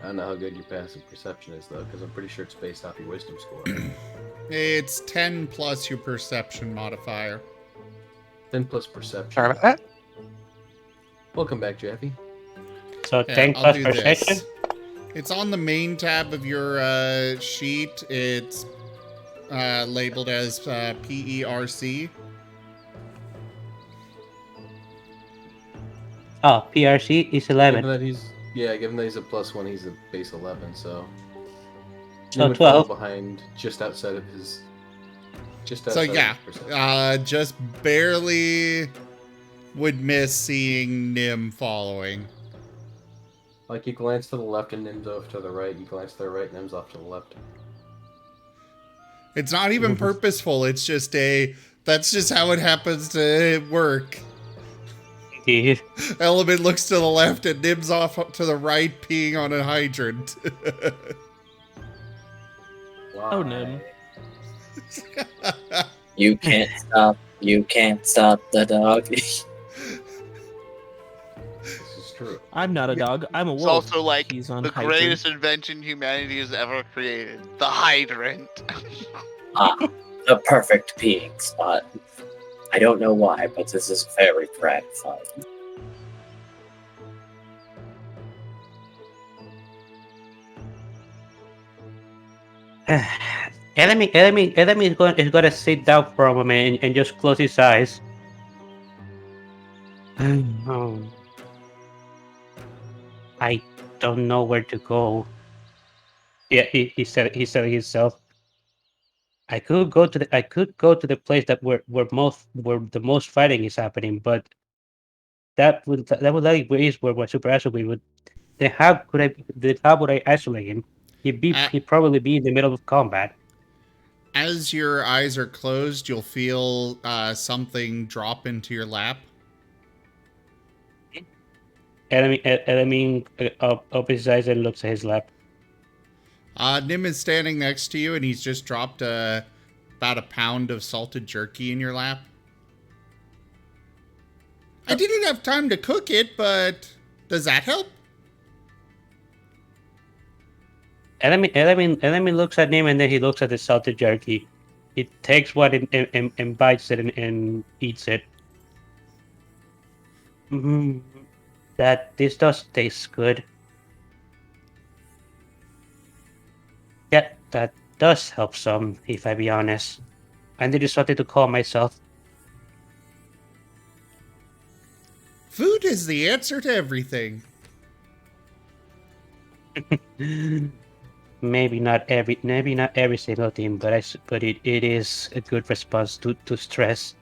I don't know how good your passive perception is, though, because I'm pretty sure it's based off your wisdom score. It's 10 plus your perception modifier. 10 plus perception. Sorry about that. Welcome back, Jeffy. So Yeah, 10 I'll plus do perception. this. It's on the main tab of your sheet. It's labeled as PERC. Oh, PRC is 11. Given that he's a +1, he's a base 11, so... So Nim would fall 12. behind just outside of his... So yeah, just barely would miss seeing Nim following. Like, you glance to the left and Nim's off to the right, you glance to the right, Nim's off to the left. It's not even purposeful. It's just that's just how it happens to work. Indeed. Element looks to the left and Nim's off to the right, peeing on a hydrant. Oh, Nim. You can't stop the dog. This is true. I'm not a dog. I'm a It's wolf. also like He's on the hydrant. greatest invention humanity has ever created. The hydrant. The perfect peeing spot. I don't know why, but this is very gratifying. Enemy is going to sit down for a moment and just close his eyes. Oh. I don't know where to go. Yeah, he said himself. I could go to the place where the most fighting is happening, but that would like is where my super isolate would. Then how would I isolate him? He'd probably be in the middle of combat. As your eyes are closed, you'll feel something drop into your lap. Enemy up his eyes and looks at his lap. Nim is standing next to you, and he's just dropped about a pound of salted jerky in your lap. I didn't have time to cook it, but does that help? Enemy looks at him, and then he looks at the salted jerky. He takes one and bites it and eats it. This does taste good. Yeah, that does help some, if I be honest. I needed something to call myself. Food is the answer to everything. Maybe not every single thing, but it is a good response to stress.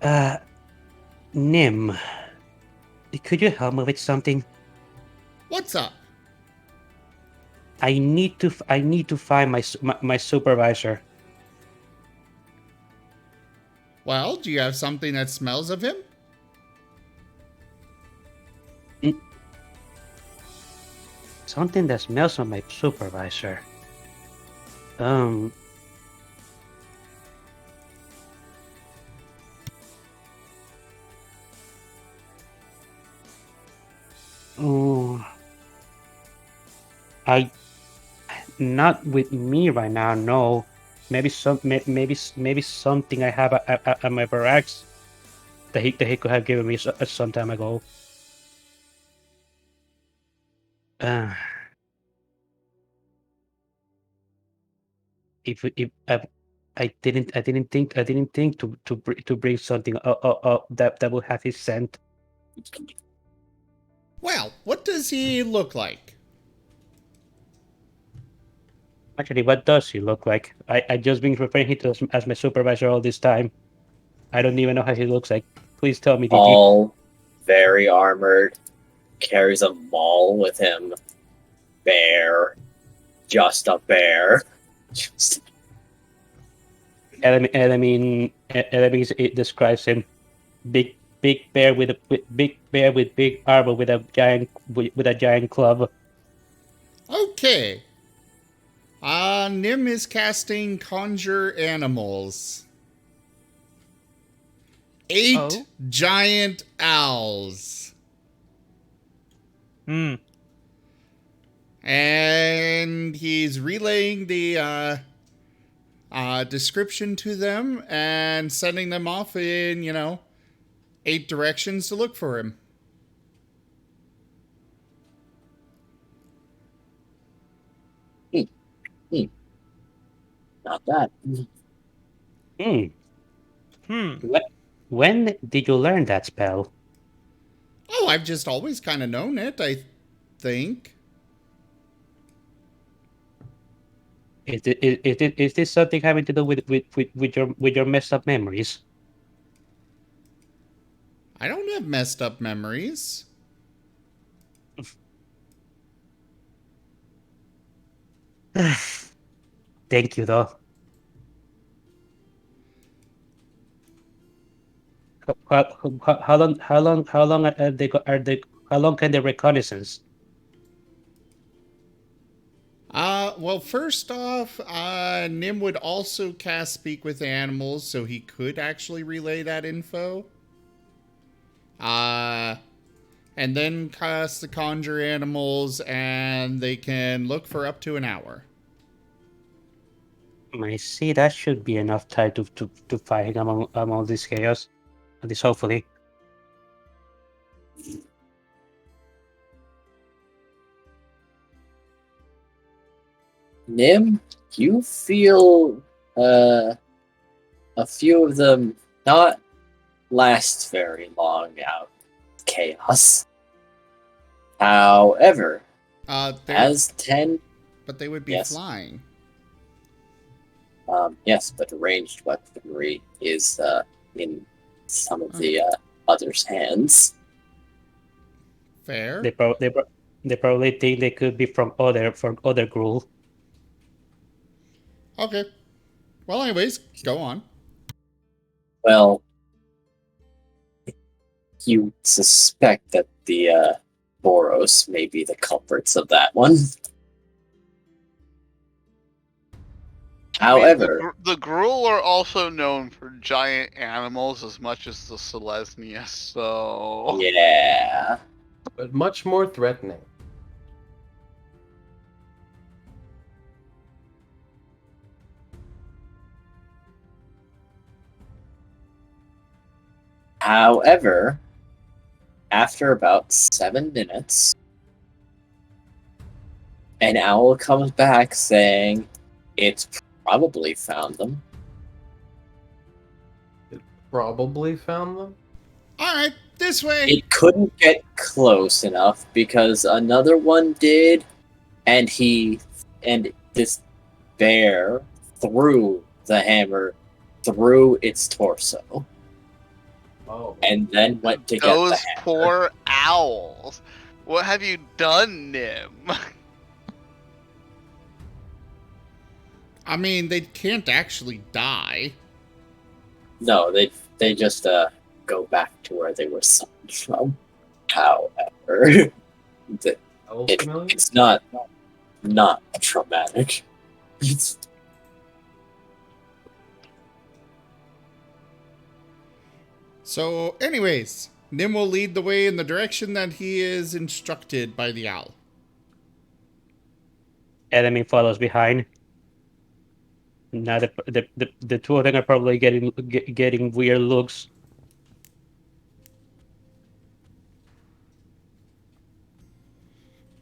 Uh, Nim, could you help me with something? What's up? I need to find my supervisor. Well, do you have something that smells of him? Something that smells of my supervisor. Um. Oh, I not with me right now. No, maybe something I have at my barracks that he could have given me some time ago. Uh, if I didn't think to bring something that would have his scent. Well, what does he look like? Actually, what does he look like? I just been referring to him as my supervisor all this time. I don't even know how he looks like. Please tell me, DG. All very armored, carries a maul with him. Bear. Just a bear. Just It describes him big bear with big armor with a giant club. Okay. Nim is casting Conjure Animals. 8 Oh. giant owls. Hmm. And he's relaying the description to them and sending them off in, 8 directions to look for him. not that. Hmm. Hmm. When did you learn that spell? Oh, I've just always kind of known it, I think. Is this something having to do with your messed up memories? I don't have messed up memories. Thank you, though. How long how long can they reconnaissance? Well, first off, Nim would also cast Speak with Animals, so he could actually relay that info. And then cast the Conjure Animals, and they can look for up to an hour. I see that should be enough time to fight among this chaos. At least hopefully. Nim, you feel a few of them not last very long out of chaos. However, as 10, But they would be Yes. flying. yes, but ranged weaponry is in some of the others' hands. Fair. They probably think they could be from other gruel. Okay. Well, anyways, go on. Well, you suspect that the Boros may be the culprits of that one. However, the Gruul are also known for giant animals as much as the Selesnya, so yeah, But much more threatening. however, after about 7 minutes, an owl comes back saying it's probably found them. Probably found them. All right, this way. It couldn't get close enough because another one did, and this bear threw the hammer through its torso. Oh. And then went to get the Those hammer. poor owls. What have you done, Nim? I mean, they can't actually die. No, they just go back to where they were summoned from. However, Owls familiar? it's not traumatic. It's So, anyways, Nim will lead the way in the direction that he is instructed by the owl. Enemy follows behind. Now the two of them are probably getting weird looks.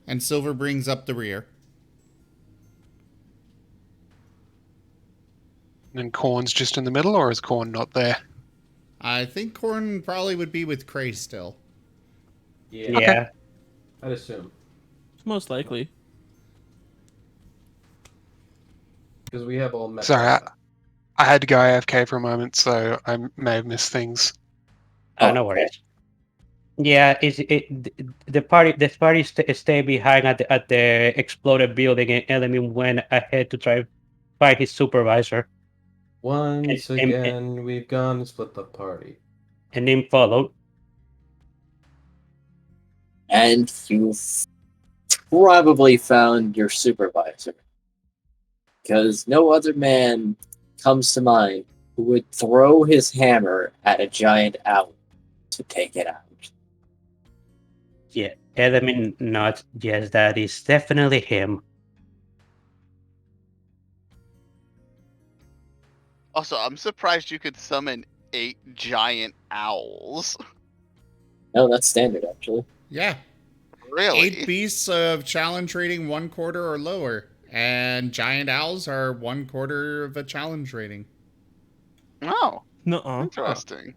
And Silver brings up the rear. And Corn's just in the middle, or is Corn not there? I think Corn probably would be with Cray still. Yeah. Yeah. I'd assume. Most likely. Because we have all met. Sorry, I had to go AFK for a moment, so I may have missed things. No worries. Yeah, the party stay behind at the exploded building, and Element went ahead to try find his supervisor. Once And- again, we've gone and split the party. And Nim followed. and you've probably found your supervisor. Because no other man comes to mind who would throw his hammer at a giant owl to take it out. Yeah, Element nods. Yes, that is definitely him. Also, I'm surprised you could summon 8 giant owls. No, that's standard, actually. Yeah. Really? 8 beasts of challenge rating 1/4 or lower. And giant owls are 1/4 of a challenge rating. Oh, Nuh-uh. interesting.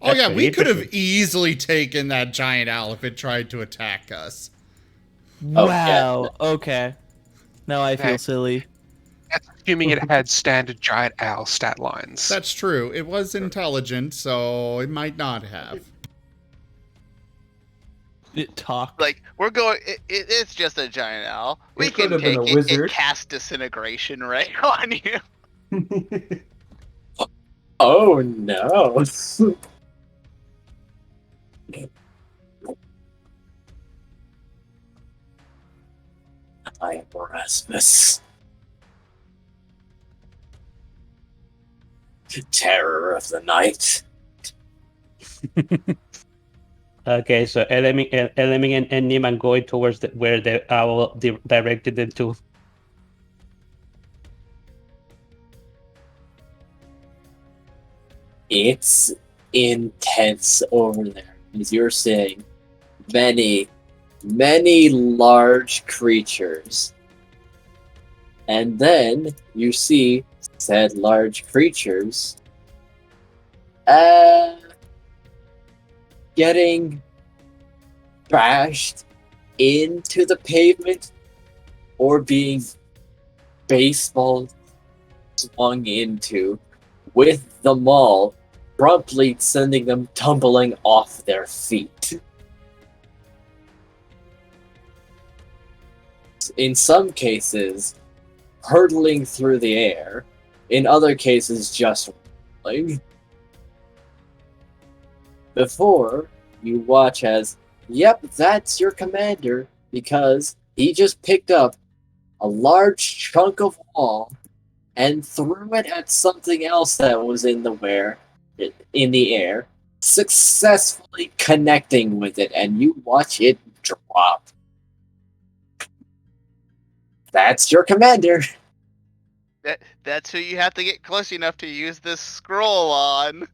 Oh That's yeah, pretty we could have interesting. easily taken that giant owl if it tried to attack us. Oh, Wow. Okay. Now I feel Okay. silly. That's assuming it had standard giant owl stat lines. That's true. It was intelligent, so it might not have. It talked. Like, we're going... it's just a giant owl. We It could can have been take a it and wizard. cast disintegration ray on you. Oh no! I am Erasmus. Terror of the night. Okay, so Element and Nim are going towards where the owl directed them to. It's intense over there, as you're seeing many large creatures. And then you see said large creatures getting bashed into the pavement or being baseball swung into, with the mall promptly sending them tumbling off their feet. In some cases, hurtling through the air. In other cases, just rolling. Before, you watch as, yep, that's your commander, because he just picked up a large chunk of wall and threw it at something else that was in the air, successfully connecting with it, and you watch it drop. That's your commander. That's who you have to get close enough to use this scroll on.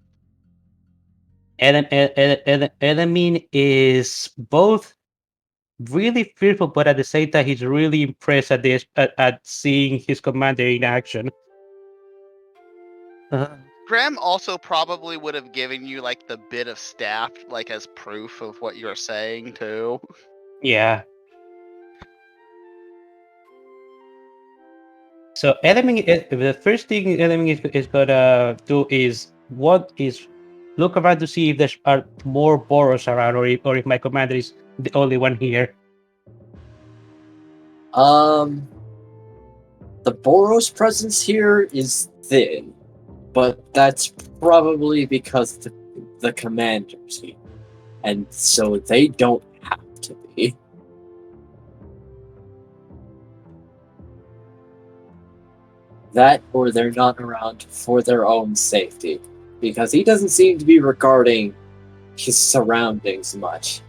Element is both really fearful, but at the same time, he's really impressed at this at seeing his commander in action. Graham also probably would have given you like the bit of staff, like as proof of what you're saying too. Yeah. So the first thing Element is gonna do is look around to see if there are more Boros around, or if my commander is the only one here. The Boros presence here is thin, but that's probably because the commander's here, and so they don't have to be. That, or they're not around for their own safety, because he doesn't seem to be regarding his surroundings much.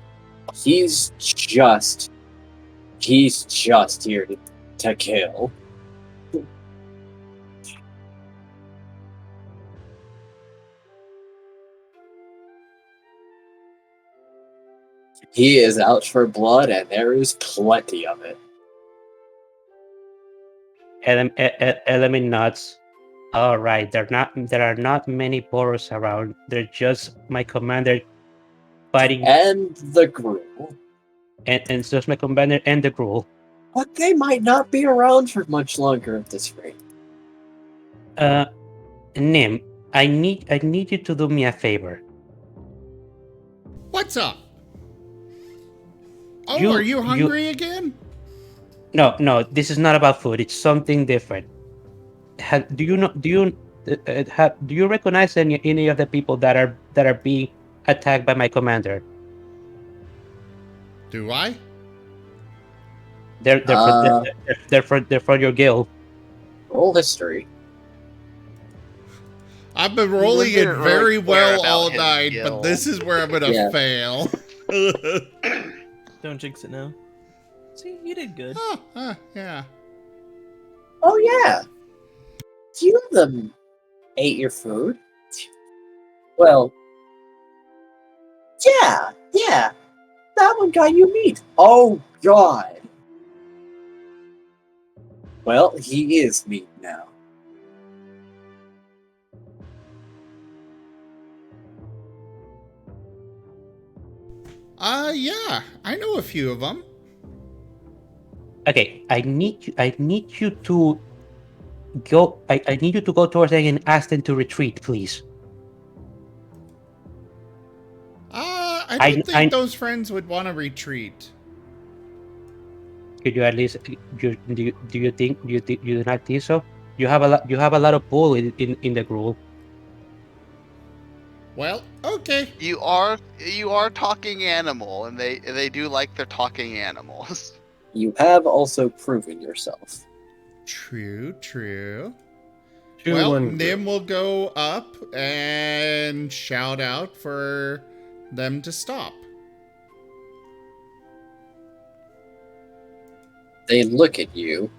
He's just here to kill. He is out for blood, and there is plenty of it. Element nods. All right, there are not many Boros around. They're just my commander fighting, And the Gruul. and just my commander and the Gruul. But they might not be around for much longer at this rate. Nim, I need you to do me a favor. What's up? Oh, You- are you you- hungry again? No, this is not about food. It's something different. Do you recognize any of the people that are being attacked by my commander? Do I? They're from your guild. Roll history. I've been rolling it didn't very really care well about all his night, but skill. this is where I'm gonna Yeah. fail. Don't jinx it now. See, you did good. Yeah. Oh yeah. Few of them ate your food. Well, yeah. That one got you meat. Oh god. Well, he is meat now. Yeah. I know a few of them. Okay, I need you to go. I need you to go towards them and ask them to retreat, please. I don't think those friends would want to retreat. Could you at least do you not think so? You have a lot of bull in the Gruul. Well, okay. You are talking animal, and they do like their talking animals. You have also proven yourself. True. Two, Well, one, Nim will go up and shout out for them to stop. They look at you,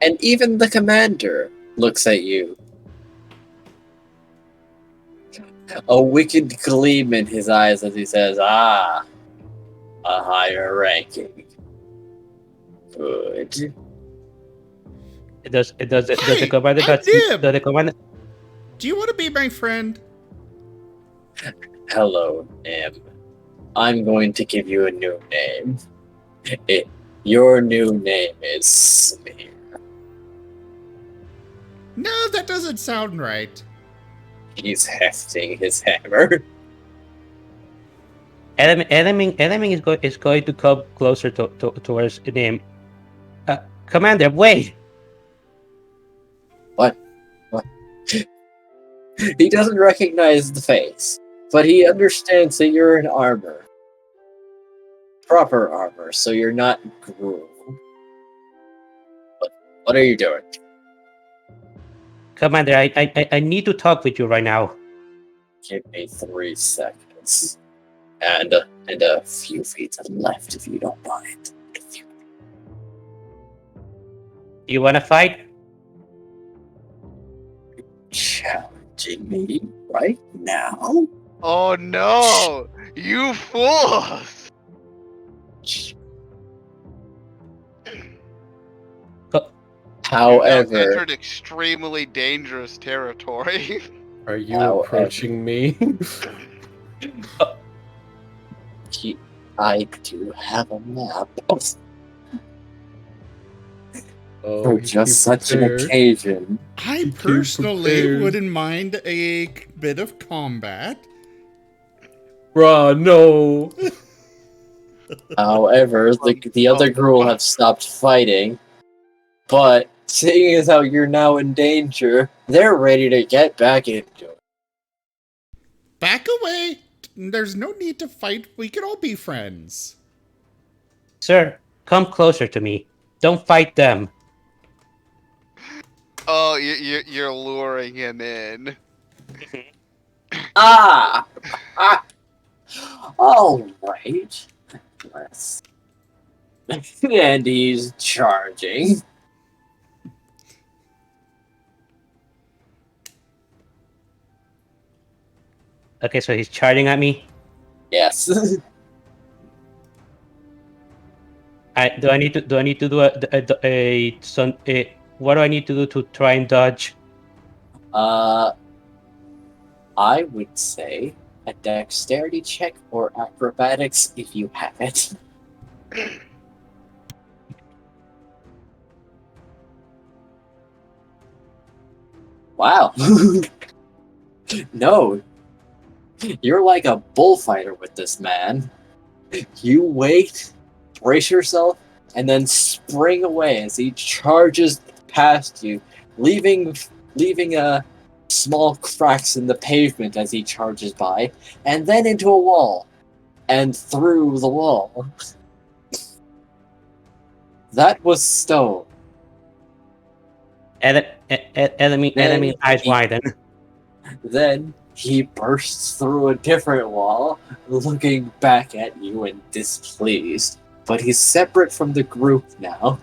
and even the commander looks at you. A wicked gleam in his eyes as he says, "Ah, a higher ranking. Good." Does the Hey, commander I'm got Nim! the commander? Do you want to be my friend? Hello, Nim. I'm going to give you a new name. Your new name is Smear. No, that doesn't sound right. He's hefting his hammer. Element is going to come closer towards him. Commander, wait! What? He doesn't recognize the face, but he understands that you're in armor. Proper armor, so you're not Gruul. What are you doing? Commander, I need to talk with you right now. Give me 3 seconds. And a few feet left if you don't mind. You wanna fight? Challenging me right now? Oh no! You fools! You've now However, entered extremely dangerous territory. Are you However- approaching me? I do have a map Oh, for he just came such an prepared. occasion. I came personally prepared. wouldn't mind a bit of combat. Bruh, no. However, the other crew will have stopped fighting, but seeing as how you're now in danger, they're ready to get back into it. Back away. There's no need to fight. We can all be friends. Sir, come closer to me. Don't fight them. Oh, you're luring him in. Ah! Alright. Let's... and he's charging. Okay, so he's charging at me. Yes. Do I need to do what do I need to do to try and dodge? I would say a dexterity check or acrobatics if you have it. Wow. No. You're like a bullfighter with this man. You wait, brace yourself, and then spring away as he charges past you, leaving small cracks in the pavement as he charges by, and then into a wall, and through the wall. That was stone. Enemy eyes widen. Then he bursts through a different wall, looking back at you and displeased. But he's separate from the group now.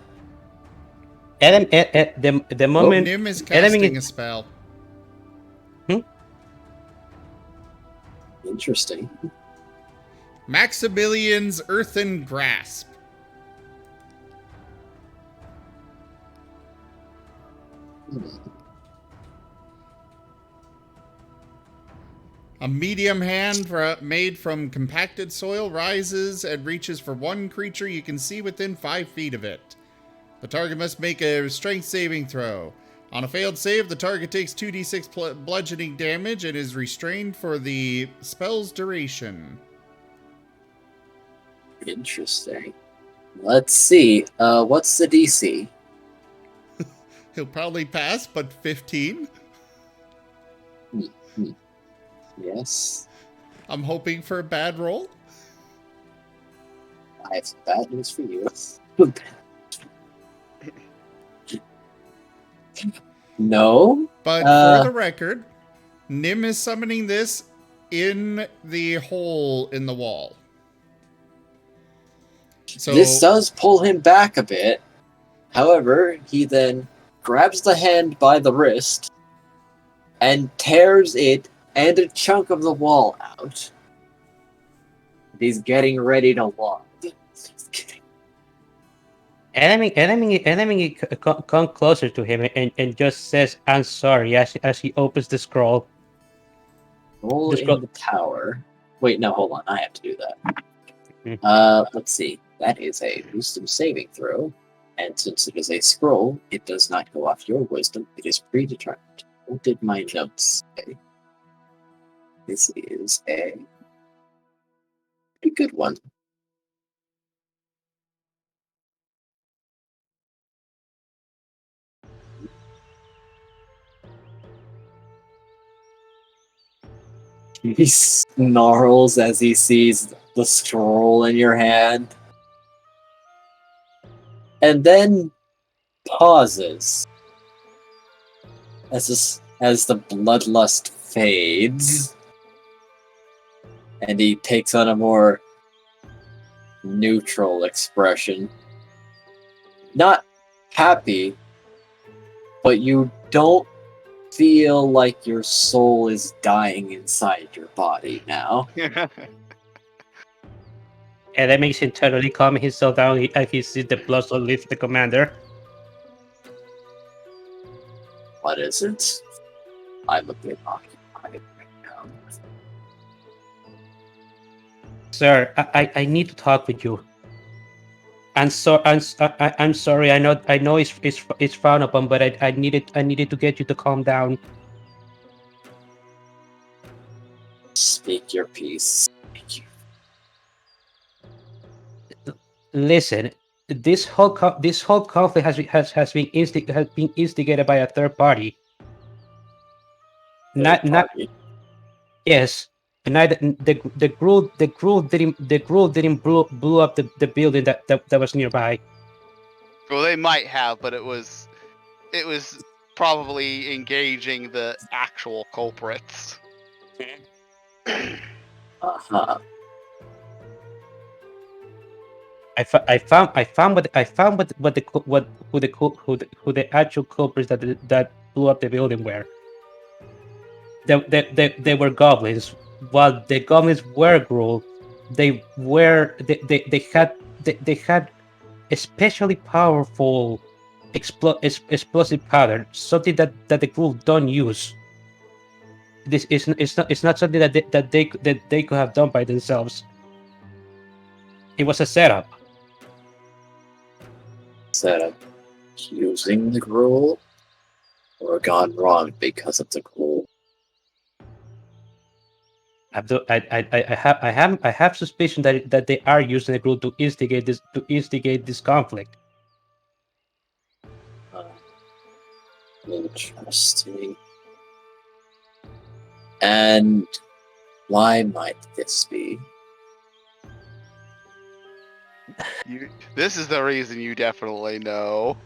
The moment Nim is enemy casting a spell. Interesting. Maximilian's Earthen Grasp. A medium hand made from compacted soil rises and reaches for one creature you can see within 5 feet of it. The target must make a strength saving throw. On a failed save, the target takes 2d6 bludgeoning damage and is restrained for the spell's duration. Interesting. Let's see. What's the DC? He'll probably pass, but 15. Yes. I'm hoping for a bad roll. I have some bad news for you. No? But for the record, Nim is summoning this in the hole in the wall. So This does pull him back a bit. However, he then grabs the hand by the wrist and tears it and a chunk of the wall out. He's getting ready to walk. enemy come closer to him and just says, "I'm sorry," as he opens the scroll. Roll Just in go- the tower. Wait, no, hold on. I have to do that. Let's see. That is a wisdom saving throw. And since it is a scroll, it does not go off your wisdom. It is predetermined. What did my notes say? This is a pretty good one. He snarls as he sees the scroll in your hand. And then pauses as the bloodlust fades. And he takes on a more neutral expression. Not happy, but you don't feel like your soul is dying inside your body now. Enemy internally calming himself down as he sees the blood leave the commander. What is it? I'm a bit occupied right now. Sir, I need to talk with you. I'm sorry. I know it's frowned upon, but I needed to get you to calm down. Speak your piece. Thank you. Listen, this whole conflict has been instigated by a third party. Third Not party. yes. Neither the group didn't blew up the building that was nearby. Well, they might have, but it was probably engaging the actual culprits. Uh-huh. I found what the cu- what who the actual culprits that blew up the building were. They were goblins. While the goblins were Gruul, they had especially powerful explosive powder, something that the Gruul don't use. This is it's not something that they could have done by themselves. It was a setup. Setup. Using the gruel or gone wrong because of the gruel. I have suspicion that they are using the Gruul to instigate this conflict. Interesting. And why might this be? This is the reason you definitely know.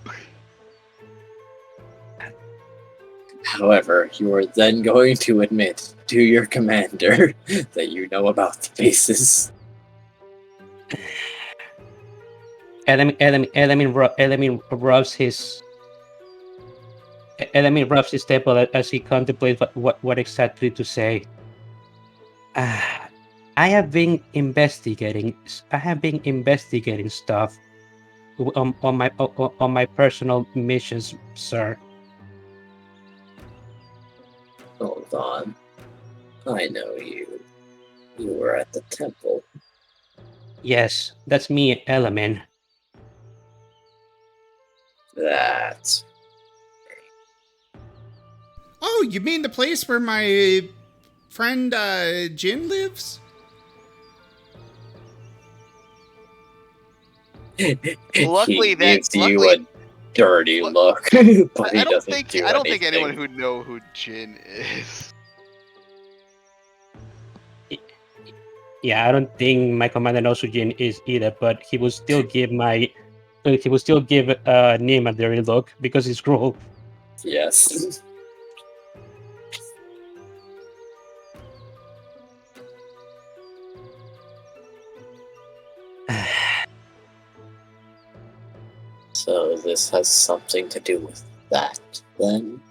However, you are then going to admit to your commander that you know about the bases. Element rubs his temple as he contemplates what exactly to say. I have been investigating stuff on my personal missions, sir. Hold on. I know you. You were at the temple. Yes, that's me, Element. That. Oh, you mean the place where my friend Jin lives? Luckily, he that- gives you luckily- a dirty look, but he I don't doesn't think do I don't anything. think anyone would know who Jin is. Yeah, I don't think my commander knows who Jin is either, but he will still give Nim a dirty look because he's cruel. Yes. So this has something to do with that, then?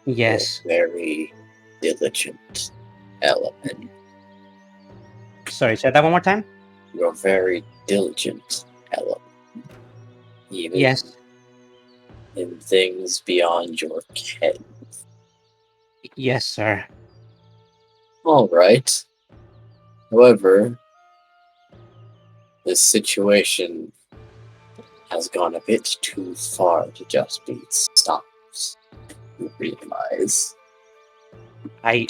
Yes. A very diligent element. Sorry, say that one more time. You're very diligent element. Even Yes. in things beyond your ken. Yes, sir. Alright. However, this situation has gone a bit too far to just be stopped. You realize? I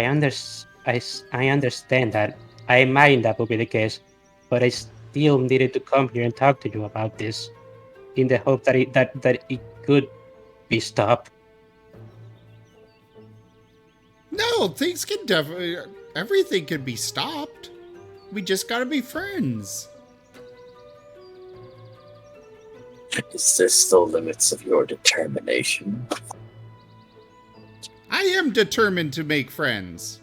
understand that. I imagine that would be the case, but I still needed to come here and talk to you about this, in the hope that it could be stopped. No, things can definitely. Everything can be stopped. We just gotta be friends. Is this the limits of your determination? I am determined to make friends.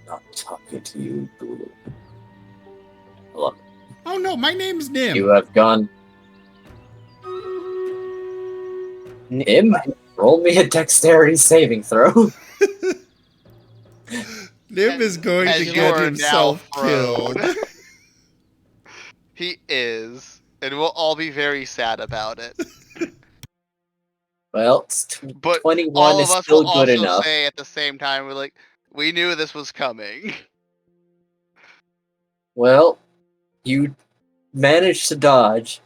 Not talking to you, Guru. Look, Oh no, my name's Nim. you have gone. Him? Roll me a dexterity saving throw. Nim is going As to you get are himself now killed. prone. He is, and we'll all be very sad about it. Well, But 21 all is of us still will good also enough. say at the same time, we're like, we knew this was coming. Well, you managed to dodge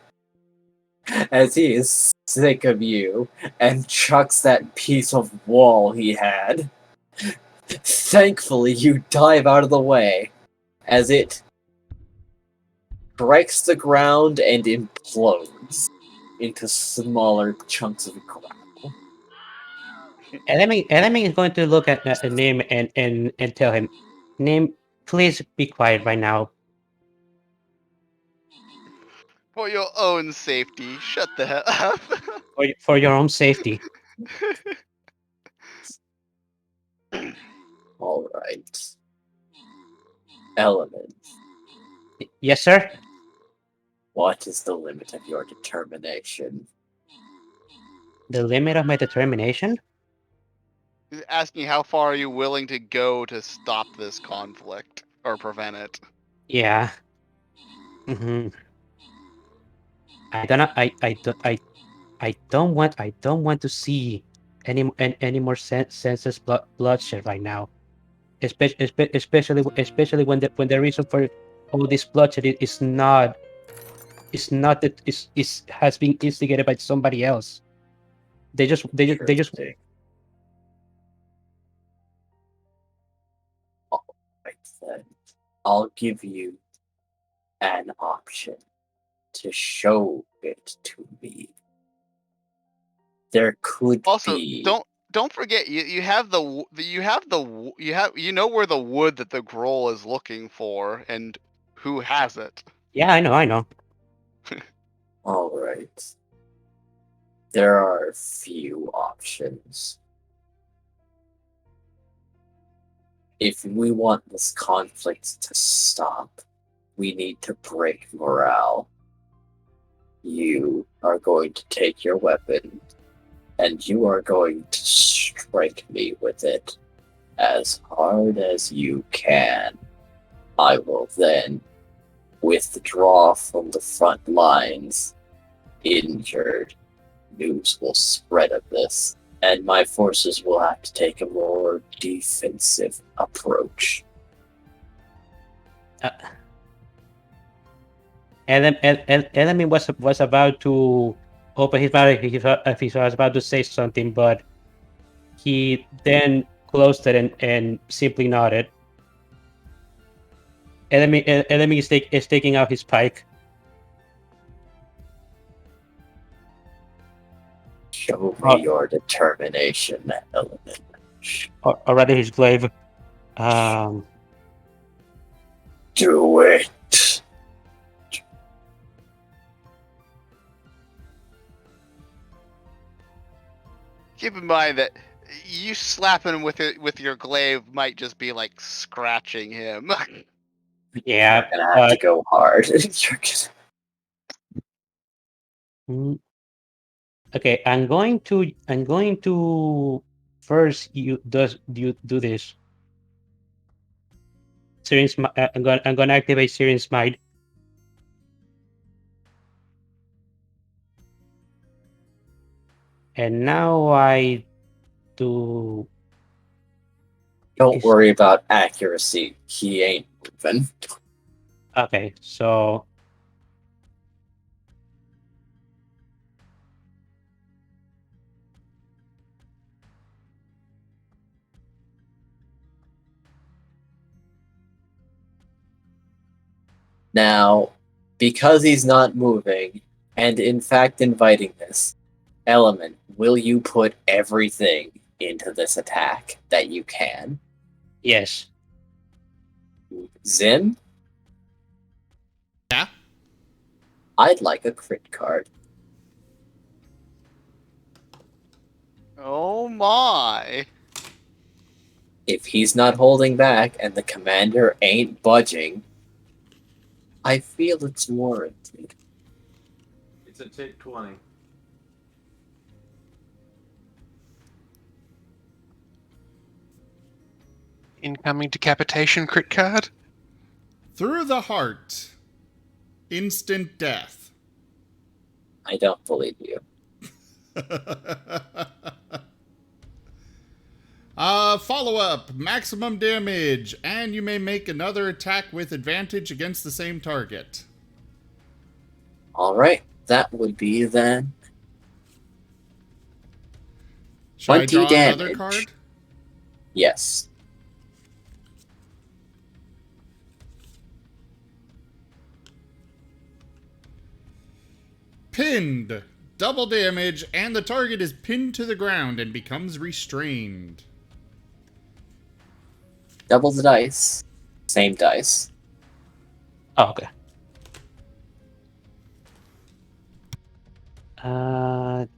as he is sick of you and chucks that piece of wall he had. Thankfully, you dive out of the way as it breaks the ground and implodes into smaller chunks of gravel. Elemi is going to look at Nim and tell him, Nim, please be quiet right now. For your own safety, shut the hell up. For your own safety. Alright. Element, Yes, sir? what is the limit of your determination? The limit of my determination? He's asking how far are you willing to go to stop this conflict or prevent it. Yeah. Mm-hmm. I don't know. I don't want to see any more senseless bloodshed right now. Especially when the reason for all this bloodshed is not that is has been instigated by somebody else. They just Interesting. Alright then. I'll give you an option to show it to me. There could Also, be. don't forget you have you know where the wood that the Groll is looking for and who has it. Yeah, I know. Alright. There are a few options. If we want this conflict to stop, we need to break morale. You are going to take your weapon, and you are going to strike me with it as hard as you can. I will then withdraw from the front lines. Injured. News will spread of this, and my forces will have to take a more defensive approach. Enemy was about to open his mouth if he was about to say something, but he then closed it and simply nodded. Enemy is taking out his pike. Show me your determination, Element. Or rather his glaive. Do it. Keep in mind that you slapping him with your glaive might just be like scratching him. Yeah, You're gonna have to go hard. Okay, I'm going to first you do this. I'm gonna activate Searing Smite. And now I do. Don't worry about accuracy. He ain't moving. Okay, so Now, because he's not moving, and in fact inviting this, Element, will you put everything into this attack that you can? yes. Zim? Yeah? I'd like a crit card. Oh my. If he's not holding back and the commander ain't budging, I feel it's warranted. It's a take 20. Incoming decapitation crit card. Through the heart. Instant death. I don't believe you. Follow up, maximum damage, and you may make another attack with advantage against the same target. All right, that would be then Should I 20 draw another damage. card? Yes. Pinned. Double damage, and the target is pinned to the ground and becomes restrained. Double the dice. Same dice. Oh, okay.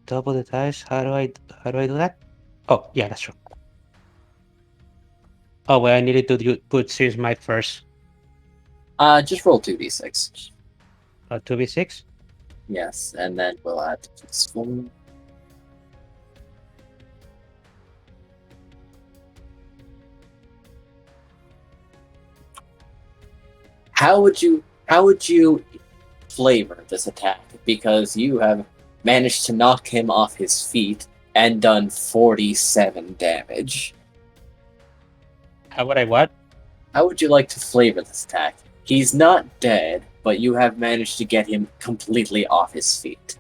Double the dice. How do I do that? Oh, yeah, that's true. Oh, well, I needed to put Series Might first. Just roll 2d6. 2v6. Yes, and then we'll add this one. How would you flavor this attack? Because you have managed to knock him off his feet and done 47 damage. How would I what? How would you like to flavor this attack? He's not dead, but you have managed to get him completely off his feet.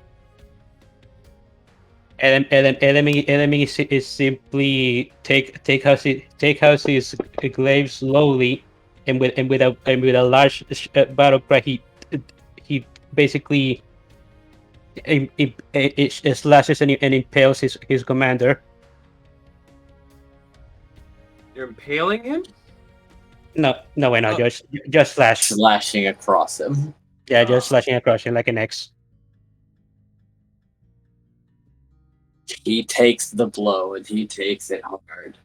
Enemy is simply take out his glaive slowly, and with a large battle cry, he basically it slashes and impales his commander. You're impaling him? No, wait, no, Oh. just slash. Slashing across him. Yeah, just slashing across him like an X. He takes the blow and he takes it hard.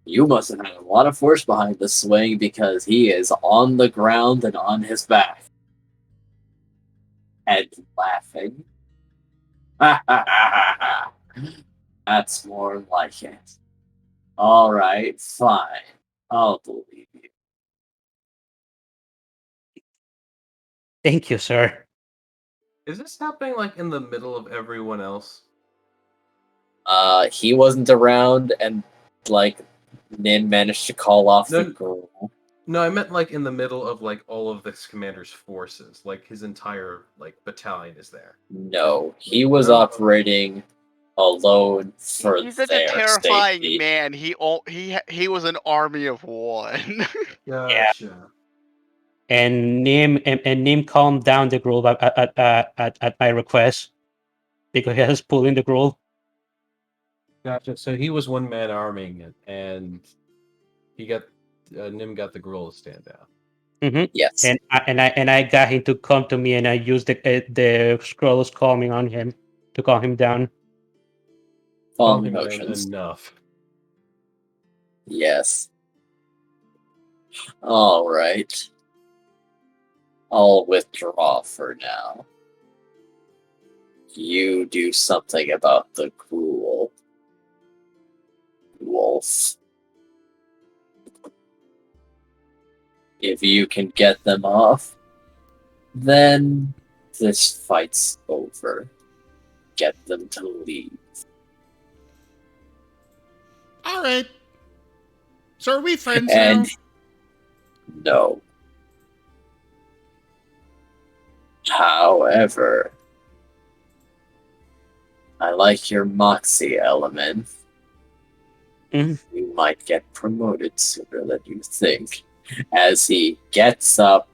You must have had a lot of force behind the swing because he is on the ground and on his back. And laughing. That's more like it. Alright, fine. I'll believe you. Thank you, sir. Is this happening like in the middle of everyone else? He wasn't around and like Nin managed to call off the No. girl. No, I meant like in the middle of like all of this commander's forces. Like his entire like battalion is there. No, he was No. operating alone for He's such their a terrifying safety. man. He was an army of one. Gotcha. And Nim calmed down the group at my request because he has pulling the group. Gotcha. So he was one man arming it, and he got Nim got the Gruul to stand down. Mm-hmm. Yes. And I got him to come to me, and I used the scrolls calming on him to calm him down. Calm Calm him down emotions. enough. Yes. Alright. I'll withdraw for now. You do something about the Gruul. Wolf. If you can get them off, then this fight's over. Get them to leave. All right. So are we friends And now? no. However, I like your moxie element. Mhm. You might get promoted sooner than you think. As he gets up,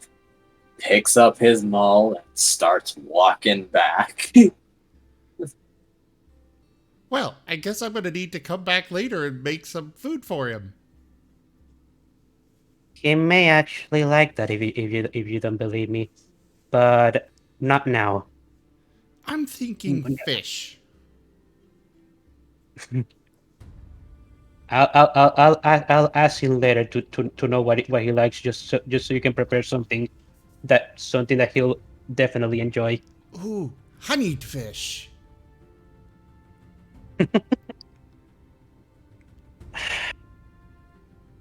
picks up his maul, and starts walking back. Well, I guess I'm going to need to come back later and make some food for him. He may actually like that if you don't believe me, but not now. I'm thinking fish. I'll ask him later to know what he likes, just so you can prepare something that he'll definitely enjoy. Ooh, honeyed fish.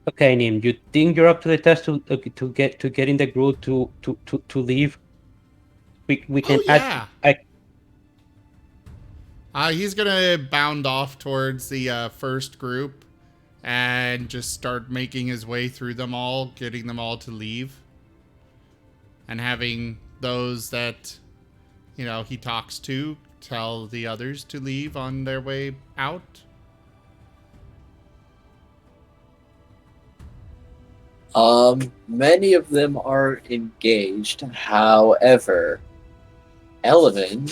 Okay, Nim, you think you're up to the test to get in the group to leave? We can Oh, yeah. He's gonna bound off towards the first group and just start making his way through them all, getting them all to leave. And having those that, he talks to tell the others to leave on their way out. Many of them are engaged. However, Elevin,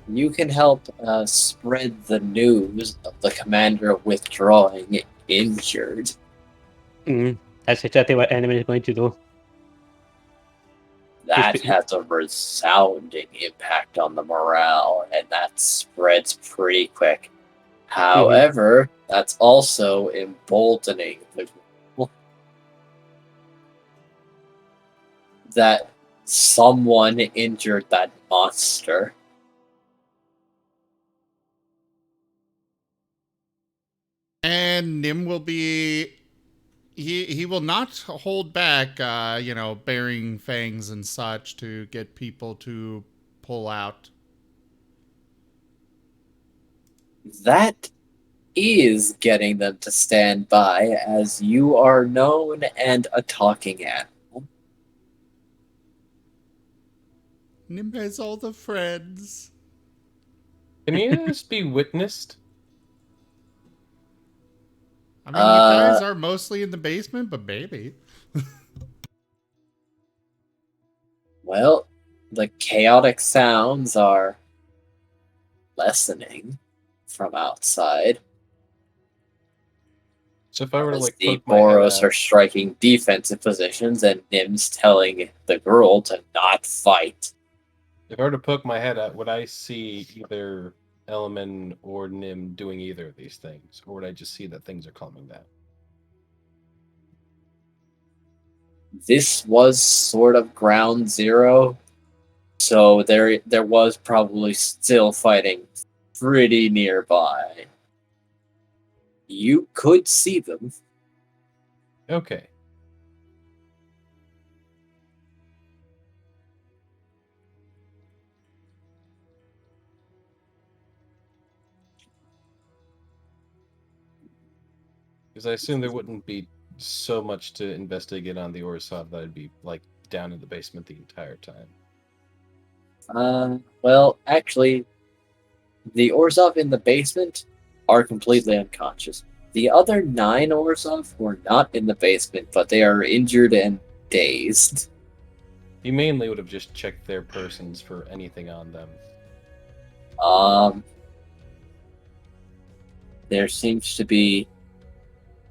you can help spread the news of the commander withdrawing injured. That's exactly what enemy is going to do. That has a resounding impact on the morale, and that spreads pretty quick. However, that's also emboldening the group that someone injured that monster. And Nim will be... He will not hold back, bearing fangs and such to get people to pull out. That is getting them to stand by, as you are known and a talking animal. Nim has all the friends. Can you just be witnessed? I mean, you guys are mostly in the basement, but maybe. Well, the chaotic sounds are lessening from outside. So if I were to As like the poke my head Boros are out, striking defensive positions, and Nim's telling the girl to not fight. if I were to poke my head out, would I see either Elman or Nim doing either of these things, or would I just see that things are calming down? This was sort of ground zero, so there was probably still fighting pretty nearby. You could see them. Okay. Because I assume there wouldn't be so much to investigate on the Orsov that I'd be like down in the basement the entire time. Well, actually, the Orzhov in the basement are completely unconscious. The other 9 Orzhov were not in the basement, but they are injured and dazed. He mainly would have just checked their persons for anything on them. There seems to be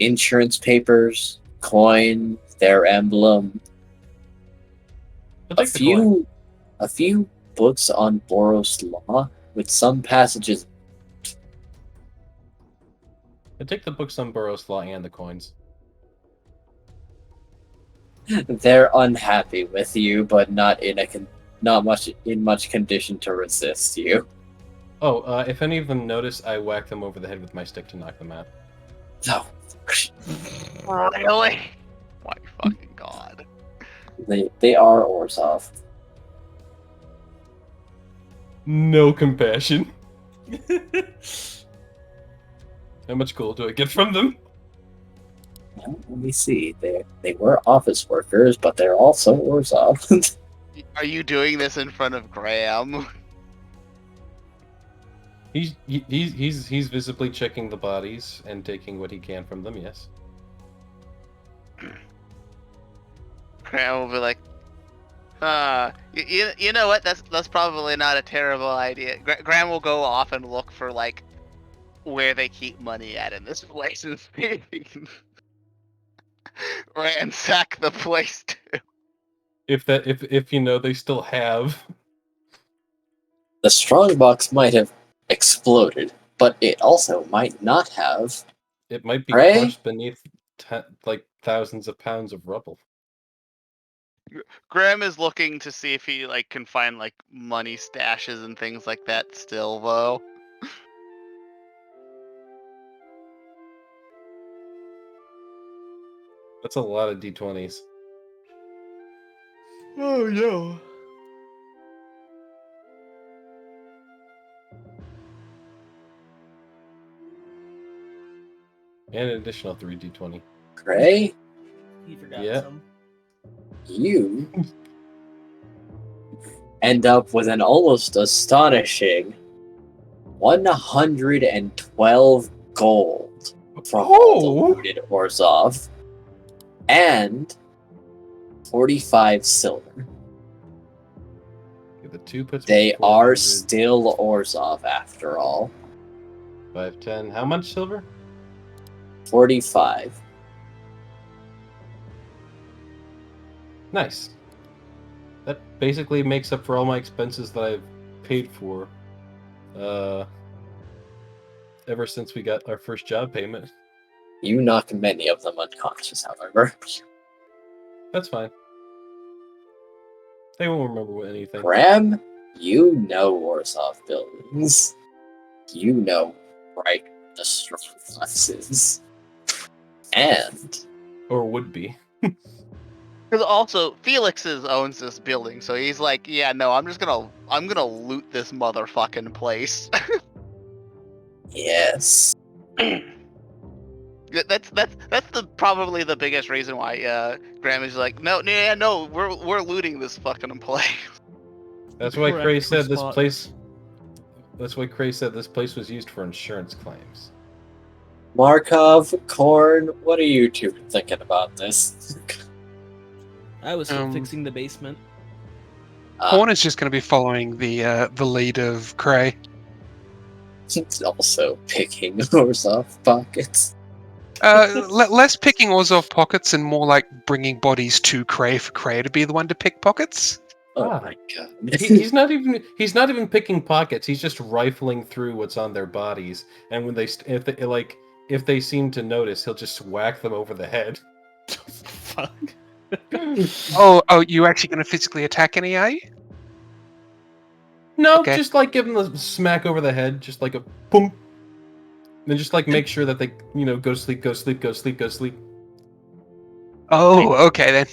insurance papers, coin, their emblem, I'd like the coin. a few books on Boros law with some passages. I'd take the books on Boros law and the coins. They're unhappy with you, but not in much condition to resist you. Oh, if any of them notice, I whack them over the head with my stick to knock them out. No, Really? My fucking god. they are Orzhov. No compassion. How much gold do I get from them? Well, let me see. They were office workers, but they're also Orzhov. Are you doing this in front of Graham? He's visibly checking the bodies and taking what he can from them. Yes. Graham will be like, you know what? That's probably not a terrible idea. Graham will go off and look for like where they keep money at in this place and see if he can ransack the place too. If they still have. The strongbox might have exploded, but it also might not have. It might be Right? crushed beneath like thousands of pounds of rubble. Graham is looking to see if he like can find like money stashes and things like that still though. That's a lot of d20s. Oh no. And an additional 3d20. Gray, He forgot Yeah. some. you end up with an almost astonishing 112 gold from all the looted Orzhov and 45 silver. Okay, the 2 puts me They at are 400, still Orzhov after all. 5, 10. How much silver? 45. Nice. That basically makes up for all my expenses that I've paid for ever since we got our first job payment. You knock many of them unconscious, however. That's fine. They won't remember anything. Graham, you know Orzhov buildings. You know right where the strong class is. And Or would be. Because also Felix's owns this building, so he's like, yeah, no, I'm gonna loot this motherfucking place. yes. That's probably the biggest reason why Graham is like, no, we're looting this fucking place. That's why Correct Cray said this response. place. That's why Cray said this place was used for insurance claims. Markov, Korn, what are you two thinking about this? I was still fixing the basement. Horn is just going to be following the lead of Cray. It's also picking Orzhov pockets. Less picking Orzhov pockets and more like bringing bodies to Cray for Cray to be the one to pick pockets. Oh Ah. my god. He's not even picking pockets. He's just rifling through what's on their bodies, and when if they seem to notice, he'll just whack them over the head. Fuck. Oh, you actually going to physically attack any, are you? No, Okay. just like give them a smack over the head, just like a boom. Then just like make sure that they, go sleep, go sleep, go sleep, go sleep. Oh, okay then.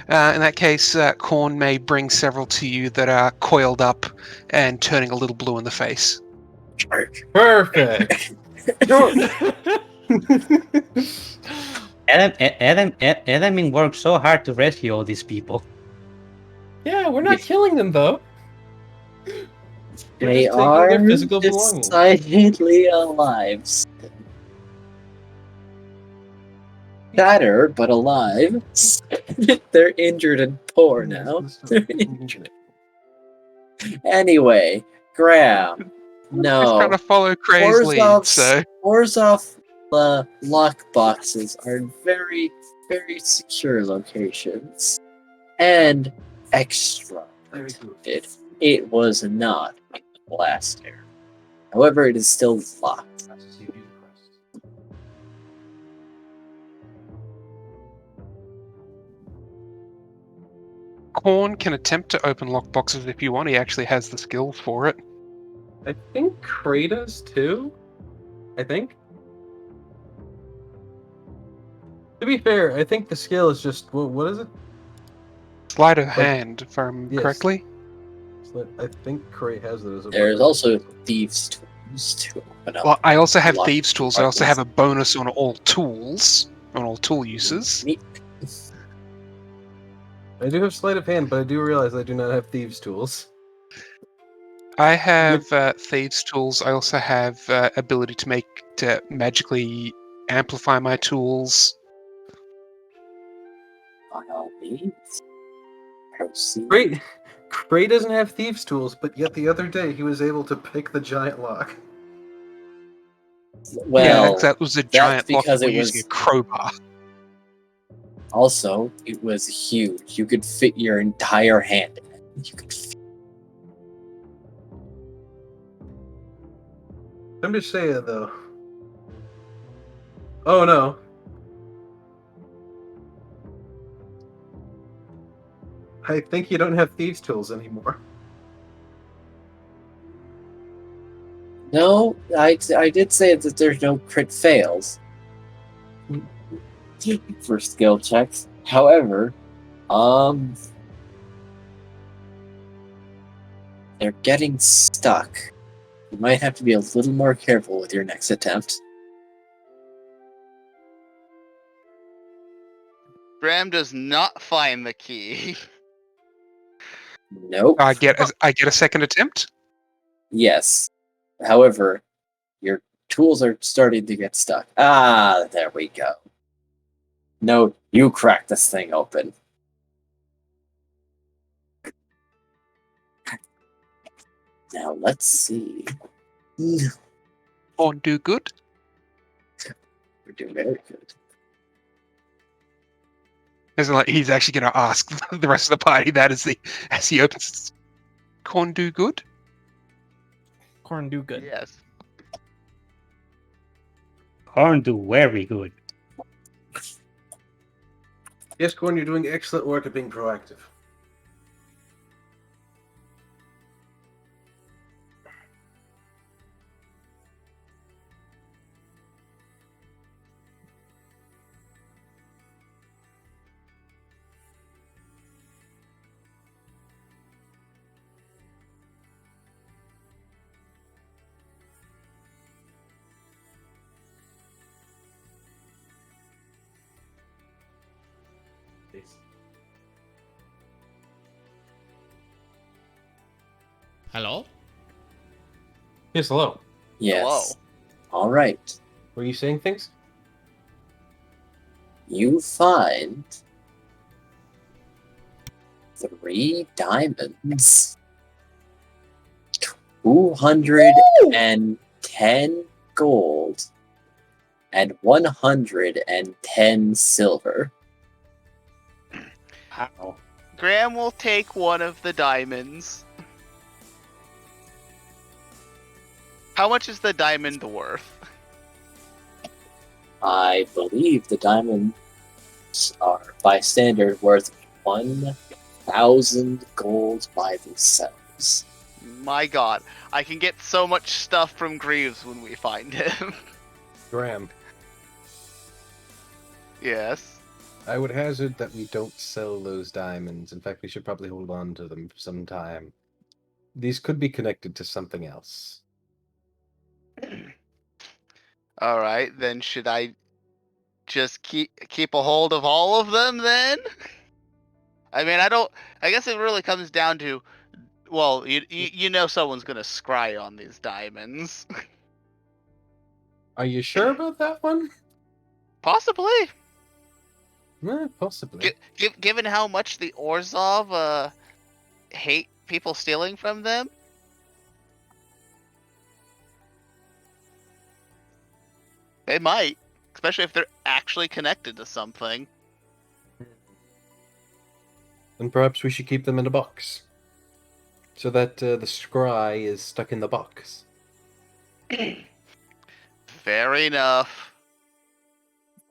In that case, Korn may bring several to you that are coiled up and turning a little blue in the face. Perfect. Adam worked so hard to rescue all these people. Yeah, we're not killing them though. We're They just taking are their physical belongings. decidedly alive. Better, but alive. They're injured and poor now. They're injured. Anyway, Graham. Just trying No. to follow Cray's lead, so... Orzhov lock boxes are very, very secure locations. And extra protected. It was not in the blast area. However, it is still locked. Korn can attempt to open lockboxes if you want. He actually has the skills for it. I think Cray does too. I think. To be fair, I think the skill is just what is it? Sleight of hand, if I remember Yes. correctly. I think Cray has it as a There's weapon. also thieves' tools to open up. Well, I also have lock thieves' tools. I also have a bonus on all tools, on all tool uses. I do have sleight of hand, but I do realize I do not have thieves' tools. I have thieves' tools. I also have ability to magically amplify my tools. By all means. Proceed. Great. Cray doesn't have thieves' tools, but yet the other day he was able to pick the giant lock. Well, that was a giant lock because that we're it using was- a crowbar. also, it was huge. You could fit your entire hand in it. You could fit. I'm just saying though. Oh no. I think you don't have thieves' tools anymore. No, I did say that there's no crit fails for skill checks. However, they're getting stuck. You might have to be a little more careful with your next attempt. Graham does not find the key. Nope. I get a second attempt. Yes. However, your tools are starting to get stuck. Ah, there we go. No, you crack this thing open. Now let's see. Or do good. We're doing very good. Isn't like he's actually going to ask the rest of the party that as he opens. Corn do good. Corn do good. Yes. Corn do very good. Yes, Corn, you're doing excellent work at being proactive. Hello? Yes, hello. Yes. Hello. All right. Were you saying things? You find 3 diamonds, 210 gold, and 110 silver. Wow. Graham will take one of the diamonds. How much is the diamond worth? I believe the diamonds are, by standard, worth 1,000 gold by themselves. My god, I can get so much stuff from Greaves when we find him. Graham, Yes. I would hazard that we don't sell those diamonds. In fact, we should probably hold on to them for some time. These could be connected to something else. Alright, then should I just keep a hold of all of them then? I mean, I guess it really comes down to, well, you know someone's gonna scry on these diamonds. Are you sure about that one? Possibly. Possibly. Given how much the Orzhov hate people stealing from them. They might, especially if they're actually connected to something. Then perhaps we should keep them in a box. So that the scry is stuck in the box. Fair enough.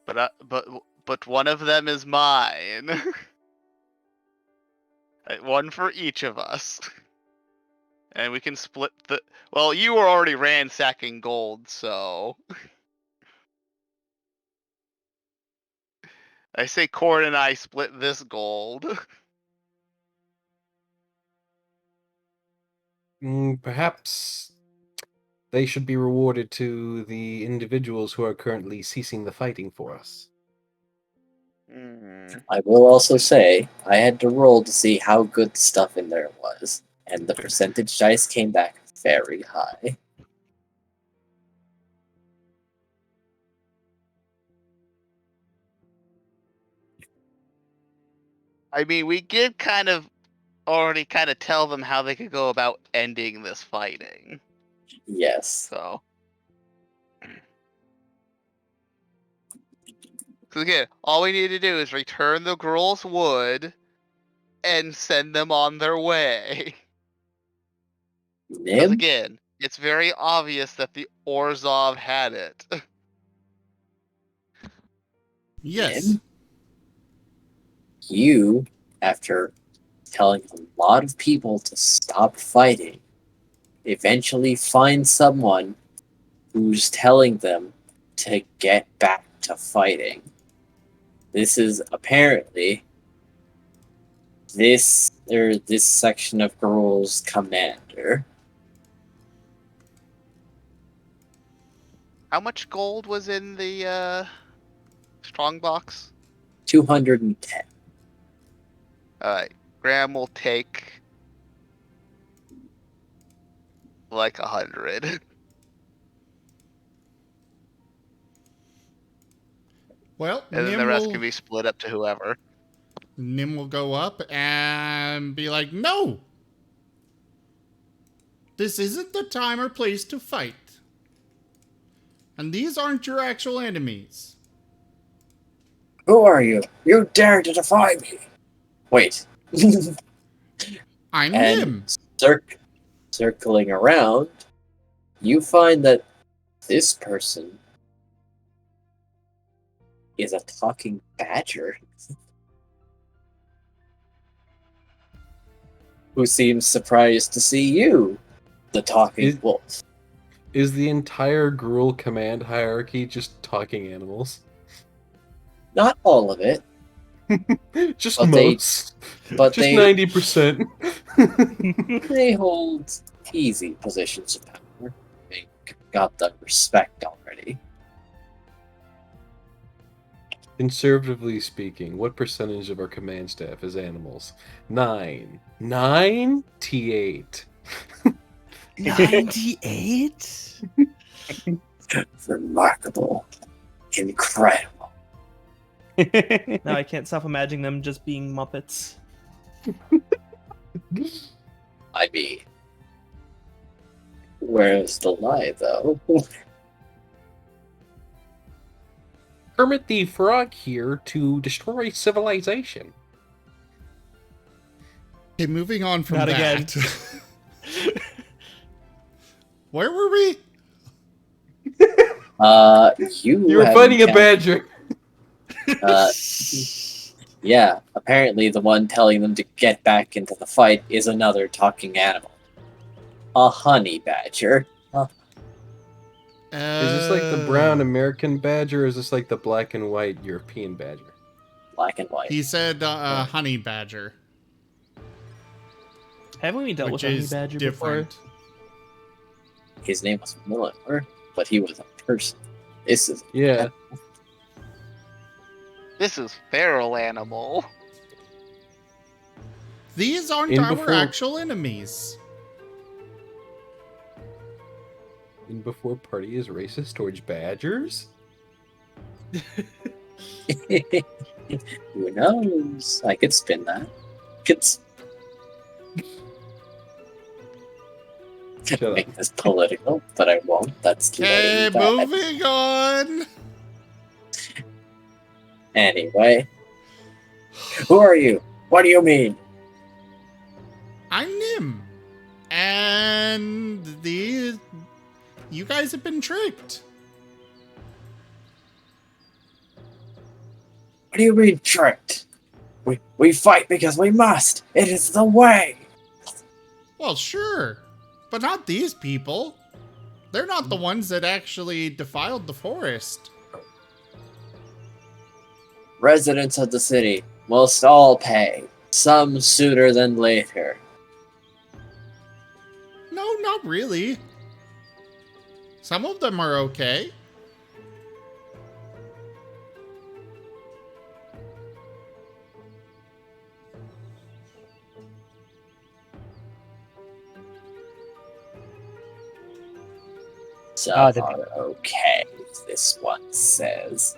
But one of them is mine. One for each of us. And we can split the... Well, you were already ransacking gold, so... I say Corn and I split this gold. Perhaps they should be rewarded to the individuals who are currently ceasing the fighting for us. I will also say, I had to roll to see how good stuff in there was, and the percentage dice came back very high. I mean, we did already tell them how they could go about ending this fighting. Yes. So. So again, all we need to do is return the Gruul's wood and send them on their way. Because Nim? again, it's very obvious that the Orzhov had it. Yes. Nim? You, after telling a lot of people to stop fighting, eventually find someone who's telling them to get back to fighting. This is apparently this section of Gruul's commander. How much gold was in the strongbox? 210. Alright. Graham will take like 100. Well, And then the rest can be split up to whoever. Nim will go up and be like, no! This isn't the time or place to fight. And these aren't your actual enemies. Who are you? You dare to defy me! Wait. I'm And Nim. circling around, you find that this person is a talking badger who seems surprised to see you, the talking wolf. Is the entire Gruul command hierarchy just talking animals? Not all of it, Just But most. but just they- 90%. they hold easy positions of power. They got the respect already. Conservatively speaking, what percentage of our command staff is animals? 9. 9? T8. 98? Remarkable. Incredible. Now I can't stop imagining them just being Muppets. I mean, where's the lie, though? Kermit the Frog here to destroy civilization. Okay, moving on from Not that. again. Where were we? You were have fighting a encountered- badger. Yeah, apparently the one telling them to get back into the fight is another talking animal. A honey badger. Is this like the brown American badger, or is this like the black and white European badger? Black and white. He said honey badger, Haven't we dealt which with a honey is badger different. His name was Miller, but he was a person. This is Yeah. This is feral animal. These aren't In our before- actual enemies. And before party is racist towards badgers? Who knows? I could spin that. Shut up. Make this political, but I won't. That's Okay, letting bad. moving on. Anyway, who are you? What do you mean? I'm Nim, and you guys have been tricked. What do you mean tricked? We fight because we must. It is the way. Well, sure, but not these people. They're not the ones that actually defiled the forest. Residents of the city must all pay, some sooner than later. No, not really. Some of them are okay. Some Ah, are okay, this one says.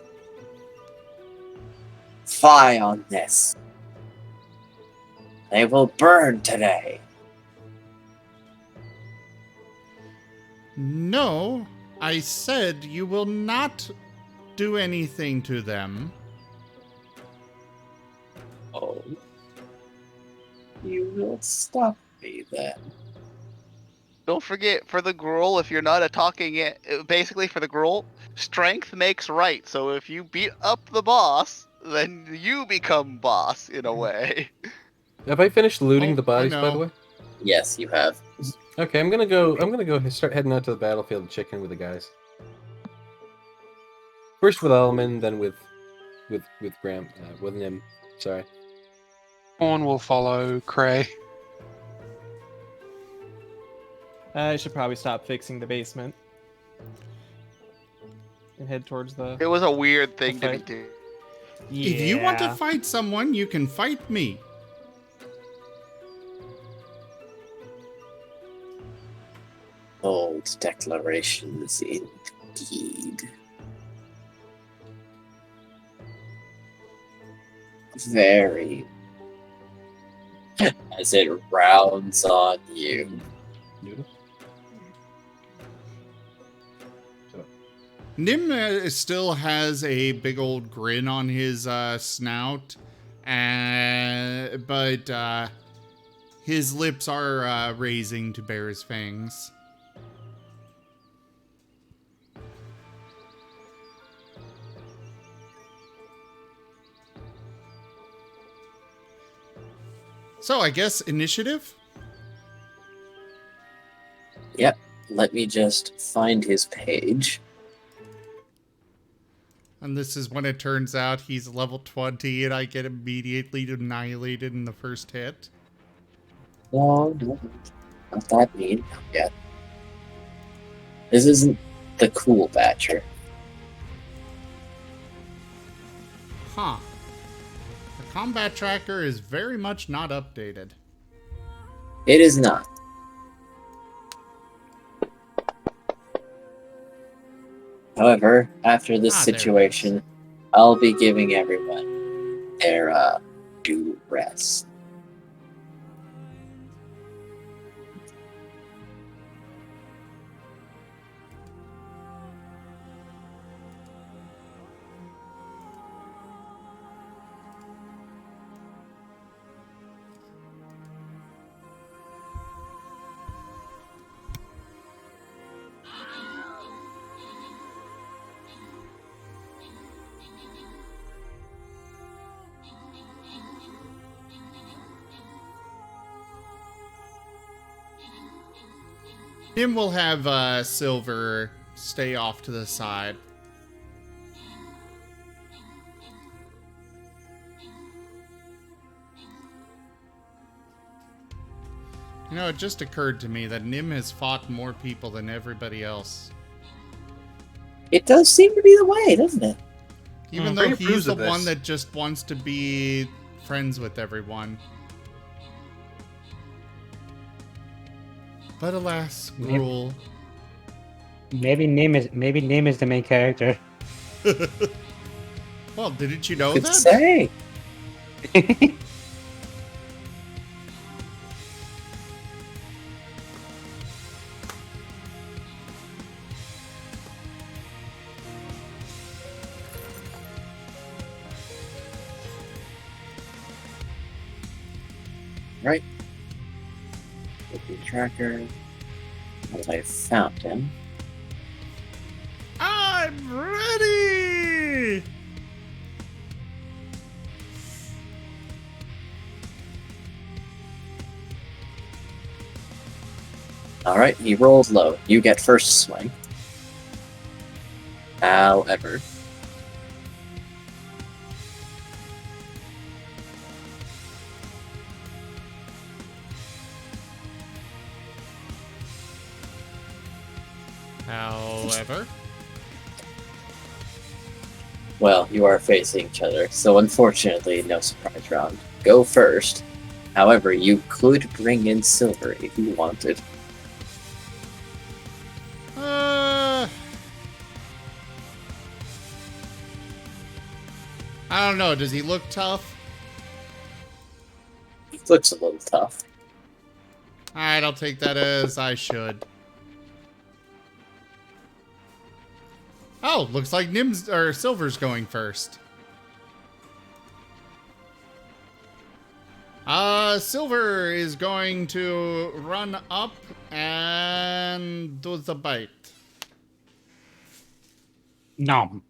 Fie on this. They will burn today. No, I said you will not do anything to them. Oh. You will stop me then. Don't forget, for the Gruul, if you're not a talking basically for the Gruul, strength makes right. So if you beat up the boss, then you become boss in a way. Have I finished looting Oh, the bodies, I by the know. way? Yes, you have. Okay, I'm gonna go start heading out to the battlefield and check in with the guys. First with Elman, then with Graham, with Nim. Sorry. Horn will follow Cray. I should probably stop fixing the basement and head towards the. It was a weird thing to be Okay. doing. If you want to Yeah. fight someone, you can fight me. Bold declarations indeed. Very. As it rounds on you. Noodle? Nim still has a big old grin on his snout, but his lips are raising to bare his fangs. So I guess initiative? Yep. Let me just find his page. And this is when it turns out he's level 20 and I get immediately annihilated in the first hit. No, not that mean. Not yet. This isn't the cool Batcher. Huh. The combat tracker is very much not updated. It is not. However, after this Ah, there it situation, I'll be giving everyone their due rest. Nim will have Silver stay off to the side. You know, it just occurred to me that Nim has fought more people than everybody else. It does seem to be the way, doesn't it? Even though Furry he's approves the of this. one that just wants to be friends with everyone. But alas, Nim- rule. Maybe Nim is the main character. Well, didn't you know Could that? say. Right. Looking tracker. Once I found him. I'm ready! Alright, he rolled low. You get first swing. However, However, well, you are facing each other, so unfortunately, no surprise round. Go first. However, you could bring in Silver if you wanted. I don't know. Does he look tough? He looks a little tough. Alright, I'll take that as I should. Oh, looks like Nim's or Silver's going first. Silver is going to run up and do the bite. Nom.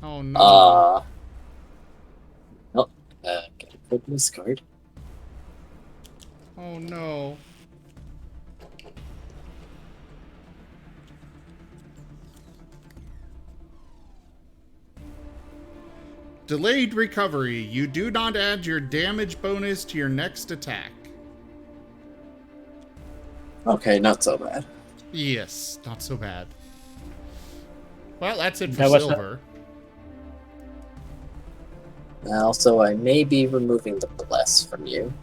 Oh no. Can I put this card? Oh no. Delayed recovery. You do not add your damage bonus to your next attack. Okay, not so bad. Yes, not so bad. Well, that's it for That was silver. Also, I may be removing the bless from you.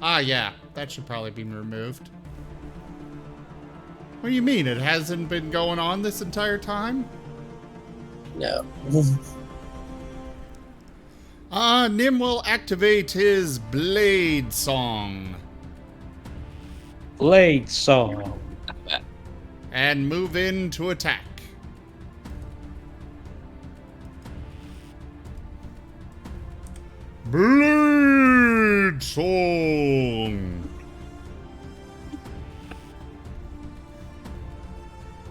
Ah, yeah. That should probably be removed. What do you mean? It hasn't been going on this entire time? No. Nim will activate his Blade Song Blade Song. and move in to attack. Blade Song!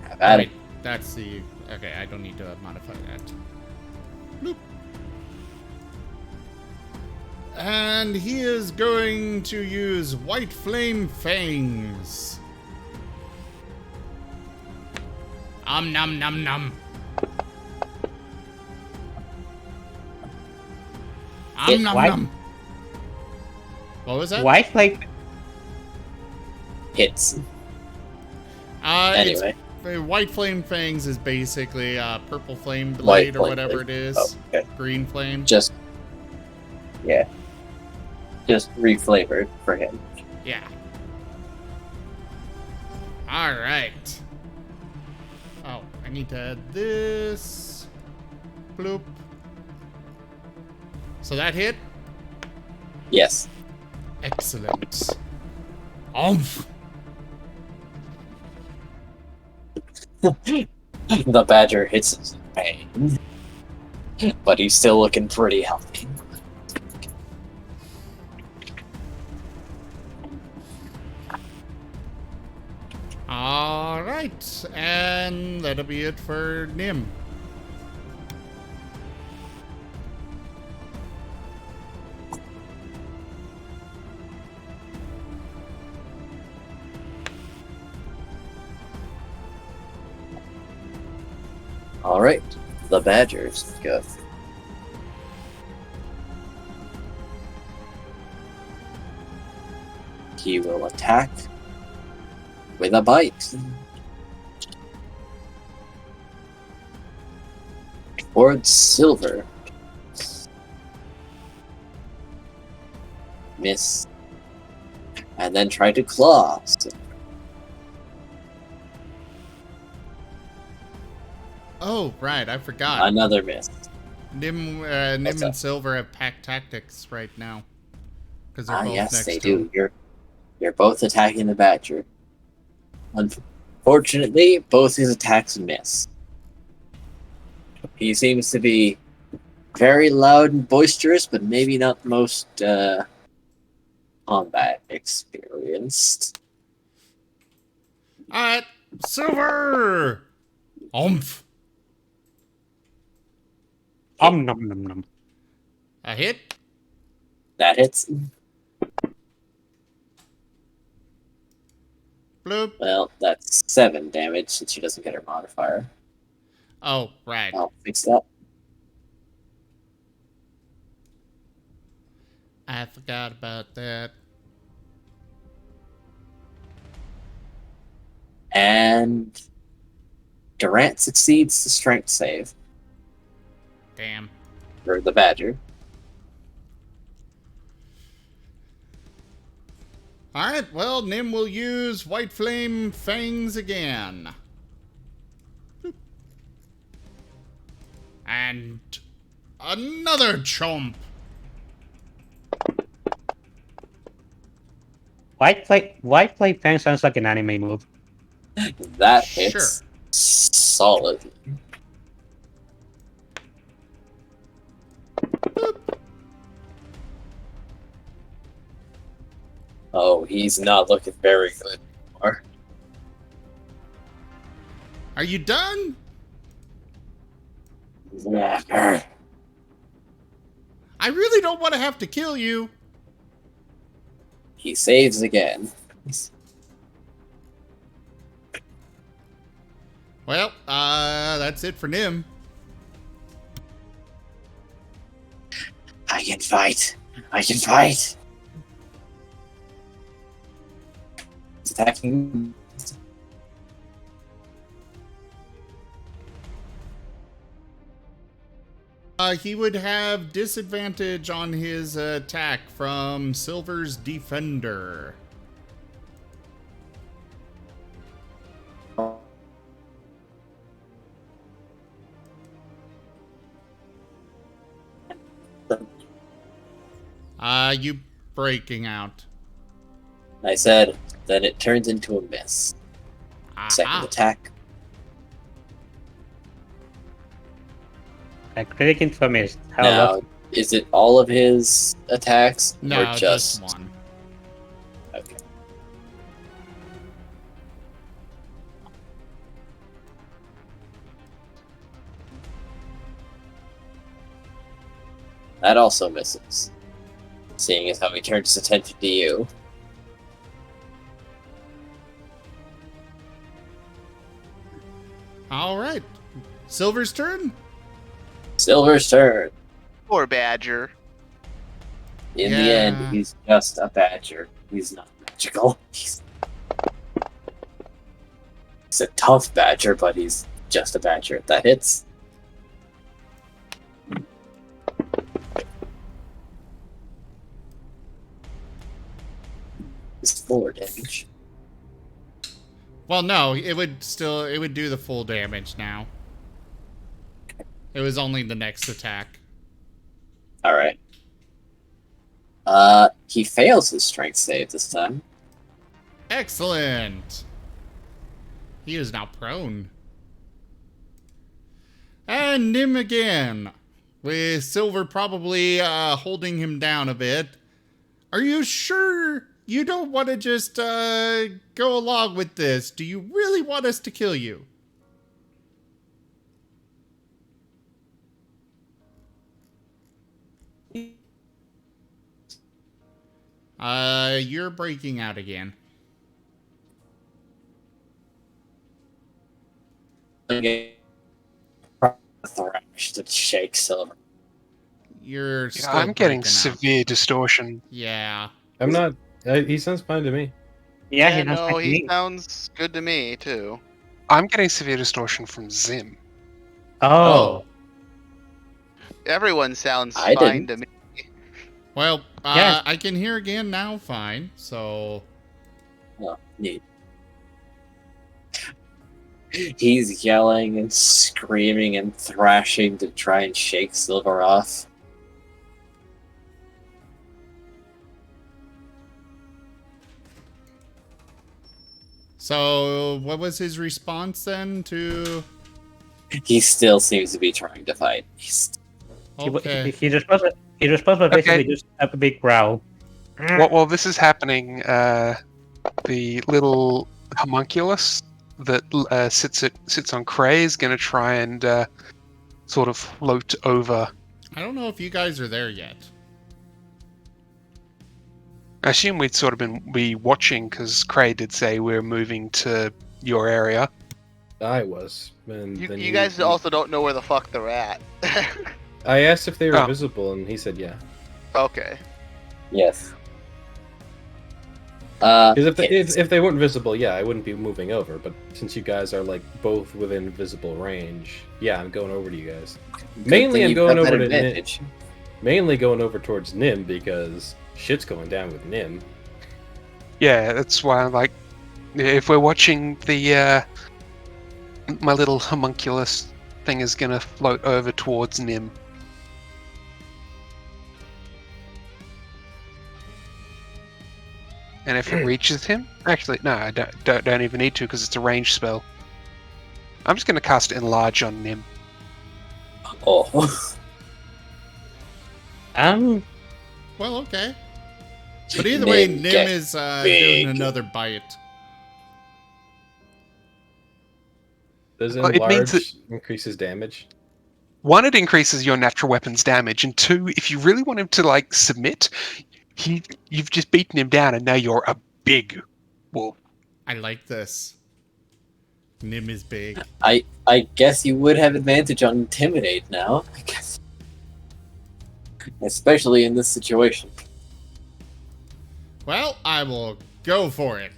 Have at it. Wait, that's the... Okay, I don't need to modify that. Bloop. And he is going to use White Flame Fangs. Nom nom nom. Nom White- nom. What was that? White Flame. Hits. Anyway. Anyway. White Flame Fangs is basically purple flame White blade or flame whatever blade. it is. Oh, okay. Green flame. Just. Yeah. Just reflavored for him. Yeah. Alright. Oh, I need to add this. Bloop. So that hit? Yes. Excellent. Oomph. The badger hits his pain. But he's still looking pretty healthy. Alright. And that'll be it for Nim. Alright. The badgers go. He will attack with a bite. Towards silver. Miss. And then try to claw. Oh, right. I forgot. Another miss. Nim What's and up? Silver have pack tactics right now. Because they're both Yes, next they to do. him. You're both attacking the badger. Unfortunately, both his attacks miss. He seems to be very loud and boisterous, but maybe not the most combat experienced. Alright. Silver! Oomph. Nom nom nom. A hit. That hits. Bloop. Well, that's 7 damage since she doesn't get her modifier. Oh, right. I'll fix that. I forgot about that. And Durant succeeds the strength save Damn. for the badger. Alright, well, Nim will use White Flame Fangs again. Bloop. And another chomp. White Flame Fang sounds like an anime move. That Sure. hits solidly. Oh, he's not looking very good anymore. Are you done? Never. I really don't want to have to kill you. He saves again. Well, that's it for Nim. I can fight. I can fight. He's attacking. He would have disadvantage on his attack from Silver's Defender. You breaking out. I said, then it turns into a miss. Second Aha. attack. A critic into a miss. How Now, lucky. is it all of his attacks? No, or just one. Okay. That also misses. Seeing as how he turns his attention to you. All right. Silver's turn. Silver's turn. Poor Badger. In the Yeah. end, he's just a badger. He's not magical. He's a tough badger, but he's just a badger. That hits. It's 4 damage. Well, no, it would do the full damage now. It was only the next attack. Alright. He fails his strength save this time. Excellent. He is now prone. And Nim again, with Silver probably holding him down a bit. Are you sure you don't want to just go along with this? Do you really want us to kill you? You're breaking out again. Thrash to shake Silver. You're Yeah, still I'm getting breaking out. severe distortion. Yeah. I'm not. He sounds fine to me. Yeah, Yeah, he knows no, my he name. sounds good to me too. I'm getting severe distortion from Zim. Oh. Everyone sounds I fine didn't. to me. Well, Yeah. I can hear again now fine, so... Oh, neat. He's yelling and screaming and thrashing to try and shake Silver off. So, what was his response then to... He still seems to be trying to fight. Okay. He responds with basically Okay. just a big growl. While this is happening, the little homunculus that sits on Cray is going to try and sort of float over. I don't know if you guys are there yet. I assume we'd sort of be watching because Cray did say we're moving to your area. I was. And then You guys also don't know where the fuck they're at. I asked if they were Oh. visible, and he said yeah. Okay. Yes. Because Hits. if they weren't visible, yeah, I wouldn't be moving over. But since you guys are like both within visible range, yeah, I'm going over to you guys. Good Mainly, thing I'm you've going got that over to Nim. advantage. Mainly going over towards Nim because shit's going down with Nim. Yeah, that's why I'm like, if we're watching the my little homunculus thing is going to float over towards Nim. And if it reaches him, actually, no, I don't even need to because it's a range spell. I'm just going to cast Enlarge on Nim. Oh. Well, okay. But either way, Nim Nim get is doing big. another bite. Does Well, it means enlarge increase his damage? One, it increases your natural weapon's damage, and two, if you really want him to like submit, you've just beaten him down, and now you're a big wolf. I like this. Nim is big. I guess you would have advantage on Intimidate now. I guess. Especially in this situation. Well, I will go for it.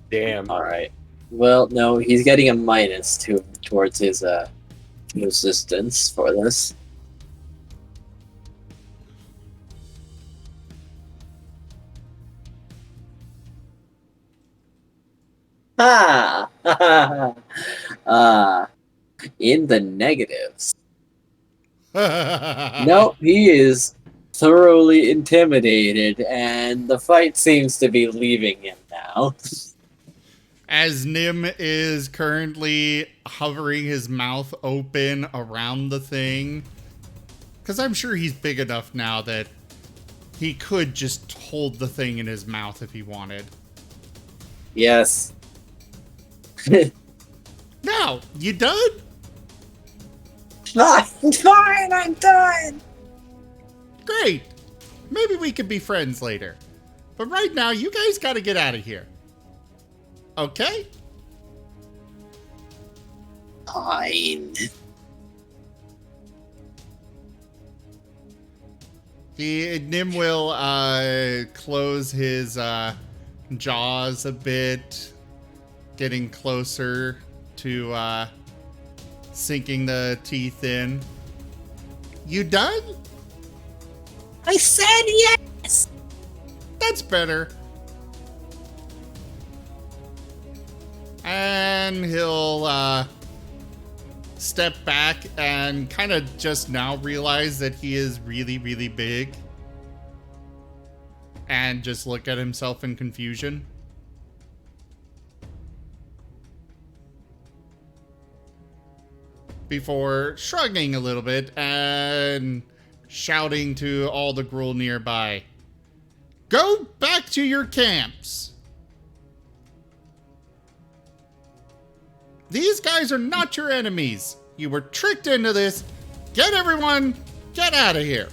Damn. Alright. Well, no, he's getting a minus towards his resistance for this. Ah! In the negatives. No, he is thoroughly intimidated, and the fight seems to be leaving him now. As Nim is currently hovering his mouth open around the thing. Because I'm sure he's big enough now that he could just hold the thing in his mouth if he wanted. Yes. Now, you done? Fine, I'm done! Great. Maybe we could be friends later. But right now, you guys gotta get out of here. Okay? Fine. Nim will close his jaws a bit, getting closer to sinking the teeth in. You done? I said yes! That's better. And he'll step back and kind of just now realize that he is really, really big. And just look at himself in confusion. Before shrugging a little bit and shouting to all the gruel nearby. Go back to your camps. These guys are not your enemies. You were tricked into this. Get out of here.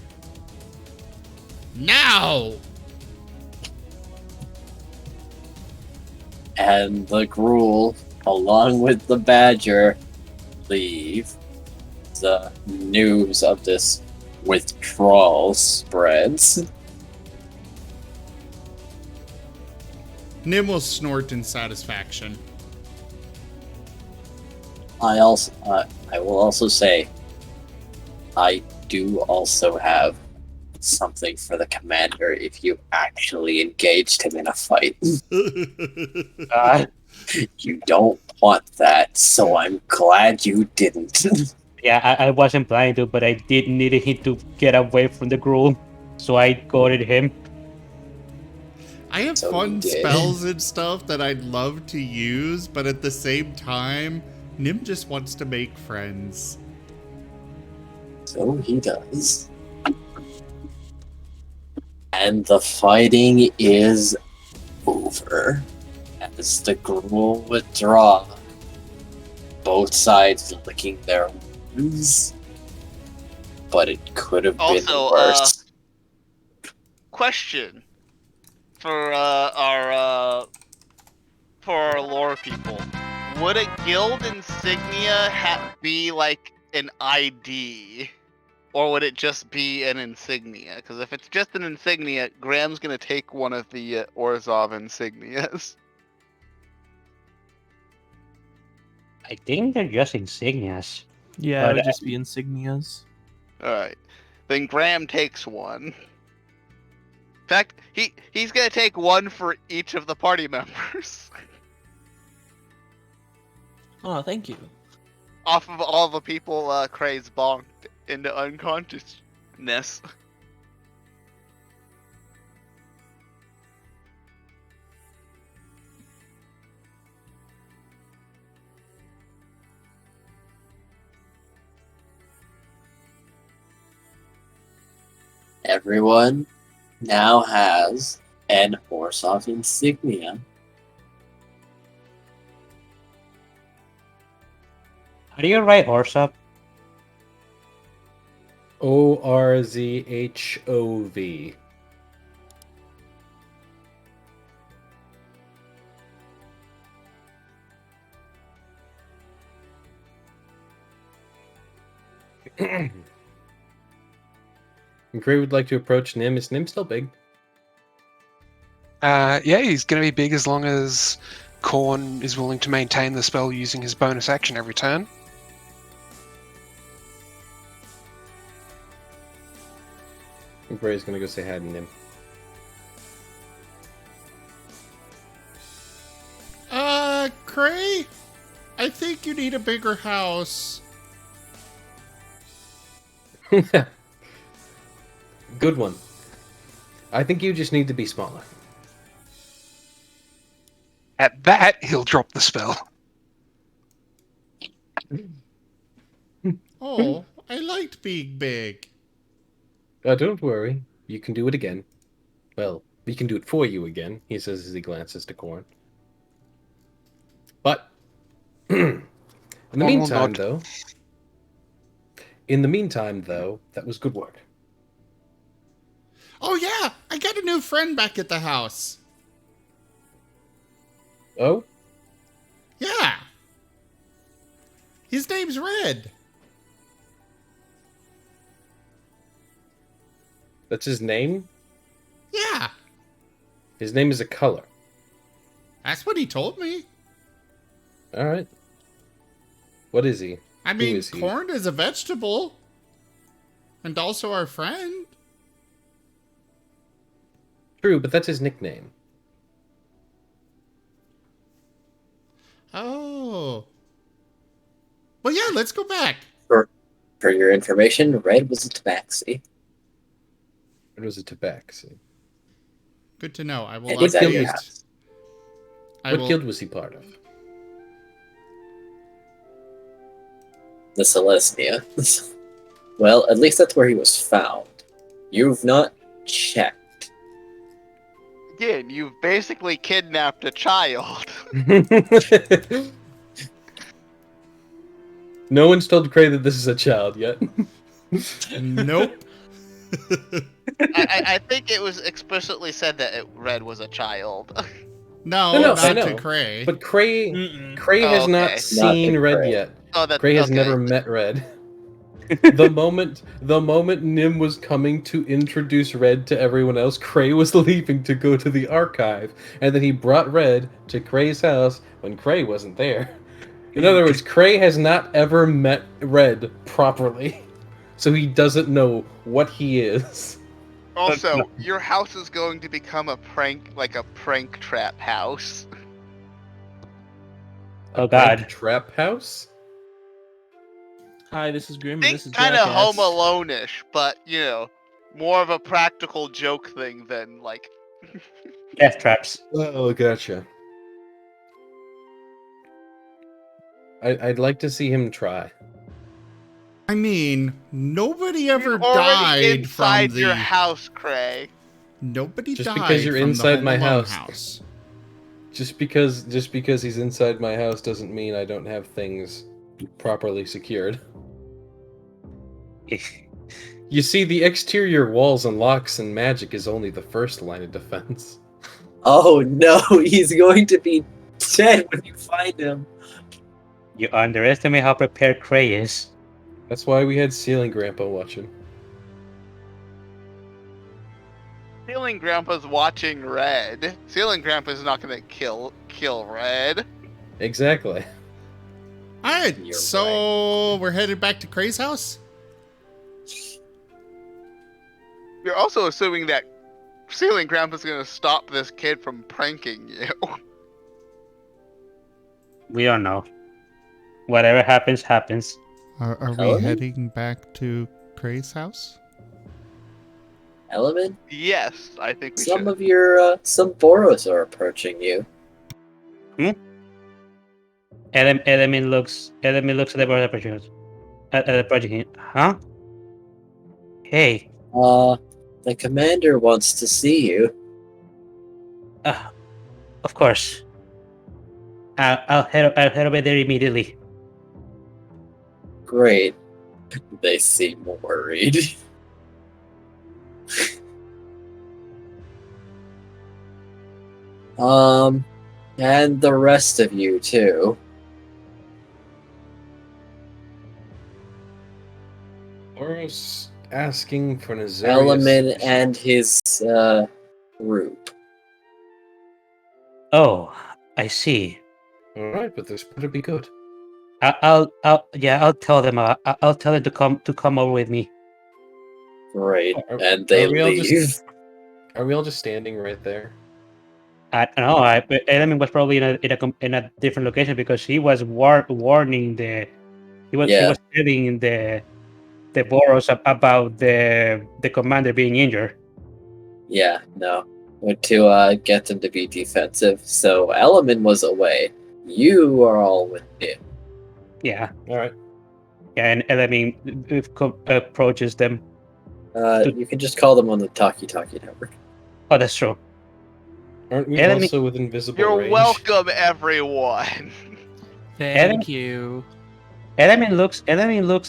Now. And the gruel, along with the badger, leave. The news of this withdrawal spreads. Nim will snort in satisfaction. I will also say, I do also have something for the commander if you actually engaged him in a fight. You don't want that, so I'm glad you didn't. Yeah, I wasn't planning to, but I did need him to get away from the gruel, so I goaded him. I have So fun you did. spells and stuff that I'd love to use, but at the same time, Nim just wants to make friends. So he does. And the fighting is over. As the gruel withdraw, both sides licking their wounds. But it could have been Also, worse. question for our lore people: would a guild insignia be like an ID, or would it just be an insignia? Because if it's just an insignia, Graham's gonna take one of the Orzhov insignias. I think they're just insignias. Yeah, it But, would just be insignias. All right, then Graham takes one. In fact, he's gonna take one for each of the party members. Oh, thank you. Off of all the people Craze bonked into unconsciousness. Everyone now has an Orzhov insignia. How do you write Orzhov? Orzhov. Gray would like to approach Nim. Is Nim still big? Yeah, he's gonna be big as long as Korn is willing to maintain the spell using his bonus action every turn. And Gray's gonna go say hi to Nim. Cray? I think you need a bigger house. Good one. I think you just need to be smaller. At that, he'll drop the spell. Oh, I liked being big. Don't worry. You can do it again. Well, we can do it for you again, he says as he glances to Korn. But, in the meantime, though, that was good work. Oh yeah, I got a new friend back at the house. Oh? Yeah. His name's Red. That's his name? Yeah. His name is a color. That's what he told me. Alright. What is he? I mean, is he? corn is a vegetable. And also our friend. True, but that's his nickname. Oh. Well, yeah, let's go back. For your information, Red was a tabaxi. It was a tabaxi. Good to know. I will And he's at your update. house. What guild was he part of? The Selesnya. Well, at least that's where he was found. You've not checked. Again, you've basically kidnapped a child. No one's told Cray that this is a child yet. Nope. I think it was explicitly said that Red was a child. No, No, I not know. to Cray. But Cray Mm-mm. has Okay. not seen Not Red Cray. yet. Oh, that Cray has okay. never met Red. the moment Nim was coming to introduce Red to everyone else, Cray was leaving to go to the archive, and then he brought Red to Cray's house when Cray wasn't there. In other words, Cray has not ever met Red properly, so he doesn't know what he is. Also, your house is going to become a prank trap house. Oh, Prank God. Trap house? Hi, this is Grim. and Think This is kind of Jackass. Home Alone-ish, but more of a practical joke thing than like. Death traps. Oh, gotcha. I'd like to see him try. I mean, nobody ever You're already died from inside the. your house, Cray. Nobody Just died because you're from inside the Home my Alone house. Just because he's inside my house doesn't mean I don't have things properly secured. You see, the exterior walls and locks and magic is only the first line of defense. Oh no, he's going to be dead when you find him. You underestimate how prepared Cray is. That's why we had Ceiling Grandpa watching. Ceiling Grandpa's watching Red. Ceiling Grandpa's not gonna kill Red. Exactly. Alright, You're so we're headed back to Cray's house? You're also assuming that Ceiling Grandpa's gonna stop this kid from pranking you. We don't know. Whatever happens, happens. Are we Element? heading back to Cray's house? Element? Yes, I think we Some should. of your, some Boros are approaching you. Element looks at the project. At the project. Huh? Hey. The commander wants to see you. Of course. I'll head over there immediately. Great. They seem worried. And the rest of you too. Boros asking for Nazarius. Element and his group. Oh, I see. All right, but this better be good. I'll tell them. I'll tell them to come over with me. Great. Are- And they are we all leave. Are we all just standing right there? I don't know. Element was probably in a different location because he was warning the he Yeah. was telling the Boros about the commander being injured. Yeah, no. Went to get them to be defensive. So Element was away. You are all with me. Yeah, All right. yeah, and Element approaches them. You can just call them on the Talkie Network. Oh, that's true. Aren't we Enemy- also with invisible You're range? welcome, everyone. Thank you. Element looks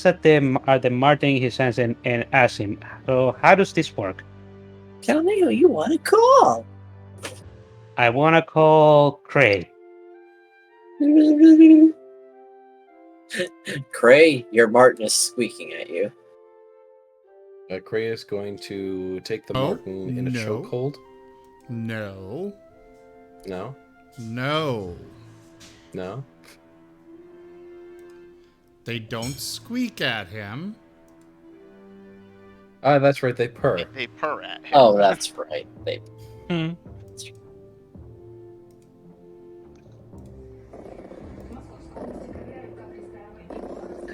at the Marten in his hands and asks him, "So how does this work?" Tell me who you want to call. I want to call Cray. Cray, your Martin is squeaking at you. Cray is going to take the Oh, Marten in a no. chokehold. No. No, No. no. They don't squeak at him. Ah, that's right. They purr. They purr at him. Oh, that's right. They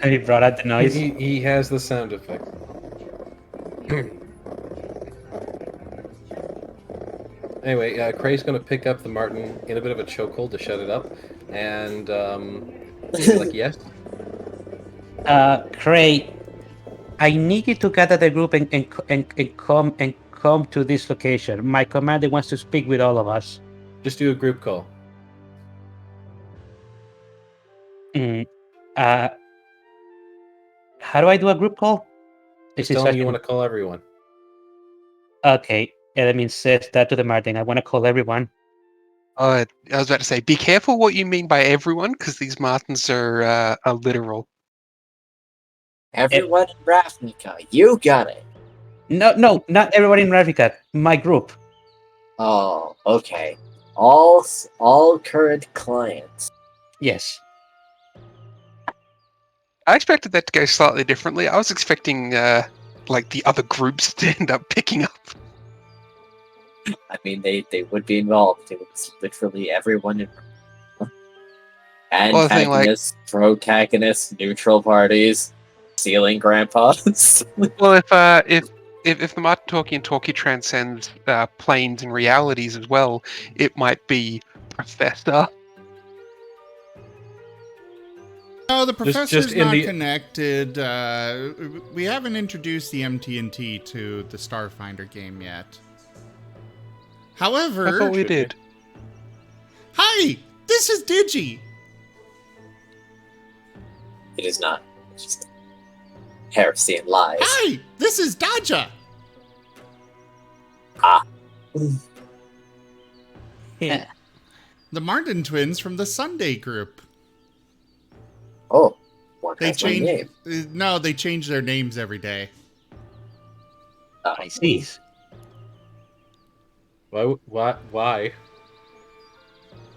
He brought out the noise. He has the sound effect. Anyway, Cray's going to pick up the Marten in a bit of a chokehold to shut it up, and he's like, yes. Cray, I need you to gather the group and come to this location. My commander wants to speak with all of us. Just do a group call. How do I do a group call? Just tell him you want to call everyone. Okay, Element says that to the Marten. I want to call everyone. I was about to say, be careful what you mean by everyone, because these Martens are literal. Everyone in Ravnica, you got it. No, not everyone in Ravnica. My group. Oh, okay. All current clients. Yes. I expected that to go slightly differently. I was expecting like the other groups to end up picking up. I mean, they would be involved. It was literally everyone in antagonists, protagonists, neutral parties, stealing grandpas. Well, if the Marten Talkie transcends planes and realities as well, it might be Professor. No, the professor's just in not the- connected. We haven't introduced the MTNT to the Starfinder game yet. However, I thought we did. Hi, this is Digi. It is not. It's just heresy and lies. Hi, this is Daja. The Martin twins from the Sunday group. Oh, one They has my change. name. No, they change their names every day. I see. Why?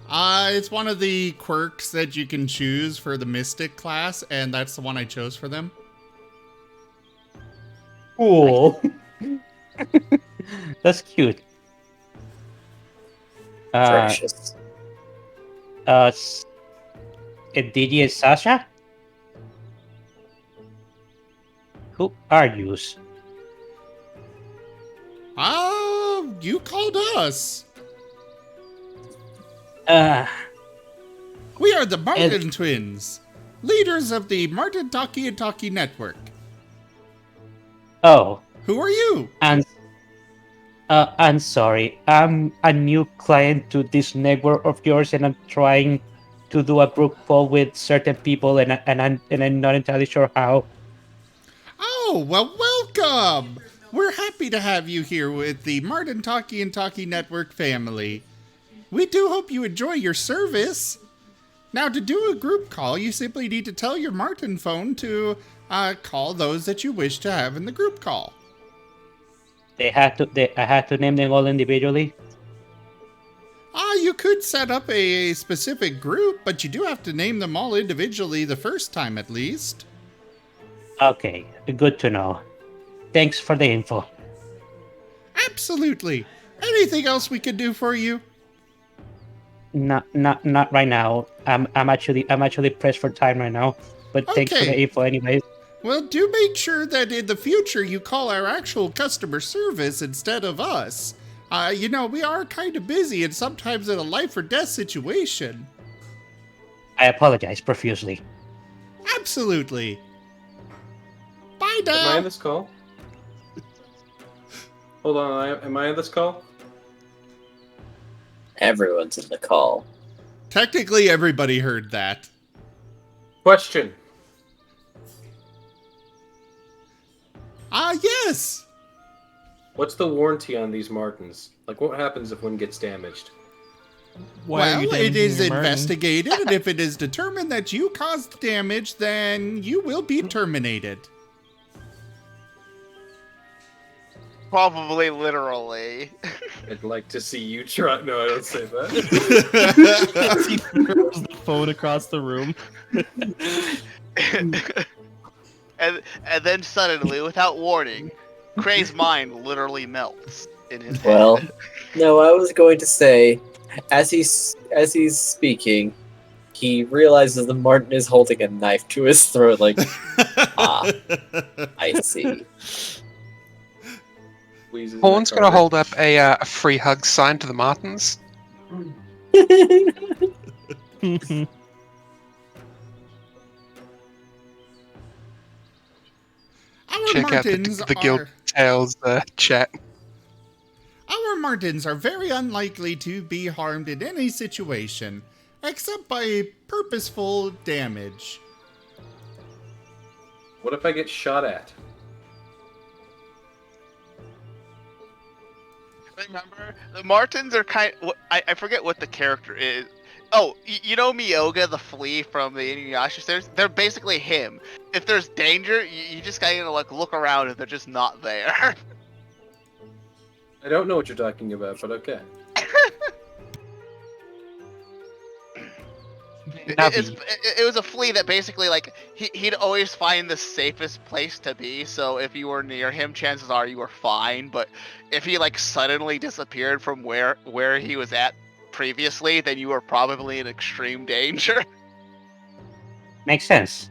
It's one of the quirks that you can choose for the Mystic class, and that's the one I chose for them. Cool. That's cute. Precious. DJ and Sasha? Who are you? Oh, you called us. We are the Martin twins, leaders of the Martin Talkie and Talkie Network. Oh, Who are you? I'm sorry. I'm a new client to this network of yours, and I'm trying to do a group call with certain people, and I'm not entirely sure how. Oh, well, welcome. We're happy to have you here with the Martin Talkie and Talkie Network family. We do hope you enjoy your service. Now, to do a group call, you simply need to tell your Martin phone to call those that you wish to have in the group call. I had to name them all individually. You could set up a specific group, but you do have to name them all individually the first time at least. Okay, good to know. Thanks for the info. Absolutely. Anything else we can do for you? Not right now. I'm actually pressed for time right now. But thanks for the Okay. info anyways. Well, do make sure that in the future you call our actual customer service instead of us. We are kind of busy and sometimes in a life or death situation. I apologize profusely. Absolutely. Bye Am I now. on this call? Hold on, am I on this call? Everyone's in the call. Technically, everybody heard that. Question. Yes. What's the warranty on these Martens? Like, what happens if one gets damaged? Why are you Well, it is damaging your Marten? investigated, and if it is determined that you caused damage, then you will be terminated. Probably literally. I'd like to see you try. No, I don't say that. He throws the phone across the room. and then suddenly, without warning, Cray's mind literally melts in his head. Well, no, I was going to say, as he's speaking, he realizes that Marten is holding a knife to his throat. Like, I see. Squeezes Horn's my going to card. hold up a free hug sign to the Martens. Our Check out Martens the Guild are Tales chat. our Martens are very unlikely to be harmed in any situation, except by purposeful damage. What if I get shot at? Remember, the Martens are I forget what the character is. Oh, you know Miyoga, the flea from the Inuyasha series? They're basically him. If there's danger, you just gotta look around and they're just not there. I don't know what you're talking about, but okay. It was a flea that basically, he'd always find the safest place to be, so if you were near him, chances are you were fine, but if he, suddenly disappeared from where he was at previously, then you were probably in extreme danger. Makes sense.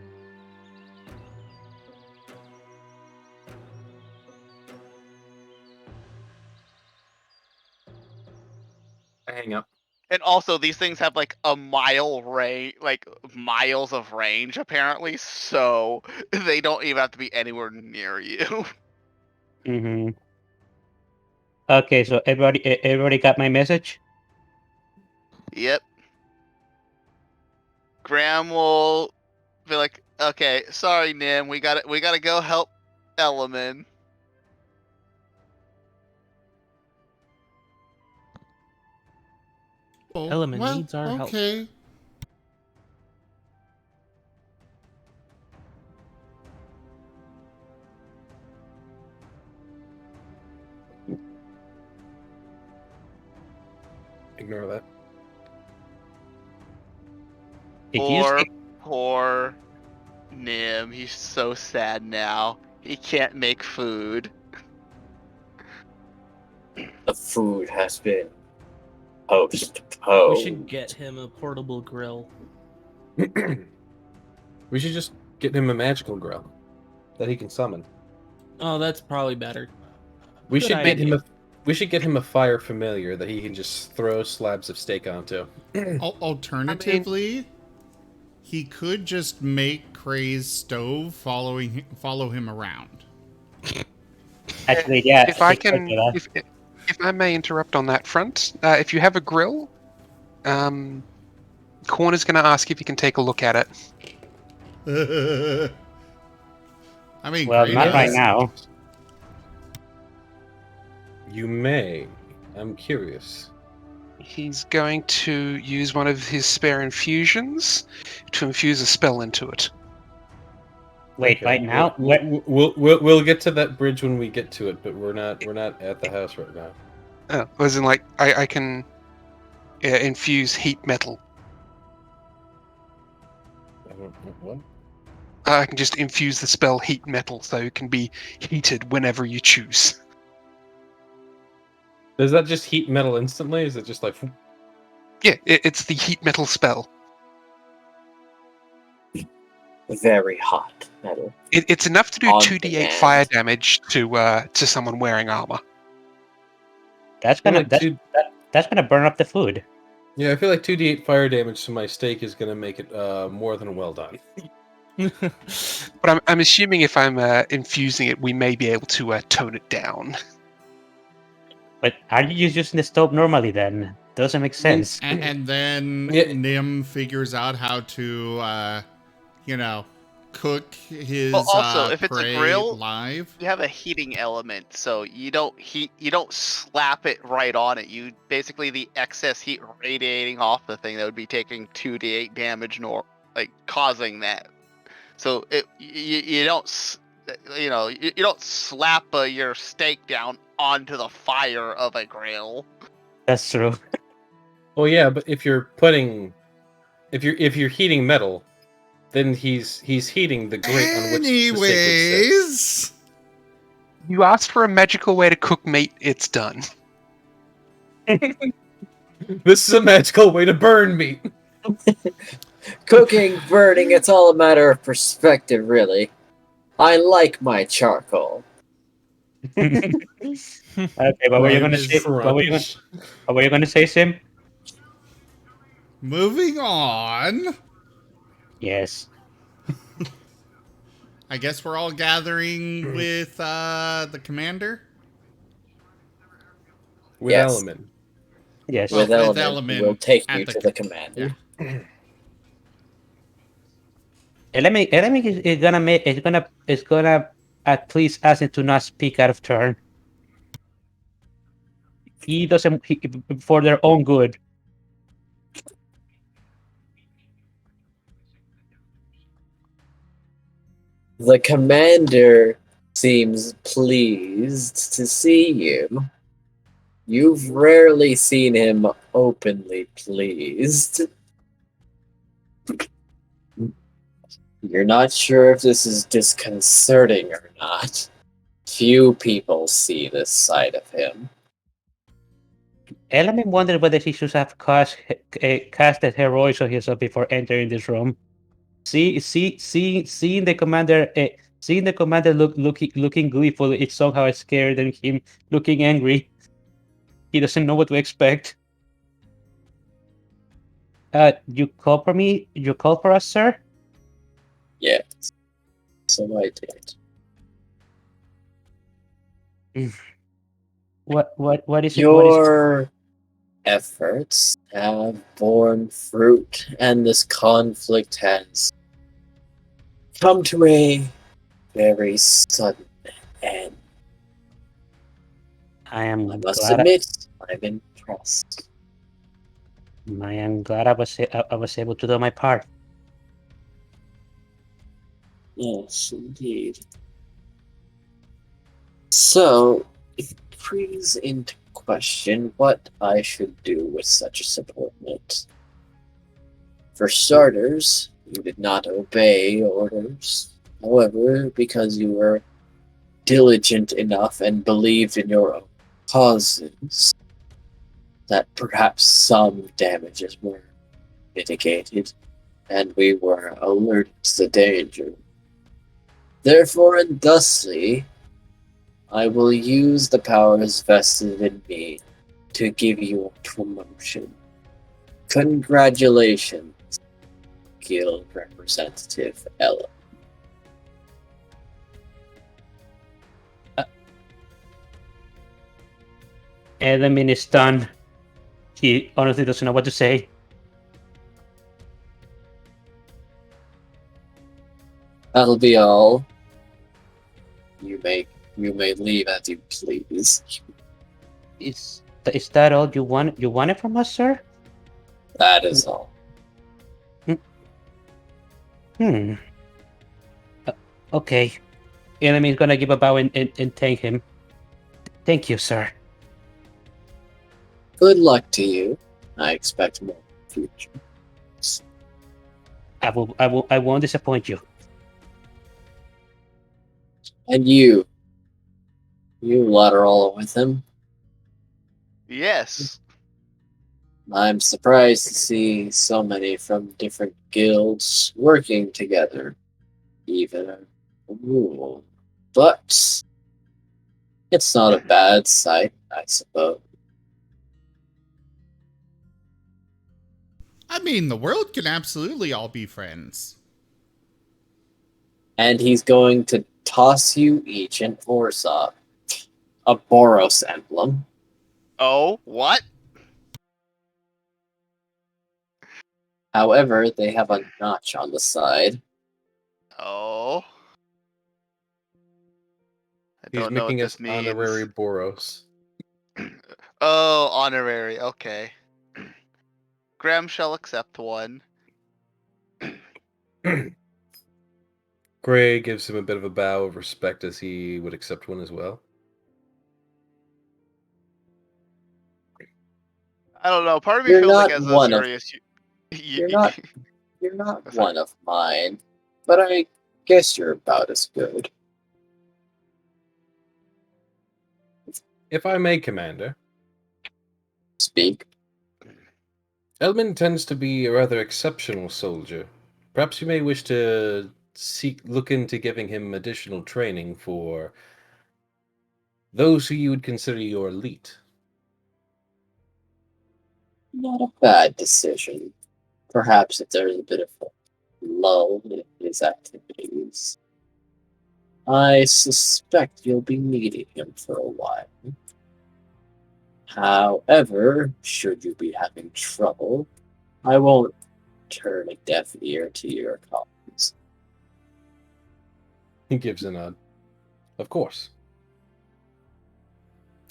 I hang up. And also, these things have, a mile range, miles of range, apparently, so they don't even have to be anywhere near you. Mm-hmm. Okay, so everybody got my message? Yep. Graham will be like, okay, sorry, Nim, we gotta go help Elemen. Element needs our help. Okay. Ignore that. Did you say Poor Nim, he's so sad now. He can't make food. The food has been postponed. We should get him a portable grill. We should just get him a magical grill that he can summon. Oh, that's probably better. We Good should get idea. him a fire familiar that he can just throw slabs of steak onto. Alternatively, he could just make Cray's stove follow him around. actually? Yeah. If I think can, do that. if I may interrupt on that front, if you have a grill, Corn is going to ask if you can take a look at it. I mean, Well, Cray not right does. now. You may. I'm curious. He's going to use one of his spare infusions to infuse a spell into it. Wait, Okay, right now? We'll get to that bridge when we get to it, but we're not at the house right now. Oh, as in, like, I can infuse heat metal. What? I can just infuse the spell heat metal, so it can be heated whenever you choose. Does that just heat metal instantly? Is it just like... Yeah, it's the heat metal spell. Very hot metal. It's enough to do On 2d8 demand. fire damage to someone wearing armor. That's feel gonna like that's, two- that's gonna burn up the food. Yeah, I feel like 2d8 fire damage to my steak is going to make it more than well done. But I'm assuming if I'm infusing it, we may be able to tone it down. But are you just using the stove normally then? Doesn't make sense. And then Yeah. Nim figures out how to, cook his Well, also, if it's a prey grill, live. You have a heating element, so you don't slap it right on it. You basically the excess heat radiating off the thing that would be taking 2d8 damage, causing that. So you don't you don't slap your steak down onto the fire of a grill. That's true. Oh yeah, but if you're heating metal, then he's heating the grate on which the steak would sit. Anyways, You asked for a magical way to cook meat, it's done. This is a magical way to burn meat. Cooking, burning, it's all a matter of perspective, really. I like my charcoal. Okay, what were you gonna Is say? What were you gonna say, Sim? moving on. Yes. I guess we're all gathering with the commander. With Yes. element. Yes. With Well, with element, element we'll take at you the- to the commander. Element is gonna at least ask him to not speak out of turn. He doesn't for their own good. The commander seems pleased to see you. You've rarely seen him openly pleased. You're not sure if this is disconcerting or not. Few people see this side of him. Element wondered whether he should have casted heroics on himself before entering this room. Seeing the commander looking gleeful, it somehow scared him looking angry. He doesn't know what to expect. You call for me? You call for us, sir? Yes. So I did. What is it? Your efforts have borne fruit, and this conflict has come to a very sudden end. I must admit, I'm impressed. I am glad I was able to do my part. Yes, indeed. So, it brings into question what I should do with such a subordinate. For starters, you did not obey orders. However, because you were diligent enough and believed in your own causes, that perhaps some damages were mitigated, and we were alerted to the danger. Therefore, and thusly, I will use the powers vested in me to give you a promotion. Congratulations, Guild Representative Ella. Element is stunned. He honestly doesn't know what to say. That'll be all. You may leave as you please. Is that all you want? You want it from us, sir? That is all. Okay. Enemy is gonna give a bow and thank him. Thank you, sir. Good luck to you. I expect more in the future. I won't disappoint you. And you lateral with him. Yes. I'm surprised to see so many from different guilds working together. Even a rule. But it's not a bad sight, I suppose. I mean, the world can absolutely all be friends. And he's going to toss you each an Orsa, a Boros emblem. Oh, what? However, they have a notch on the side. Oh. I He's don't know what making us this means. honorary Boros. Oh, honorary. Okay. Graham shall accept one. Gray gives him a bit of a bow of respect as he would accept one as well. I don't know. Part of me You're feels like not as a one of serious. you're not Sorry. one of mine, but I guess you're about as good. If I may, Commander, Speak. Elman tends to be a rather exceptional soldier. Perhaps you may wish to look into giving him additional training for those who you would consider your elite. Not a bad decision. Perhaps if there's a bit of a lull in his activities. I suspect you'll be needing him for a while. However, should you be having trouble, I won't turn a deaf ear to your calls. He gives a nod. Of course.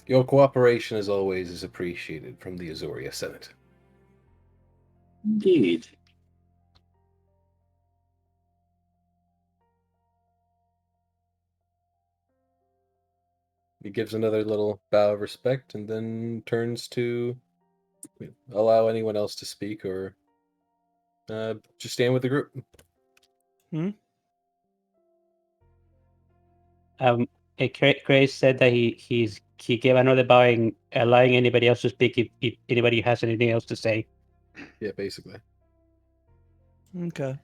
Your cooperation, as always, is appreciated from the Azoria Senate. Indeed. He gives another little bow of respect and then turns to allow anyone else to speak or just stand with the group. Craig said that he gave another bow and allowing anybody else to speak if anybody has anything else to say. Yeah, basically. Okay.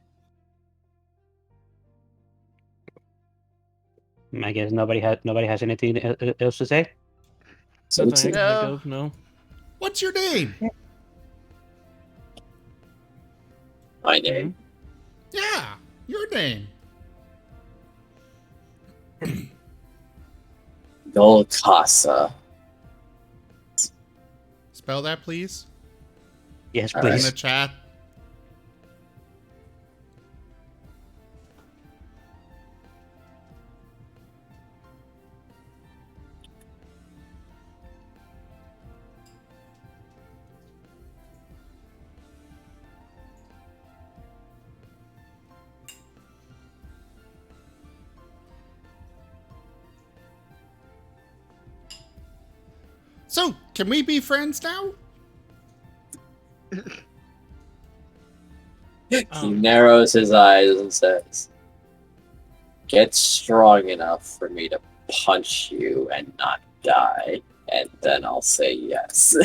I guess nobody has anything else to say. So Nothing I can think No. of, no. What's your name? my name. Yeah, your name. Golkasa. Spell that, please. Yes, All In please. the chat. So, can we be friends now? He narrows his eyes and says, "Get strong enough for me to punch you and not die, and then I'll say yes."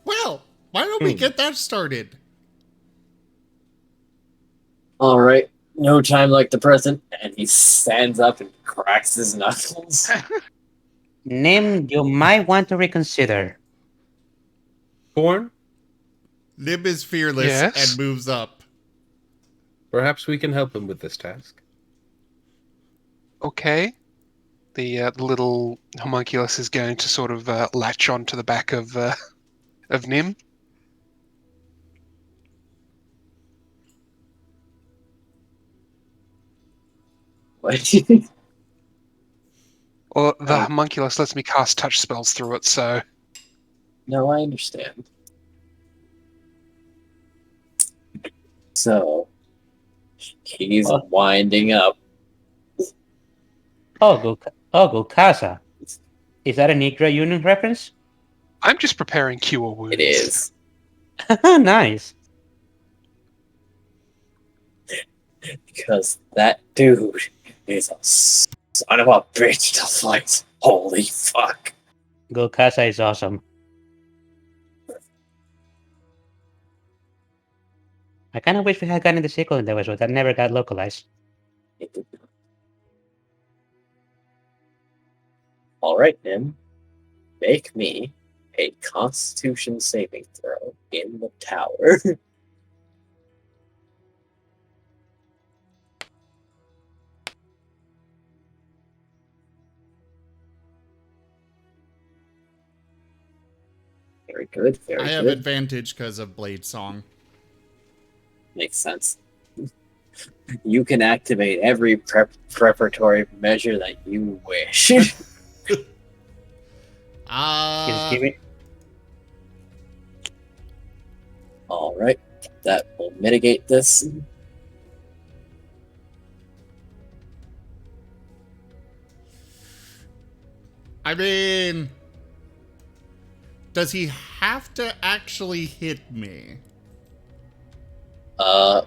Well, why don't we get that started? All right, no time like the present. And he stands up and cracks his knuckles. Name you might want to reconsider. Corn, Nib is fearless Yes? and moves up. perhaps we can help him with this task. Okay. The little homunculus is going to sort of latch onto the back of Nim. What? Well, the Oh. homunculus lets me cast touch spells through it, so No, I understand. So, he's winding up. Ogo Casa. Is that a Negro Union reference? I'm just preparing cure wounds. It is. Nice. Because that dude is a son of a bitch to fight. Holy fuck. Gokasa is awesome. I kind of wish we had gotten the sequel in there, but that never got localized. Alright, Nim. Make me a Constitution saving throw in the tower. Very good, very I good. have advantage because of Blade Song. Makes sense. You can activate every preparatory measure that you wish. Just give it. Alright, that will mitigate this. I mean, does he have to actually hit me?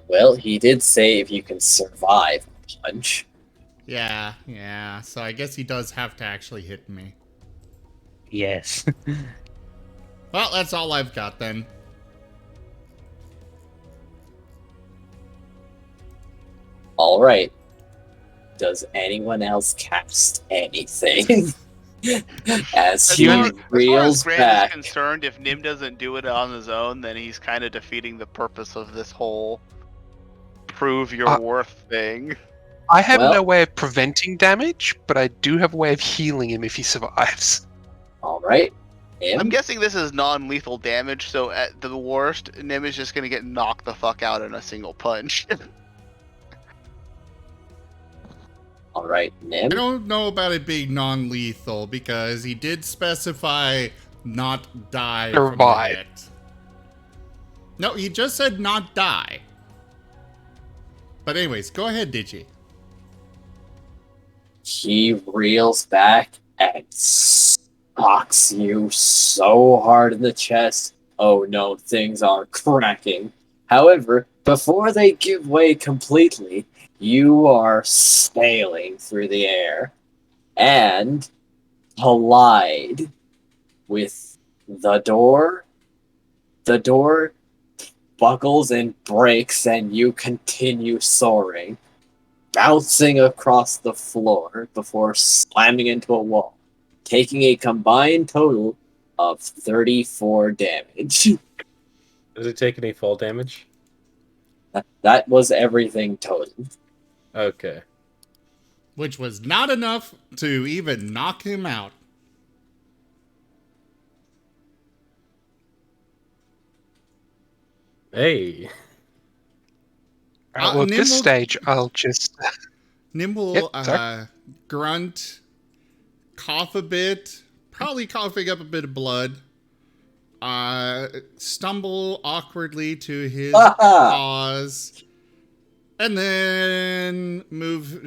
Well, he did say if you can survive a punch. Yeah. So I guess he does have to actually hit me. Yes. Well, that's all I've got then. Alright. Does anyone else cast anything? As he As far reels as Grant back. is concerned, if Nim doesn't do it on his own, then he's kind of defeating the purpose of this whole prove your worth thing. I have Well- no way of preventing damage, but I do have a way of healing him if he survives. Alright. I'm guessing this is non-lethal damage, so at the worst, Nim is just gonna get knocked the fuck out in a single punch. Alright, I Nim. don't know about it being non-lethal because he did specify not die from the Survive. hit. No, he just said not die. But anyways, go ahead, Digi. He reels back and socks you so hard in the chest. Oh no, things are cracking. However, before they give way completely, you are sailing through the air and collide with the door. The door buckles and breaks, and you continue soaring, bouncing across the floor before slamming into a wall, taking a combined total of 34 damage. Does it take any fall damage? That was everything total. Okay. Which was not enough to even knock him out. Hey. Well, at this Nimble- stage, I'll just... Nim will Yep, sorry. grunt, cough a bit, probably coughing up a bit of blood, stumble awkwardly to his paws, and then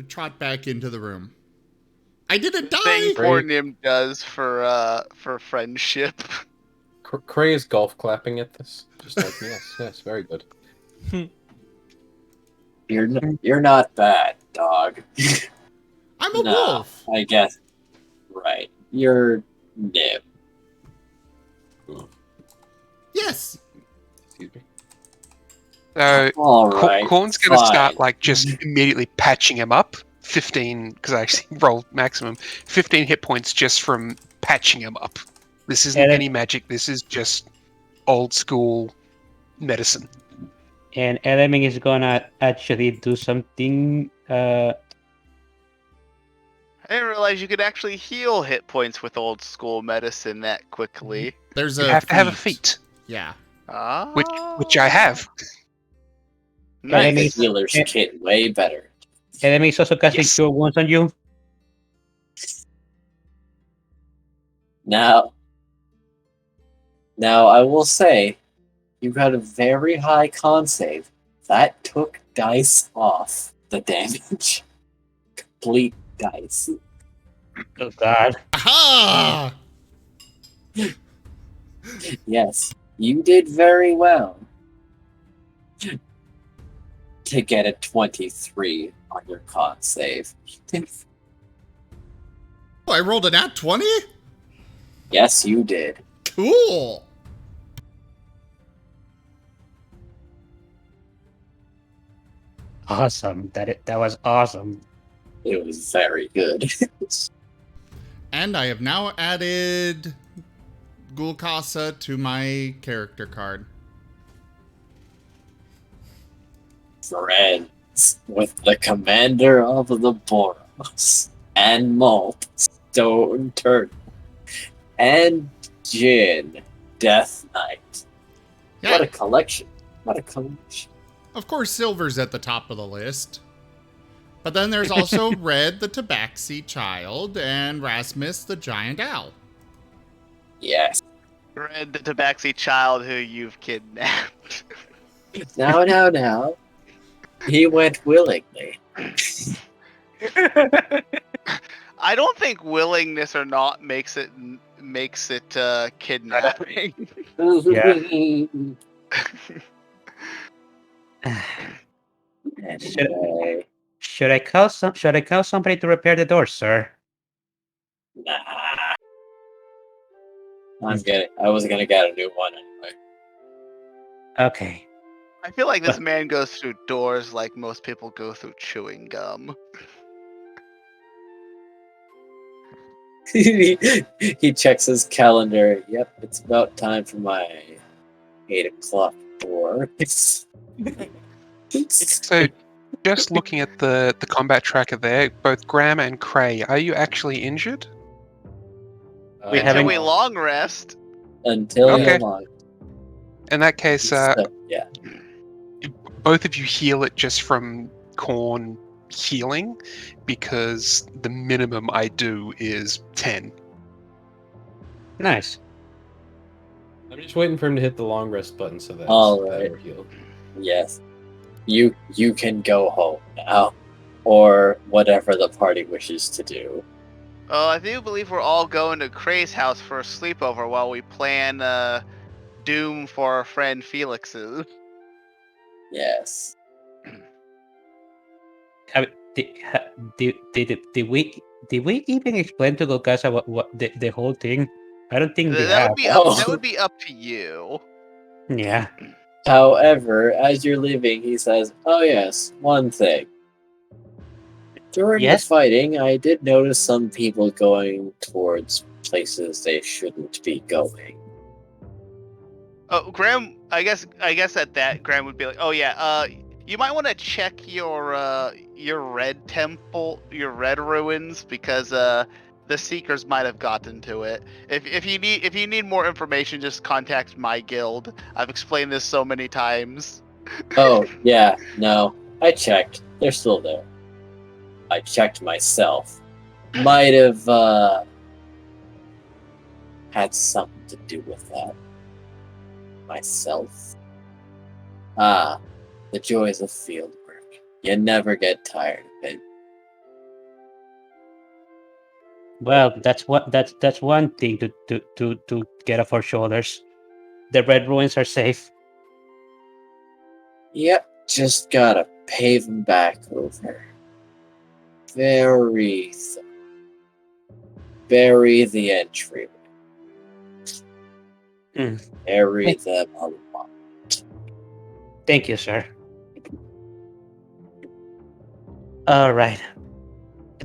trot back into the room. I didn't die! Thing poor Nim does for friendship. Cray is golf clapping at this. Just like, yes, very good. You're not bad, dog. I'm a No, wolf! I guess. Right. You're Nib. Yes! Excuse me. So, Alright. Corn's going to fine. start, like, just immediately patching him up. 15, because I actually rolled maximum. 15 hit points just from patching him up. This isn't And any magic. This is just old school medicine. And Element is gonna actually do something. I didn't realize you could actually heal hit points with old school medicine that quickly. There's You a have to have a feat, Yeah. Ah, which I have. Make the Nice. healer's kit way better. Element is also casting Yes. Cure Wounds on you. Now, I will say, you got a very high con save. That took dice off the damage. Complete dice. Oh God. Aha! Yes, you did very well to get a 23 on your con save. Oh, I rolled a nat 20? Yes, you did. Cool. Awesome. That was awesome. It was very good. And I have now added Gulkasa to my character card. Friends with the commander of the Boros and Malt, Stone Turtle, and Jin, Death Knight. Yeah, What a collection. What a collection. of course, Silver's at the top of the list. But then there's also Red, the Tabaxi child, and Rasmus, the giant owl. Yes. Red, the Tabaxi child who you've kidnapped. Now. He went willingly. I don't think willingness or not makes it kidnapping. Anyway, Should I call somebody to repair the door, sir? nah. I was gonna get a new one anyway. Okay. I feel like this man goes through doors like most people go through chewing gum. He checks his calendar. Yep, it's about time for my 8 o'clock door. So, just looking at the combat tracker there, both Graham and Cray, are you actually injured? We Until haven't- we long rest. Until Okay. you're long. In that case, Yeah. both of you heal it just from corn healing, because the minimum I do is 10. Nice. I'm just waiting for him to hit the long rest button so that Alright. we're healed. Yes. You can go home now. Or whatever the party wishes to do. Oh, I do believe we're all going to Cray's house for a sleepover while we plan doom for our friend Felix's. Yes. Did we even explain to Gokasa what the whole thing? I don't think we That have. would be up. That would be up to you. Yeah. However, as you're leaving, he says, "Oh yes, one thing. During Yes? the fighting, I did notice some people going towards places they shouldn't be going." Oh, Graham. I guess at that Graham would be like, "Oh yeah. You might want to check your red temple, your red ruins, because the seekers might have gotten to it. If you need more information, just contact my guild. I've explained this so many times." Oh, yeah, no. I checked. They're still there. I checked myself. Might have had something to do with that. Myself. Ah, the joys of field work. You never get tired of it. Well, that's one thing to get off our shoulders. The red ruins are safe. Yep, just gotta pave them back over. Bury the entryway. Bury them a lot. Thank you, sir. All right.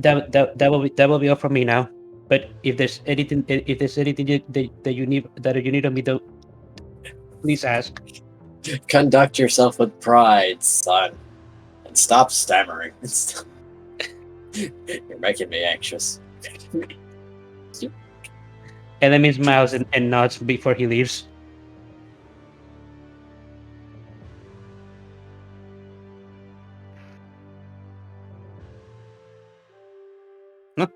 That will be all from me now. But if there's anything that you need of me, though, please ask. Conduct yourself with pride, son. And stop stammering. You're making me anxious. Enemy smiles and nods before he leaves. No,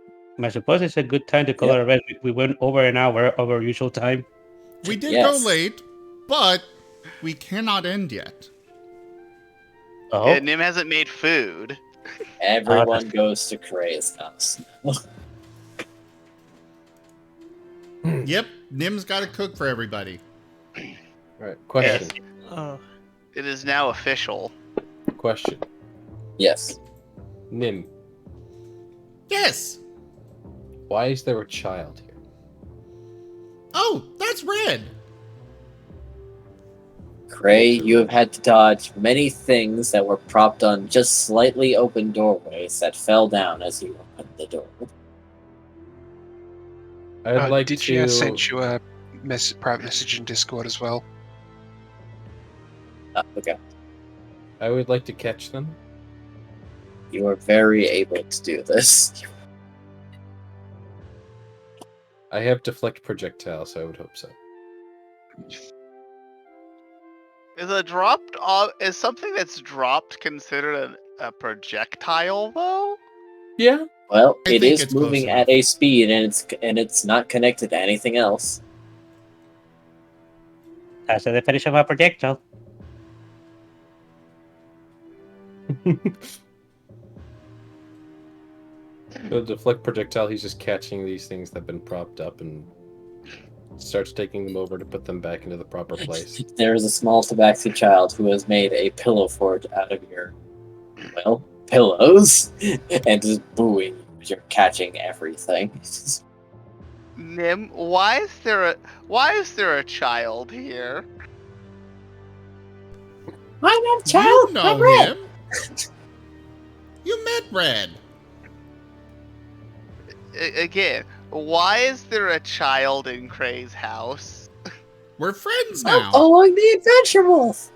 I suppose it's a good time to call it a rest. We went over an hour of our usual time. We did Yes. go late, but we cannot end yet. Oh, Yeah, Nim hasn't made food. Everyone goes to Cray's house. Yep, Nim's got to cook for everybody. All right. Question. It is now official. Question. Yes. Nim, Yes. why is there a child here? Oh, that's Red. Gray, you have had to dodge many things that were propped on just slightly open doorways that fell down as you opened the door. I'd like did to. you send you a private message in Discord as well? Okay. I would like to catch them. You are very able to do this. I have deflect projectile, so I would hope so. Is something that's dropped considered a projectile though? Yeah. Well, I it think is it's close moving enough. at a speed, and it's not connected to anything else. That's the definition of a projectile. The deflect projectile, he's just catching these things that have been propped up and starts taking them over to put them back into the proper place. There is a small tabaxi child who has made a pillow fort out of your, well, pillows, and is booing. You're catching everything. Nim, why is there a child here? I'm not a You child. know I'm Red. him. You met Red. Again, why is there a child in Cray's house? We're friends now. Following the adventure wolf.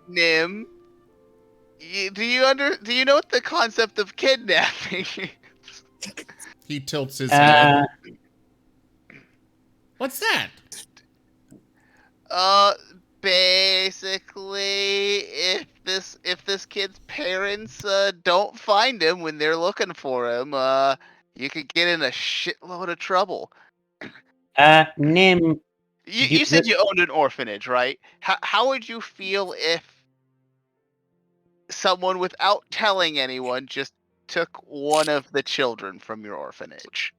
Nim, do you know what the concept of kidnapping is? He tilts his head. Uh, What's that? Basically, if this kid's parents don't find him when they're looking for him, you could get in a shitload of trouble. Nim, You said you owned an orphanage, right? How would you feel if someone, without telling anyone, just took one of the children from your orphanage?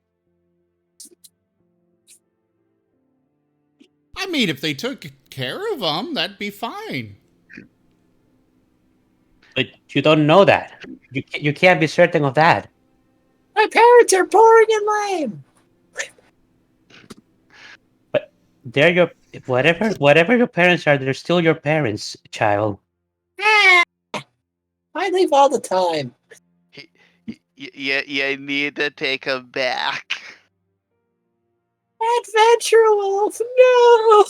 I mean, if they took care of him, that'd be fine. but you don't know that. You can't be certain of that. My parents are boring and lame. They're your whatever your parents are. They're still your parents, child. I leave all the time. You need to take him back. Adventure wolf, no.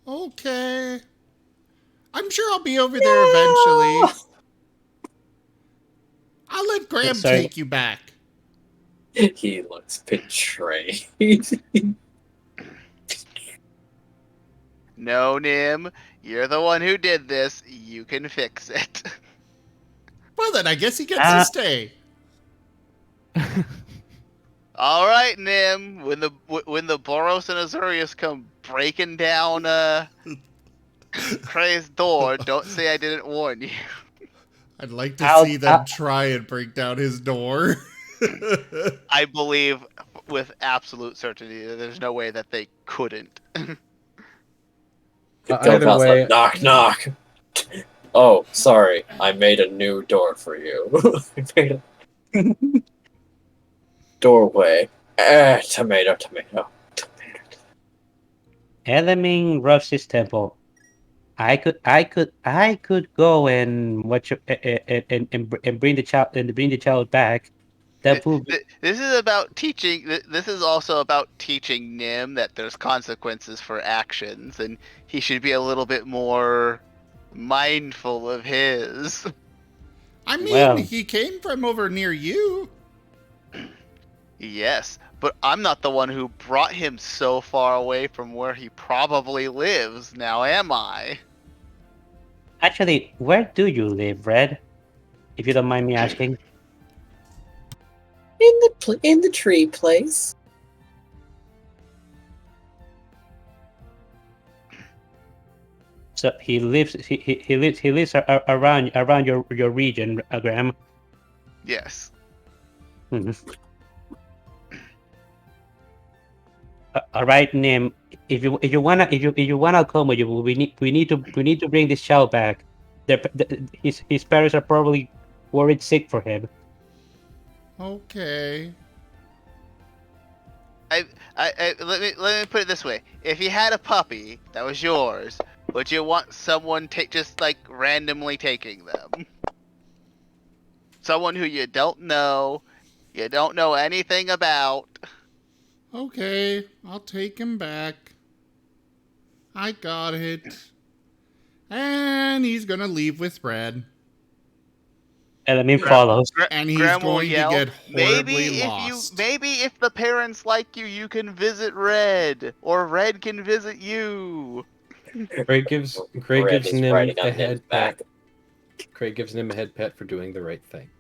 Okay. I'm sure I'll be over there eventually. I'll let Graham Sorry. take you back. He looks betrayed. No, Nim, you're the one who did this. You can fix it. Well, then I guess he gets to stay. All right, Nim. When the Boros and Azurius come breaking down Cray's door, don't say I didn't warn you. I'd like to see them try and break down his door. I believe with absolute certainty that there's no way that they couldn't. Either way, knock, knock. Oh, sorry. I made a new door for you. I made a doorway. Tomato, tomato. Elamine robs his temple. I could go and watch and bring the child back. That would be, This is about teaching. This is also about teaching Nim that there's consequences for actions, and he should be a little bit more mindful of his. I mean, Well. he came from over near you. Yes, but I'm not the one who brought him so far away from where he probably lives. Now, am I? actually, where do you live, Red? If you don't mind me asking. In the tree place. So he lives around your region, Graham. Yes. Mhm. All right, Nim. If you wanna come, we need to bring this child back. His parents are probably worried sick for him. Okay. Let me put it this way: if you had a puppy that was yours, would you want someone just like randomly taking them? Someone who you don't know anything about. Okay, I'll take him back. I got it. And he's gonna leave with Red. Element Graham, follows. And he's Graham will going to yell, get horribly lost. maybe if the parents like you can visit Red, or Red can visit you. Craig gives Red is Nim riding a on Nim's head back. pat. Craig gives Nim a head pat for doing the right thing.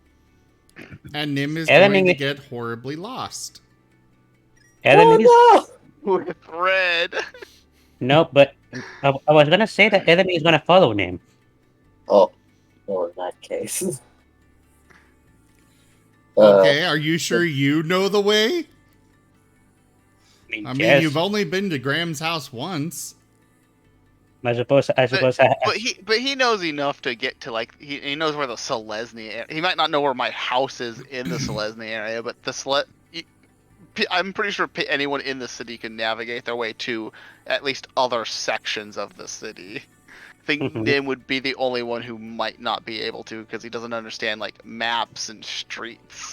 And Nim is Element going to is- get horribly lost. Element is Oh With Red. no, but I was gonna say that Element is gonna follow Nim. no! Oh, well, in that case. Okay, are you sure you know the way? I mean, yes. you've only been to Graham's house once. I suppose. But he knows enough to get to like he knows where the Selesnya area. He might not know where my house is in the Selesnya area, but I'm pretty sure anyone in the city can navigate their way to at least other sections of the city. I think Mhm. Nim would be the only one who might not be able to because he doesn't understand like maps and streets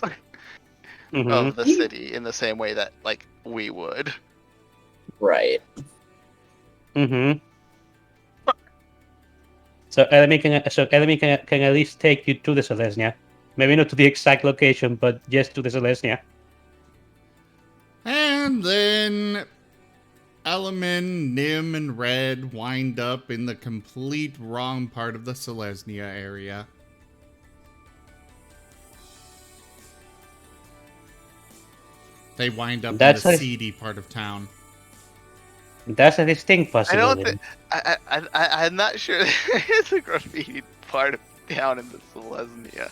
Mhm. of the city in the same way that like we would. Right. Mm-hmm. So Element can at least take you to the Selesnya. Maybe not to the exact location, but just to the Selesnya. And then Element, Nim, and Red wind up in the complete wrong part of the Selesnya area. They wind up That's in the a- seedy part of town. That's a distinct I don't possibility. think I'm not sure there's a graffiti part of down in the Selesnya.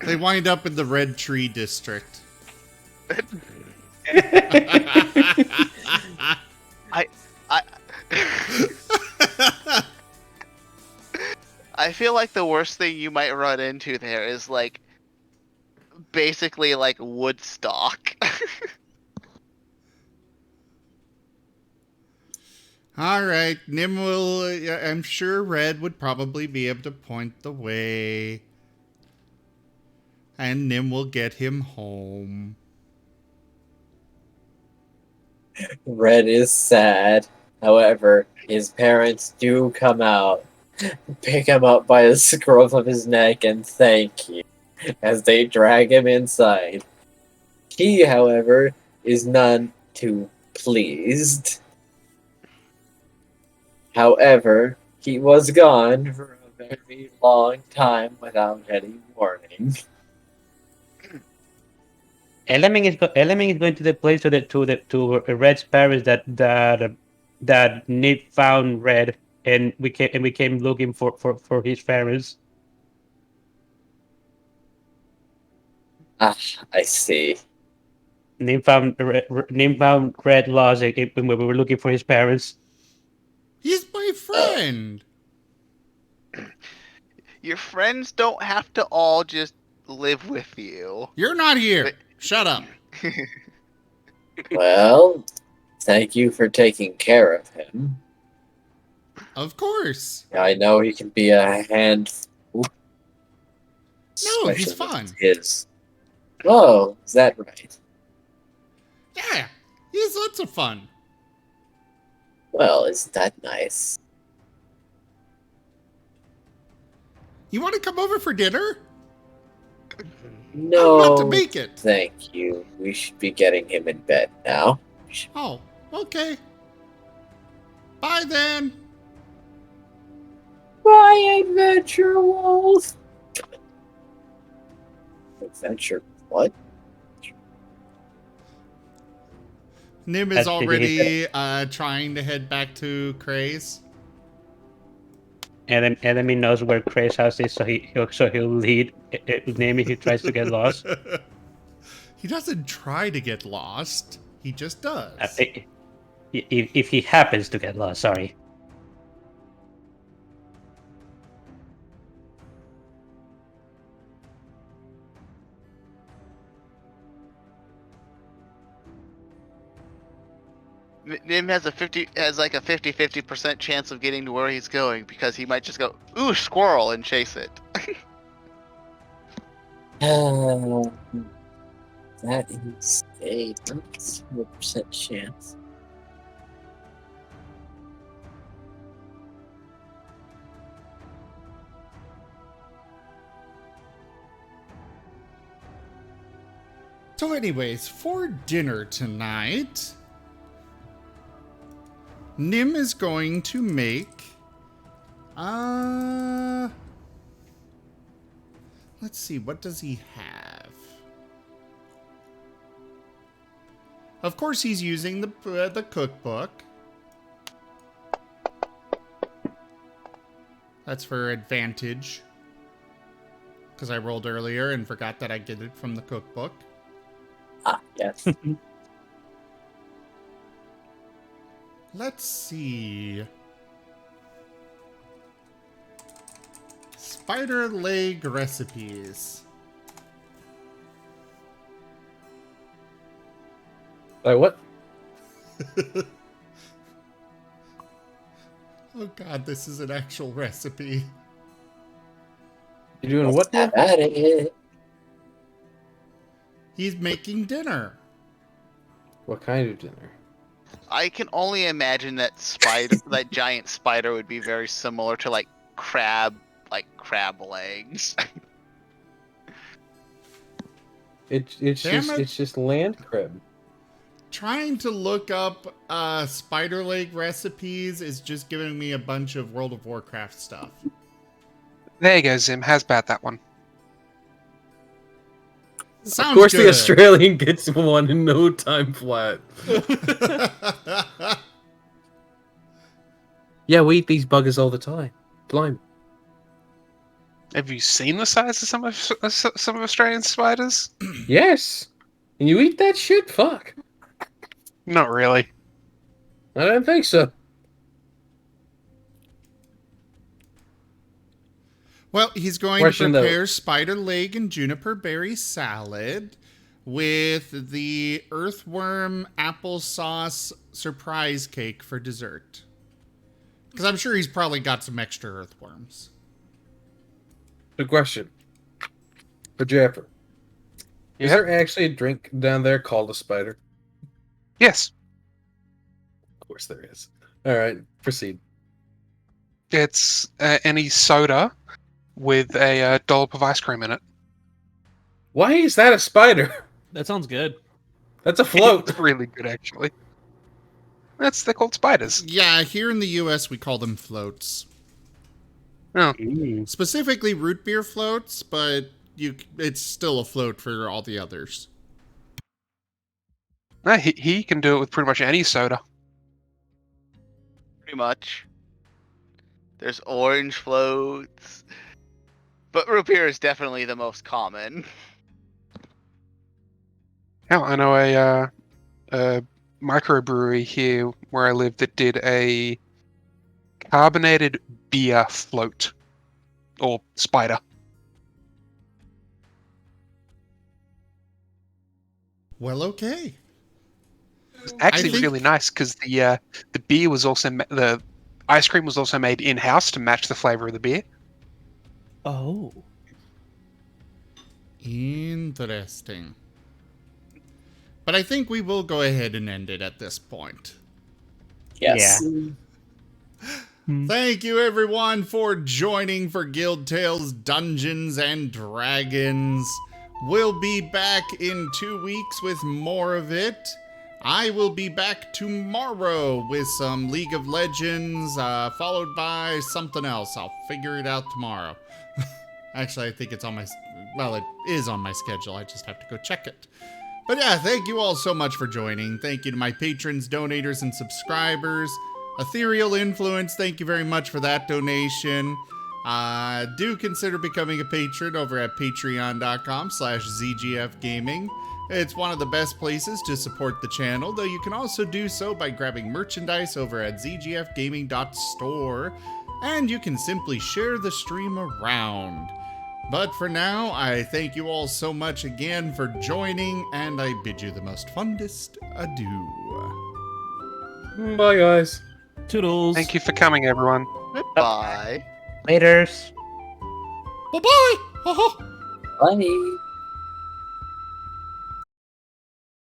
They wind up in the Red Tree District. I I feel like the worst thing you might run into there is like basically like Woodstock. All right, Nim will. I'm sure Red would probably be able to point the way. And Nim will get him home. Red is sad. However, his parents do come out, pick him up by the scruff of his neck, and thank you as they drag him inside. He, however, is none too pleased. However, he was gone for a very long time without any warning. Element is going to the place to Red's parents that Nick found Red, and we came looking for his parents. Ah, I see. Nim found Red lost when we were looking for his parents. He's my friend. Your friends don't have to all just live with you. You're not here. Shut up. Well, thank you for taking care of him. Of course. I know he can be a handful. No, he's especially fun. with his. Oh, is that right? Yeah, he's lots of fun. Well, isn't that nice? You want to come over for dinner? No, I'm about to make it. thank you. We should be getting him in bed now. Oh, okay. Bye then. Bye, Adventure Wolf! Adventure what? Nim is That's already trying to head back to Craze. enemy knows where Craig's house is, so he'll lead Nim if he tries to get lost. He doesn't try to get lost. He just does. If he happens to get lost, sorry. Nim has a 50-50% chance of getting to where he's going because he might just go, ooh, squirrel, and chase it. That is a 4% chance. So anyways, for dinner tonight, Nim is going to make, let's see, what does he have? Of course, he's using the cookbook. That's for advantage. Because I rolled earlier and forgot that I get it from the cookbook. Ah, yes. Let's see. Spider leg recipes. What? Oh god, this is an actual recipe. You doing what now? At it. He's making dinner. What kind of dinner? I can only imagine that that giant spider would be very similar to crab legs. It's Damn it. just land crab. Trying to look up spider leg recipes is just giving me a bunch of World of Warcraft stuff. There you go, Zim. How's about that one? Sounds Of course, good. the Australian gets one in no time flat. Yeah, we eat these buggers all the time. Blimey. Have you seen the size of some of Australian spiders? Yes. And you eat that shit? Fuck. Not really. I don't think so. Well, he's going Question, to though. prepare spider leg and juniper berry salad with the earthworm applesauce surprise cake for dessert. Because I'm sure he's probably got some extra earthworms. The question for Jaffer. Is there actually a drink down there called a spider? Yes. Of course there is. All right, proceed. It's any soda with a dollop of ice cream in it. Why is that a spider? That sounds good. That's a float. It's really good, actually. They're called spiders. Yeah, here in the U.S. we call them floats. Oh, Specifically root beer floats, but it's still a float for all the others. no, he can do it with pretty much any soda. Pretty much. There's orange floats. But root beer is definitely the most common. Hell, I know a microbrewery here where I live that did a carbonated beer float. Or spider. Well, okay. It's actually I think- really nice because the beer was also the ice cream was also made in house to match the flavor of the beer. Oh. Interesting. But I think we will go ahead and end it at this point. Yes. Thank you, everyone, for joining for Guild Tales Dungeons and Dragons. We'll be back in 2 weeks with more of it. I will be back tomorrow with some League of Legends, followed by something else. I'll figure it out tomorrow. Actually, I think it's on my... Well, it is on my schedule. I just have to go check it. But yeah, thank you all so much for joining. Thank you to my patrons, donators, and subscribers. Ethereal Influence, thank you very much for that donation. Do consider becoming a patron over at patreon.com/ZGFgaming. It's one of the best places to support the channel, though you can also do so by grabbing merchandise over at zgfgaming.store, and you can simply share the stream around. But for now, I thank you all so much again for joining, and I bid you the most fondest adieu. Bye, guys. Toodles. Thank you for coming, everyone. Goodbye. Laters. Bye-bye! Bye.